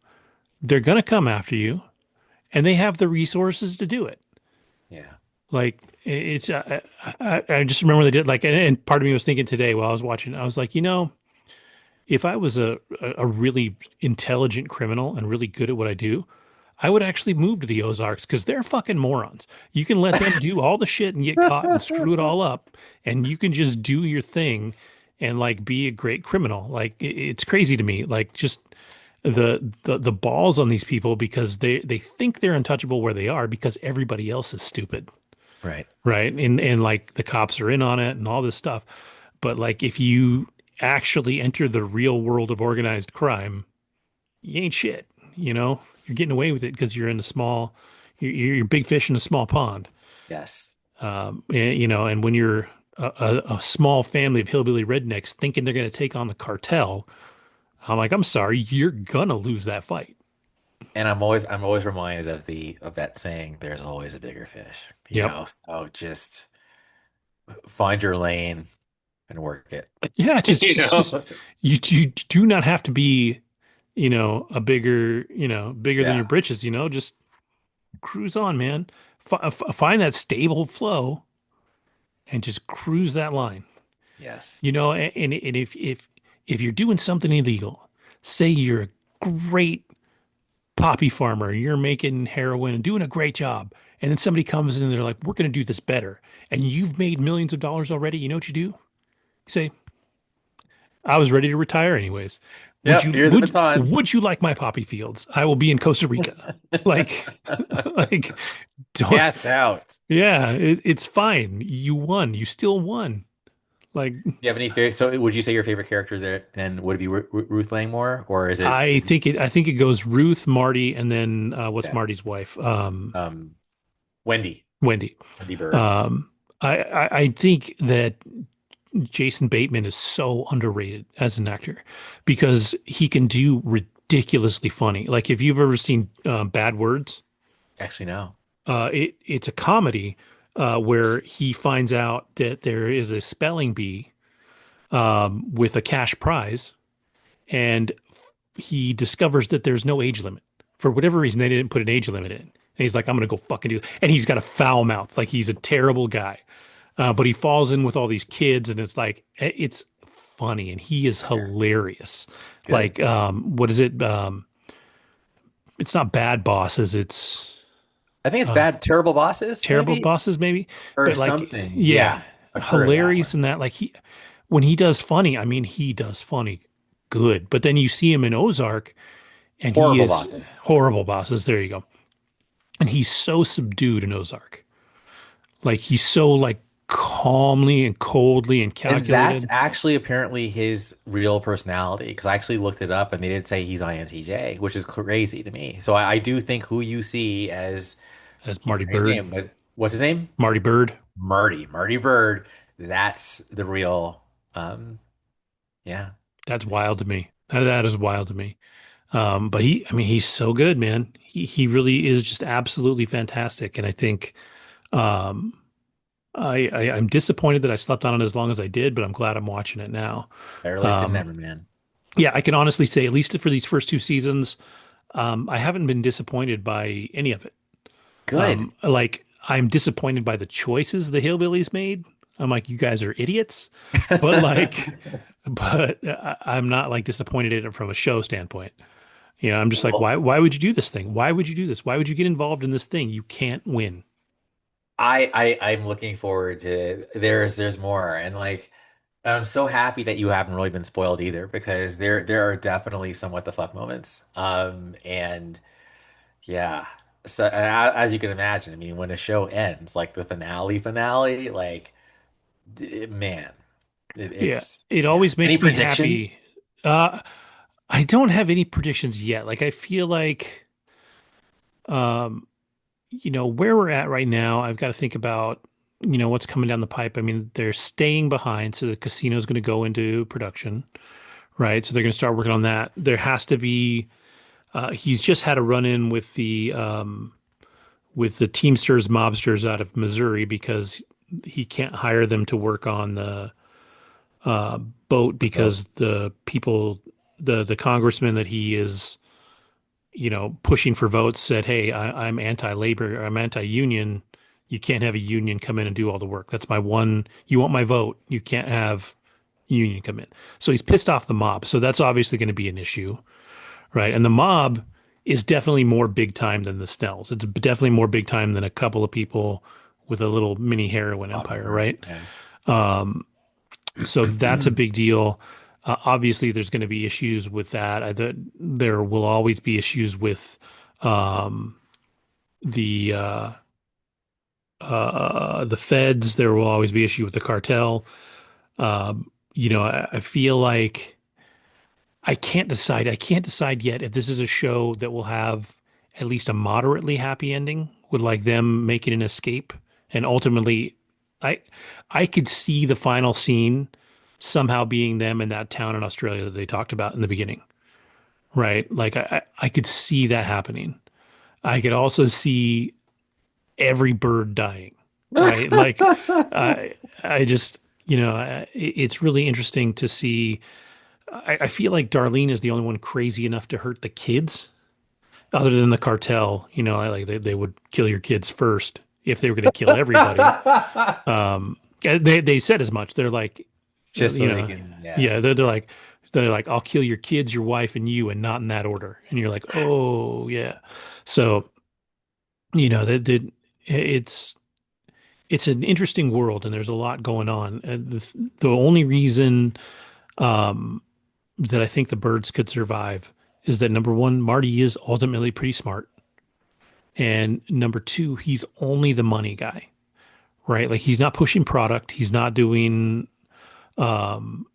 They're gonna come after you, and they have the resources to do it. Yeah. Like it's, I just remember they did like, and part of me was thinking today while I was watching, I was like, if I was a really intelligent criminal and really good at what I do, I would actually move to the Ozarks because they're fucking morons. You can let them do all the shit and get caught and screw it all up, and you can just do your thing and like be a great criminal. Like it's crazy to me. Like just the balls on these people because they think they're untouchable where they are because everybody else is stupid. Right. right? And like the cops are in on it and all this stuff. But like if you actually enter the real world of organized crime, you ain't shit, you know? You're getting away with it because you're in a small, you're big fish in a small pond. Yes. You know, and when you're a small family of hillbilly rednecks thinking they're going to take on the cartel, I'm like, I'm sorry, you're gonna lose that fight. And I'm always reminded of that saying, there's always a bigger fish, Yep. so just find your lane and work it. Yeah, You just know? you do not have to be, you know, a bigger, you know, bigger than your Yeah. britches, you know, just cruise on, man. Find that stable flow and just cruise that line. Yes. You know, and if you're doing something illegal, say you're a great poppy farmer, you're making heroin and doing a great job, and then somebody comes in and they're like, "We're going to do this better," and you've made millions of dollars already. You know what you do? You say, "I was ready to retire anyways. Would Yep. you Here's the would baton. would you like my poppy fields? I will be in Costa Rica." Like, like, don't. Cash out. Yeah, it's fine. You won. You still won. Like, Do you have any favorite? So, would you say your favorite character there then would it be Ruth Langmore, or is it? I think it goes Ruth, Marty, and then what's Yeah. Marty's wife? Um, Wendy, Wendy. Wendy Bird. Um, I think that Jason Bateman is so underrated as an actor because he can do ridiculously funny. Like if you've ever seen Bad Words, Actually, no. it's a comedy where he finds out that there is a spelling bee with a cash prize, and he discovers that there's no age limit. For whatever reason, they didn't put an age limit in. And he's like, I'm gonna go fucking do it. And he's got a foul mouth, like he's a terrible guy. But he falls in with all these kids, and it's like it's funny, and he is Fair. hilarious. Good. Like, what is it? It's not Bad Bosses, it's I think it's uh, bad, terrible bosses, Terrible maybe, Bosses, maybe. or But like, something. yeah, Yeah, I've heard of that hilarious one. in that. Like when he does funny, I mean, he does funny good. But then you see him in Ozark, and he Horrible is bosses. Horrible Bosses. There you go. And he's so subdued in Ozark. Like he's so like calmly and coldly and And that's calculated. actually apparently his real personality, because I actually looked it up and they did say he's INTJ, which is crazy to me. So I do think who you see as As you Marty forget his Bird. name, but what's his name? Marty Bird. Marty Bird. That's the real, um, yeah, That's wild to me. That is wild to me. But I mean, he's so good, man. He really is just absolutely fantastic. And I think um, I'm disappointed that I slept on it as long as I did, but I'm glad I'm watching it now. better late than Um, never, man. yeah, I can honestly say, at least for these first two seasons, I haven't been disappointed by any of it. Good. Like I'm disappointed by the choices the Hillbillies made. I'm like, you guys are idiots. But like, but I'm not like disappointed in it from a show standpoint. You know, I'm just like, Well, why would you do this thing? Why would you do this? Why would you get involved in this thing? You can't win. I'm looking forward to there's more, and like I'm so happy that you haven't really been spoiled either, because there are definitely some what the fuck moments. And yeah. So as you can imagine, I mean, when a show ends, like the finale, like man, Yeah, it's it yeah. always Any makes me predictions? happy. Uh, I don't have any predictions yet. Like I feel like, um, you know, where we're at right now, I've got to think about, you know, what's coming down the pipe. I mean, they're staying behind, so the casino is going to go into production, right? So they're going to start working on that. There has to be. He's just had a run-in with the Teamsters mobsters out of Missouri because he can't hire them to work on the uh, boat Oh, because the people, the congressman that he is, you know, pushing for votes said, "Hey, I'm anti-labor, I'm anti-union. You can't have a union come in and do all the work. That's my one. You want my vote? You can't have union come in." So he's pissed off the mob. So that's obviously going to be an issue, right? And the mob is definitely more big time than the Snells. It's definitely more big time than a couple of people with a little mini heroin lot empire, more. right? Yeah. So that's a big deal. Obviously, there's going to be issues with that. There will always be issues with um, the the feds. There will always be issue with the cartel. I feel like I can't decide. I can't decide yet if this is a show that will have at least a moderately happy ending with like them making an escape and ultimately I I could see the final scene somehow being them in that town in Australia that they talked about in the beginning, right? Like I could see that happening. I could also see every bird dying, right? Like I just, it's really interesting to see. I feel like Darlene is the only one crazy enough to hurt the kids, other than the cartel. Like they would kill your kids first if they were going to kill everybody. They said as much. They're like, Just you so they know, can, yeah. yeah, they're like, I'll kill your kids, your wife, and you, and not in that order. And you're like, oh yeah. So that it's it's an interesting world, and there's a lot going on. And the only reason um, that I think the birds could survive is that number one, Marty is ultimately pretty smart, and number two, he's only the money guy, right? Like he's not pushing product, he's not doing, um,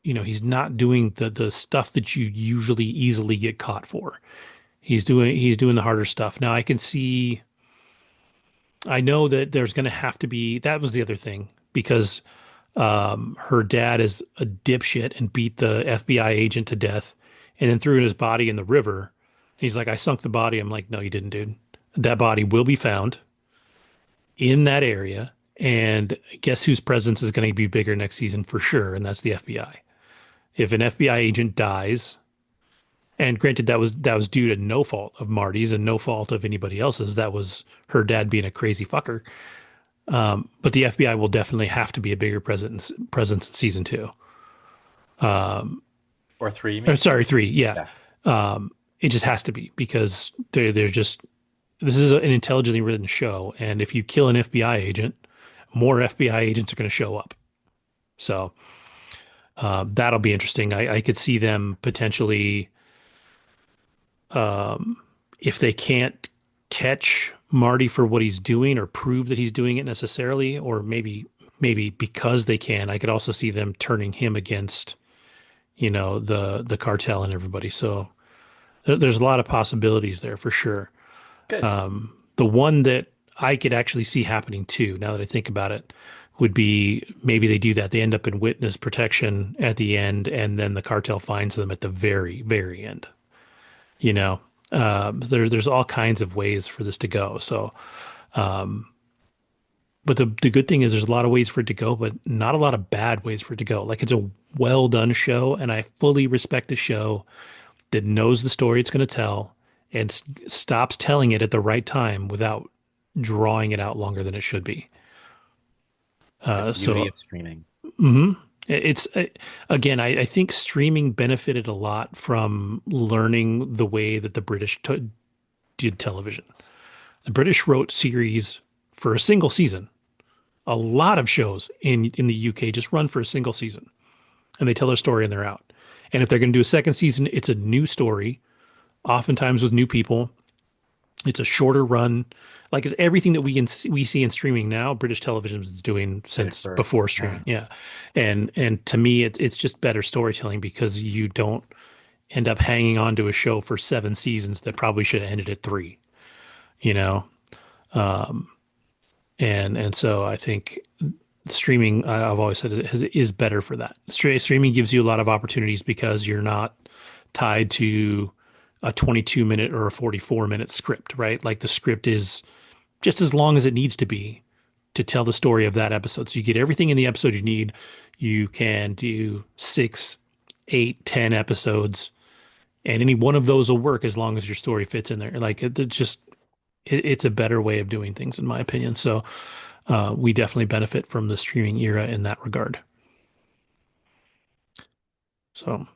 he's not doing the stuff that you usually easily get caught for. He's doing the harder stuff. Now I can see. I know that there's going to have to be. That was the other thing because her dad is a dipshit and beat the FBI agent to death and then threw his body in the river. And he's like, I sunk the body. I'm like, no, you didn't, dude. That body will be found in that area. And guess whose presence is going to be bigger next season for sure? And that's the FBI. If an FBI agent dies, and granted that was due to no fault of Marty's and no fault of anybody else's, that was her dad being a crazy fucker. But the FBI will definitely have to be a bigger presence in season two. Or three, you Or mean? sorry, three. Yeah. Yeah. It just has to be because they're just this is an intelligently written show, and if you kill an FBI agent, more FBI agents are going to show up. So that'll be interesting. I could see them potentially, if they can't catch Marty for what he's doing or prove that he's doing it necessarily, or maybe because they can, I could also see them turning him against, the cartel and everybody. So there's a lot of possibilities there for sure. Good. The one that I could actually see happening too, now that I think about it, would be maybe they do that. They end up in witness protection at the end, and then the cartel finds them at the very, very end. You know, there's all kinds of ways for this to go. So, but the good thing is there's a lot of ways for it to go, but not a lot of bad ways for it to go. Like it's a well done show, and I fully respect a show that knows the story it's going to tell and stops telling it at the right time without drawing it out longer than it should be. The beauty So of streaming. mhm. It's again, I think streaming benefited a lot from learning the way that the British did television. The British wrote series for a single season. A lot of shows in the UK just run for a single season, and they tell their story and they're out. And if they're going to do a second season, it's a new story, oftentimes with new people. It's a shorter run. Like it's everything that we see in streaming now, British television is doing Did it since first. before Yeah. streaming. Yeah. And to me it's just better storytelling because you don't end up hanging on to a show for 7 seasons that probably should have ended at three, you know? Um, and so I think streaming, I've always said is better for that. Streaming gives you a lot of opportunities because you're not tied to a 22-minute or a 44-minute script, right? Like the script is just as long as it needs to be to tell the story of that episode. So you get everything in the episode you need. You can do 6, 8, 10 episodes, and any one of those will work as long as your story fits in there. Like it's a better way of doing things, in my opinion. So we definitely benefit from the streaming era in that regard. So,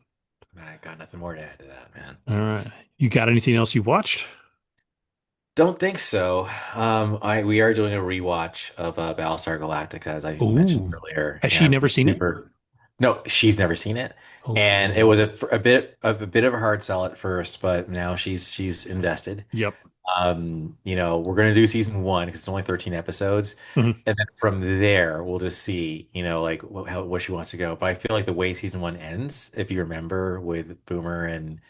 I got nothing more to add to that, man. all right. You got anything else you watched? Don't think so. I we are doing a rewatch of Battlestar Galactica, as I mentioned Ooh. earlier, Has and she I'm never seen it? super. No, she's never seen it, and it Oh, was a bit of a hard sell at first, but now she's invested. yep. We're gonna do season one because it's only 13 episodes, Hmm. and then from there we'll just see, like where she wants to go. But I feel like the way season one ends, if you remember, with Boomer and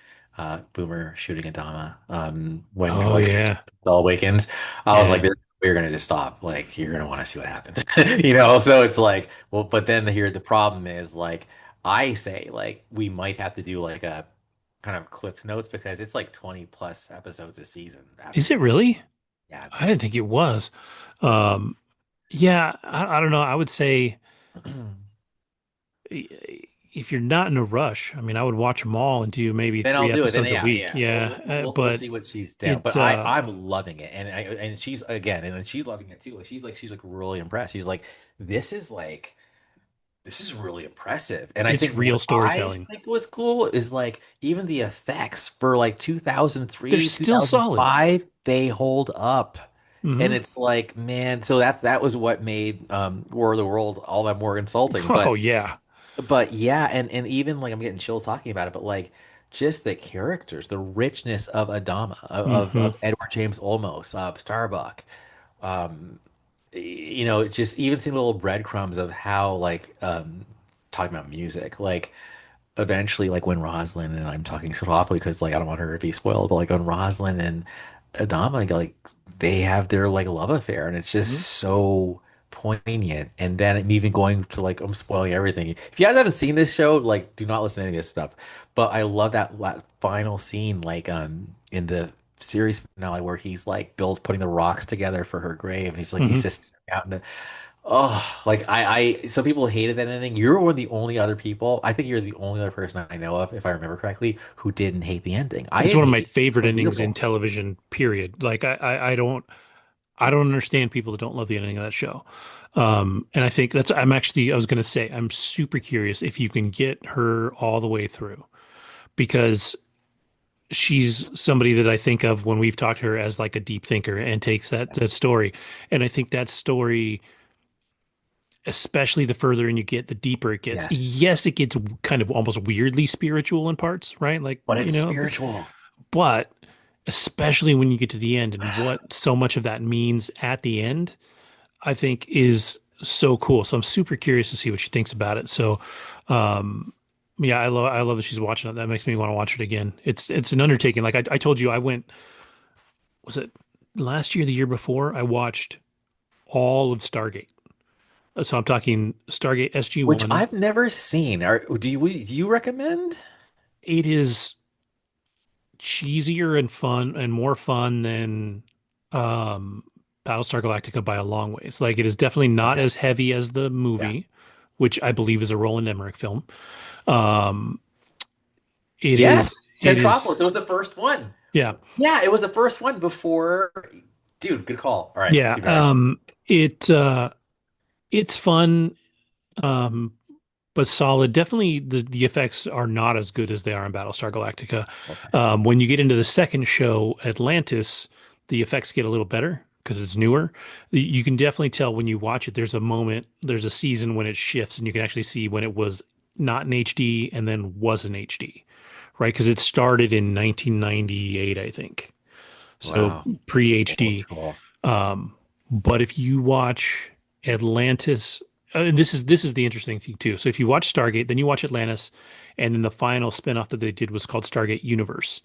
Boomer shooting Adama, when Oh like yeah. all awakens, I was like, Yeah. we're gonna just stop. Like you're gonna want to see what happens, So it's like, well, but then here the problem is like I say like we might have to do like a kind of clips notes because it's like 20 plus episodes a season after Is it that. really? Yeah, I didn't it's think it was. crazy. Um, yeah, I don't know. I would say if you're not in a rush, I mean, I would watch them all and do maybe Then three I'll do it. Then episodes a yeah, week. yeah. Yeah, We'll but see what she's down. it But I'm loving it, and she's again, and she's loving it too. Like she's like really impressed. She's like, this is really impressive. And I it's think real what I storytelling. think was cool is like even the effects for like They're 2003, still solid. 2005, they hold up. And Hmm. it's like, man, so that was what made War of the World all that more insulting. Oh But yeah. yeah, and even like I'm getting chills talking about it, but like just the characters, the richness of Adama, Hmm. of Edward James Olmos, Starbuck, um, just even seeing little breadcrumbs of how like talking about music, like eventually like when Rosalind and I'm talking softly because like I don't want her to be spoiled, but like when Rosalind and Adama like they have their like love affair and it's just Hmm. so poignant. And then I'm even going to like I'm spoiling everything. If you guys haven't seen this show, like do not listen to any of this stuff. But I love that final scene like in the series finale where he's like build putting the rocks together for her grave and he's Hmm. just out in the like some people hated that ending. You're one of the only other people. I think you're the only other person I know of, if I remember correctly, who didn't hate the ending. I It's didn't one of my hate it. favorite It was endings in beautiful. television, period. Like I don't understand people that don't love the ending of that show. And I think I was going to say, I'm super curious if you can get her all the way through because she's somebody that I think of when we've talked to her as like a deep thinker and takes that Yes. story. And I think that story, especially the further in you get, the deeper it gets. Yes. Yes, it gets kind of almost weirdly spiritual in parts, right? Like, But it's spiritual. but especially when you get to the end and what so much of that means at the end, I think is so cool. So I'm super curious to see what she thinks about it. So, um, yeah, I love that she's watching it. That makes me want to watch it again. It's an undertaking. Like I told you, I went, was it last year, the year before? I watched all of Stargate. So I'm talking Stargate Which SG-1. I've never seen. Do you recommend? It is cheesier and fun and more fun than um Battlestar Galactica by a long ways. Like it is definitely not Okay. as heavy as the Yeah. movie, which I believe is a Roland Emmerich film. Um, it is, Yes. it is, Centropolis. It was the first one. yeah, Yeah, it was the first one before. Dude, good call. All right, yeah. keep going. It it's fun, um, but solid. Definitely, the effects are not as good as they are in Battlestar Galactica. Okay. When you get into the second show, Atlantis, the effects get a little better because it's newer. You can definitely tell when you watch it. There's a moment, there's a season when it shifts, and you can actually see when it was not in HD and then was in HD, right? Because it started in 1998, I think. So Wow. Old pre-HD. school. Um, but if you watch Atlantis, and this is the interesting thing too. So if you watch Stargate, then you watch Atlantis, and then the final spinoff that they did was called Stargate Universe.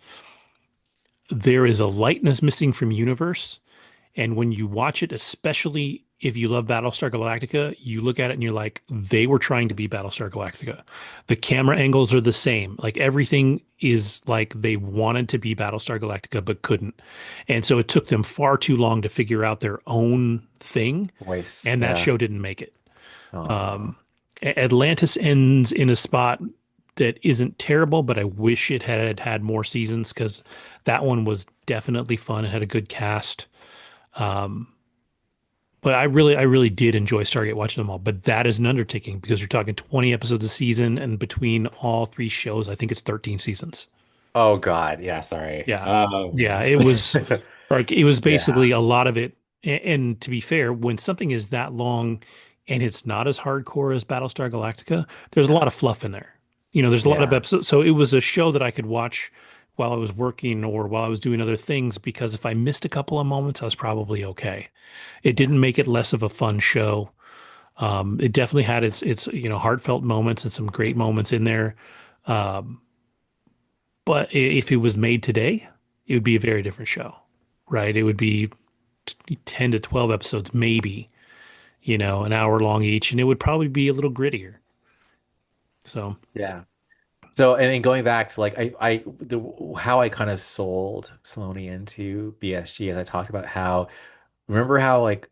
There is a lightness missing from Universe, and when you watch it, especially if you love Battlestar Galactica, you look at it and you're like, they were trying to be Battlestar Galactica. The camera angles are the same. Like everything is like they wanted to be Battlestar Galactica but couldn't. And so it took them far too long to figure out their own thing, Voice. and that Yeah. show didn't make it. Oh. Um, Atlantis ends in a spot that isn't terrible, but I wish it had had more seasons because that one was definitely fun. It had a good cast. Um, but I really did enjoy Stargate watching them all. But that is an undertaking because you're talking 20 episodes a season, and between all three shows, I think it's 13 seasons. Oh God. Yeah, sorry. Yeah, yeah, Oh. it was like it was Yeah. basically a lot of it. And to be fair, when something is that long and it's not as hardcore as Battlestar Galactica, there's a lot Yeah. of fluff in there. You know, there's a lot of Yeah. episodes. So it was a show that I could watch while I was working or while I was doing other things, because if I missed a couple of moments, I was probably okay. It didn't make it less of a fun show. It definitely had its heartfelt moments and some great moments in there. Um, but if it was made today, it would be a very different show, right? It would be 10 to 12 episodes, maybe, an hour long each, and it would probably be a little grittier. So, Yeah. So, and then going back to like how I kind of sold Saloni into BSG, as I talked about how, remember how like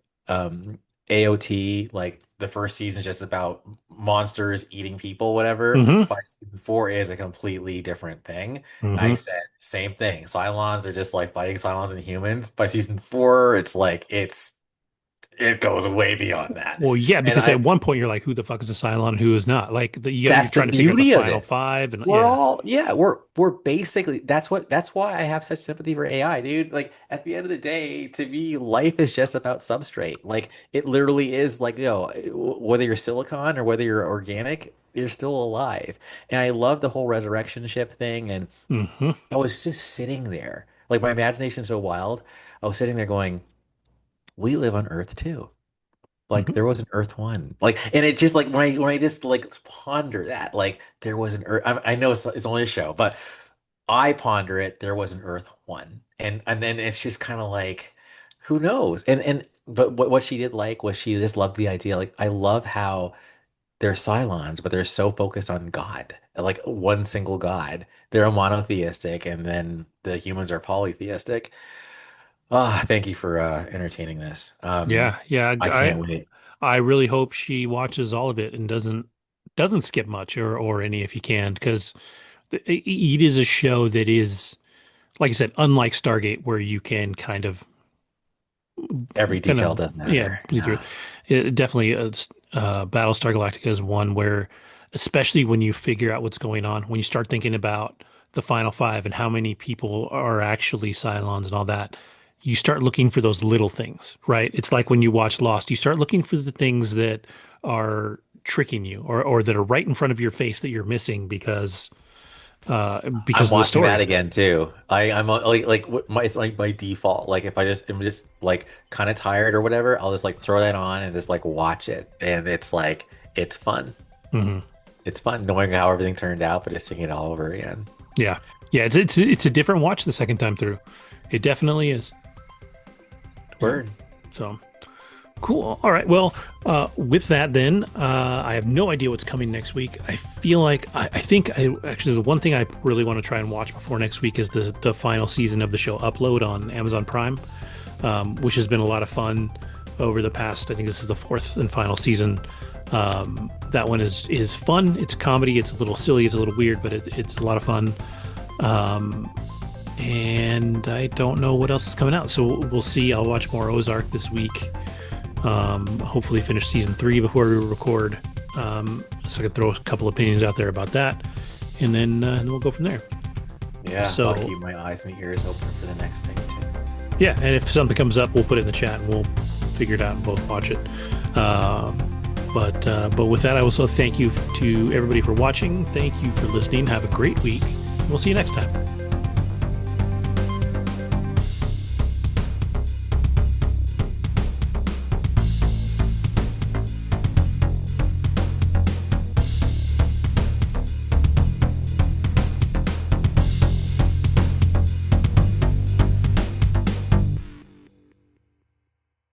AOT, like the first season is just about monsters eating people, whatever. hmm By season four is a completely different thing. I hmm said same thing. Cylons are just like fighting Cylons and humans. By season four, it's like it goes way beyond that. Well, yeah, And because at I one point you're like, who the fuck is a Cylon and who is not? Like, you're That's the trying to figure out the beauty of final it. five, and We're yeah. all, yeah, we're basically that's why I have such sympathy for AI, dude. Like at the end of the day, to me, life is just about substrate. Like it literally is like, whether you're silicon or whether you're organic, you're still alive. And I love the whole resurrection ship thing. And hmm I was just sitting there, like my imagination's so wild. I was sitting there going, we live on Earth too. Like hmm there was an Earth One. Like, and it just like when I just like ponder that, like there was an Earth. I know it's only a show, but I ponder it. There was an Earth One, and then it's just kind of like, who knows? And but what she did like was she just loved the idea. Like I love how they're Cylons, but they're so focused on God, like one single God. They're monotheistic, and then the humans are polytheistic. Ah, thank you for entertaining this. Yeah, yeah. I can't wait. I really hope she watches all of it and doesn't skip much or any if you can, because it is a show that is, like I said, unlike Stargate, where you can Every kind of detail does yeah, matter. bleed through Yeah. it. Definitely, Battlestar Galactica is one where, especially when you figure out what's going on, when you start thinking about the final five and how many people are actually Cylons and all that, you start looking for those little things, right? It's like when you watch Lost, you start looking for the things that are tricking you or that are right in front of your face that you're missing I'm because of the watching that story. again too. I'm like it's like my default. Like if I just am just like kind of tired or whatever, I'll just like throw that on and just like watch it. And it's like it's fun. hmm It's fun knowing how everything turned out, but just seeing it all over again. Yeah, yeah. It's a different watch the second time through. It definitely is. Yeah. Word. So cool. All right. Well, with that, then I have no idea what's coming next week. I feel like I think actually the one thing I really want to try and watch before next week is the final season of the show Upload on Amazon Prime, which has been a lot of fun over the past. I think this is the fourth and final season. That one is fun. It's a comedy. It's a little silly. It's a little weird, but it's a lot of fun. Um, and I don't know what else is coming out, so we'll see. I'll watch more Ozark this week. Hopefully finish season 3 before we record, so I can throw a couple opinions out there about that, and then we'll go from there. Yeah. So I'll keep my eyes and ears open for the next thing too. yeah, and if something comes up, we'll put it in the chat and we'll figure it out and both watch it. But with that, I also thank you to everybody for watching. Thank you for listening. Have a great week. We'll see you next time.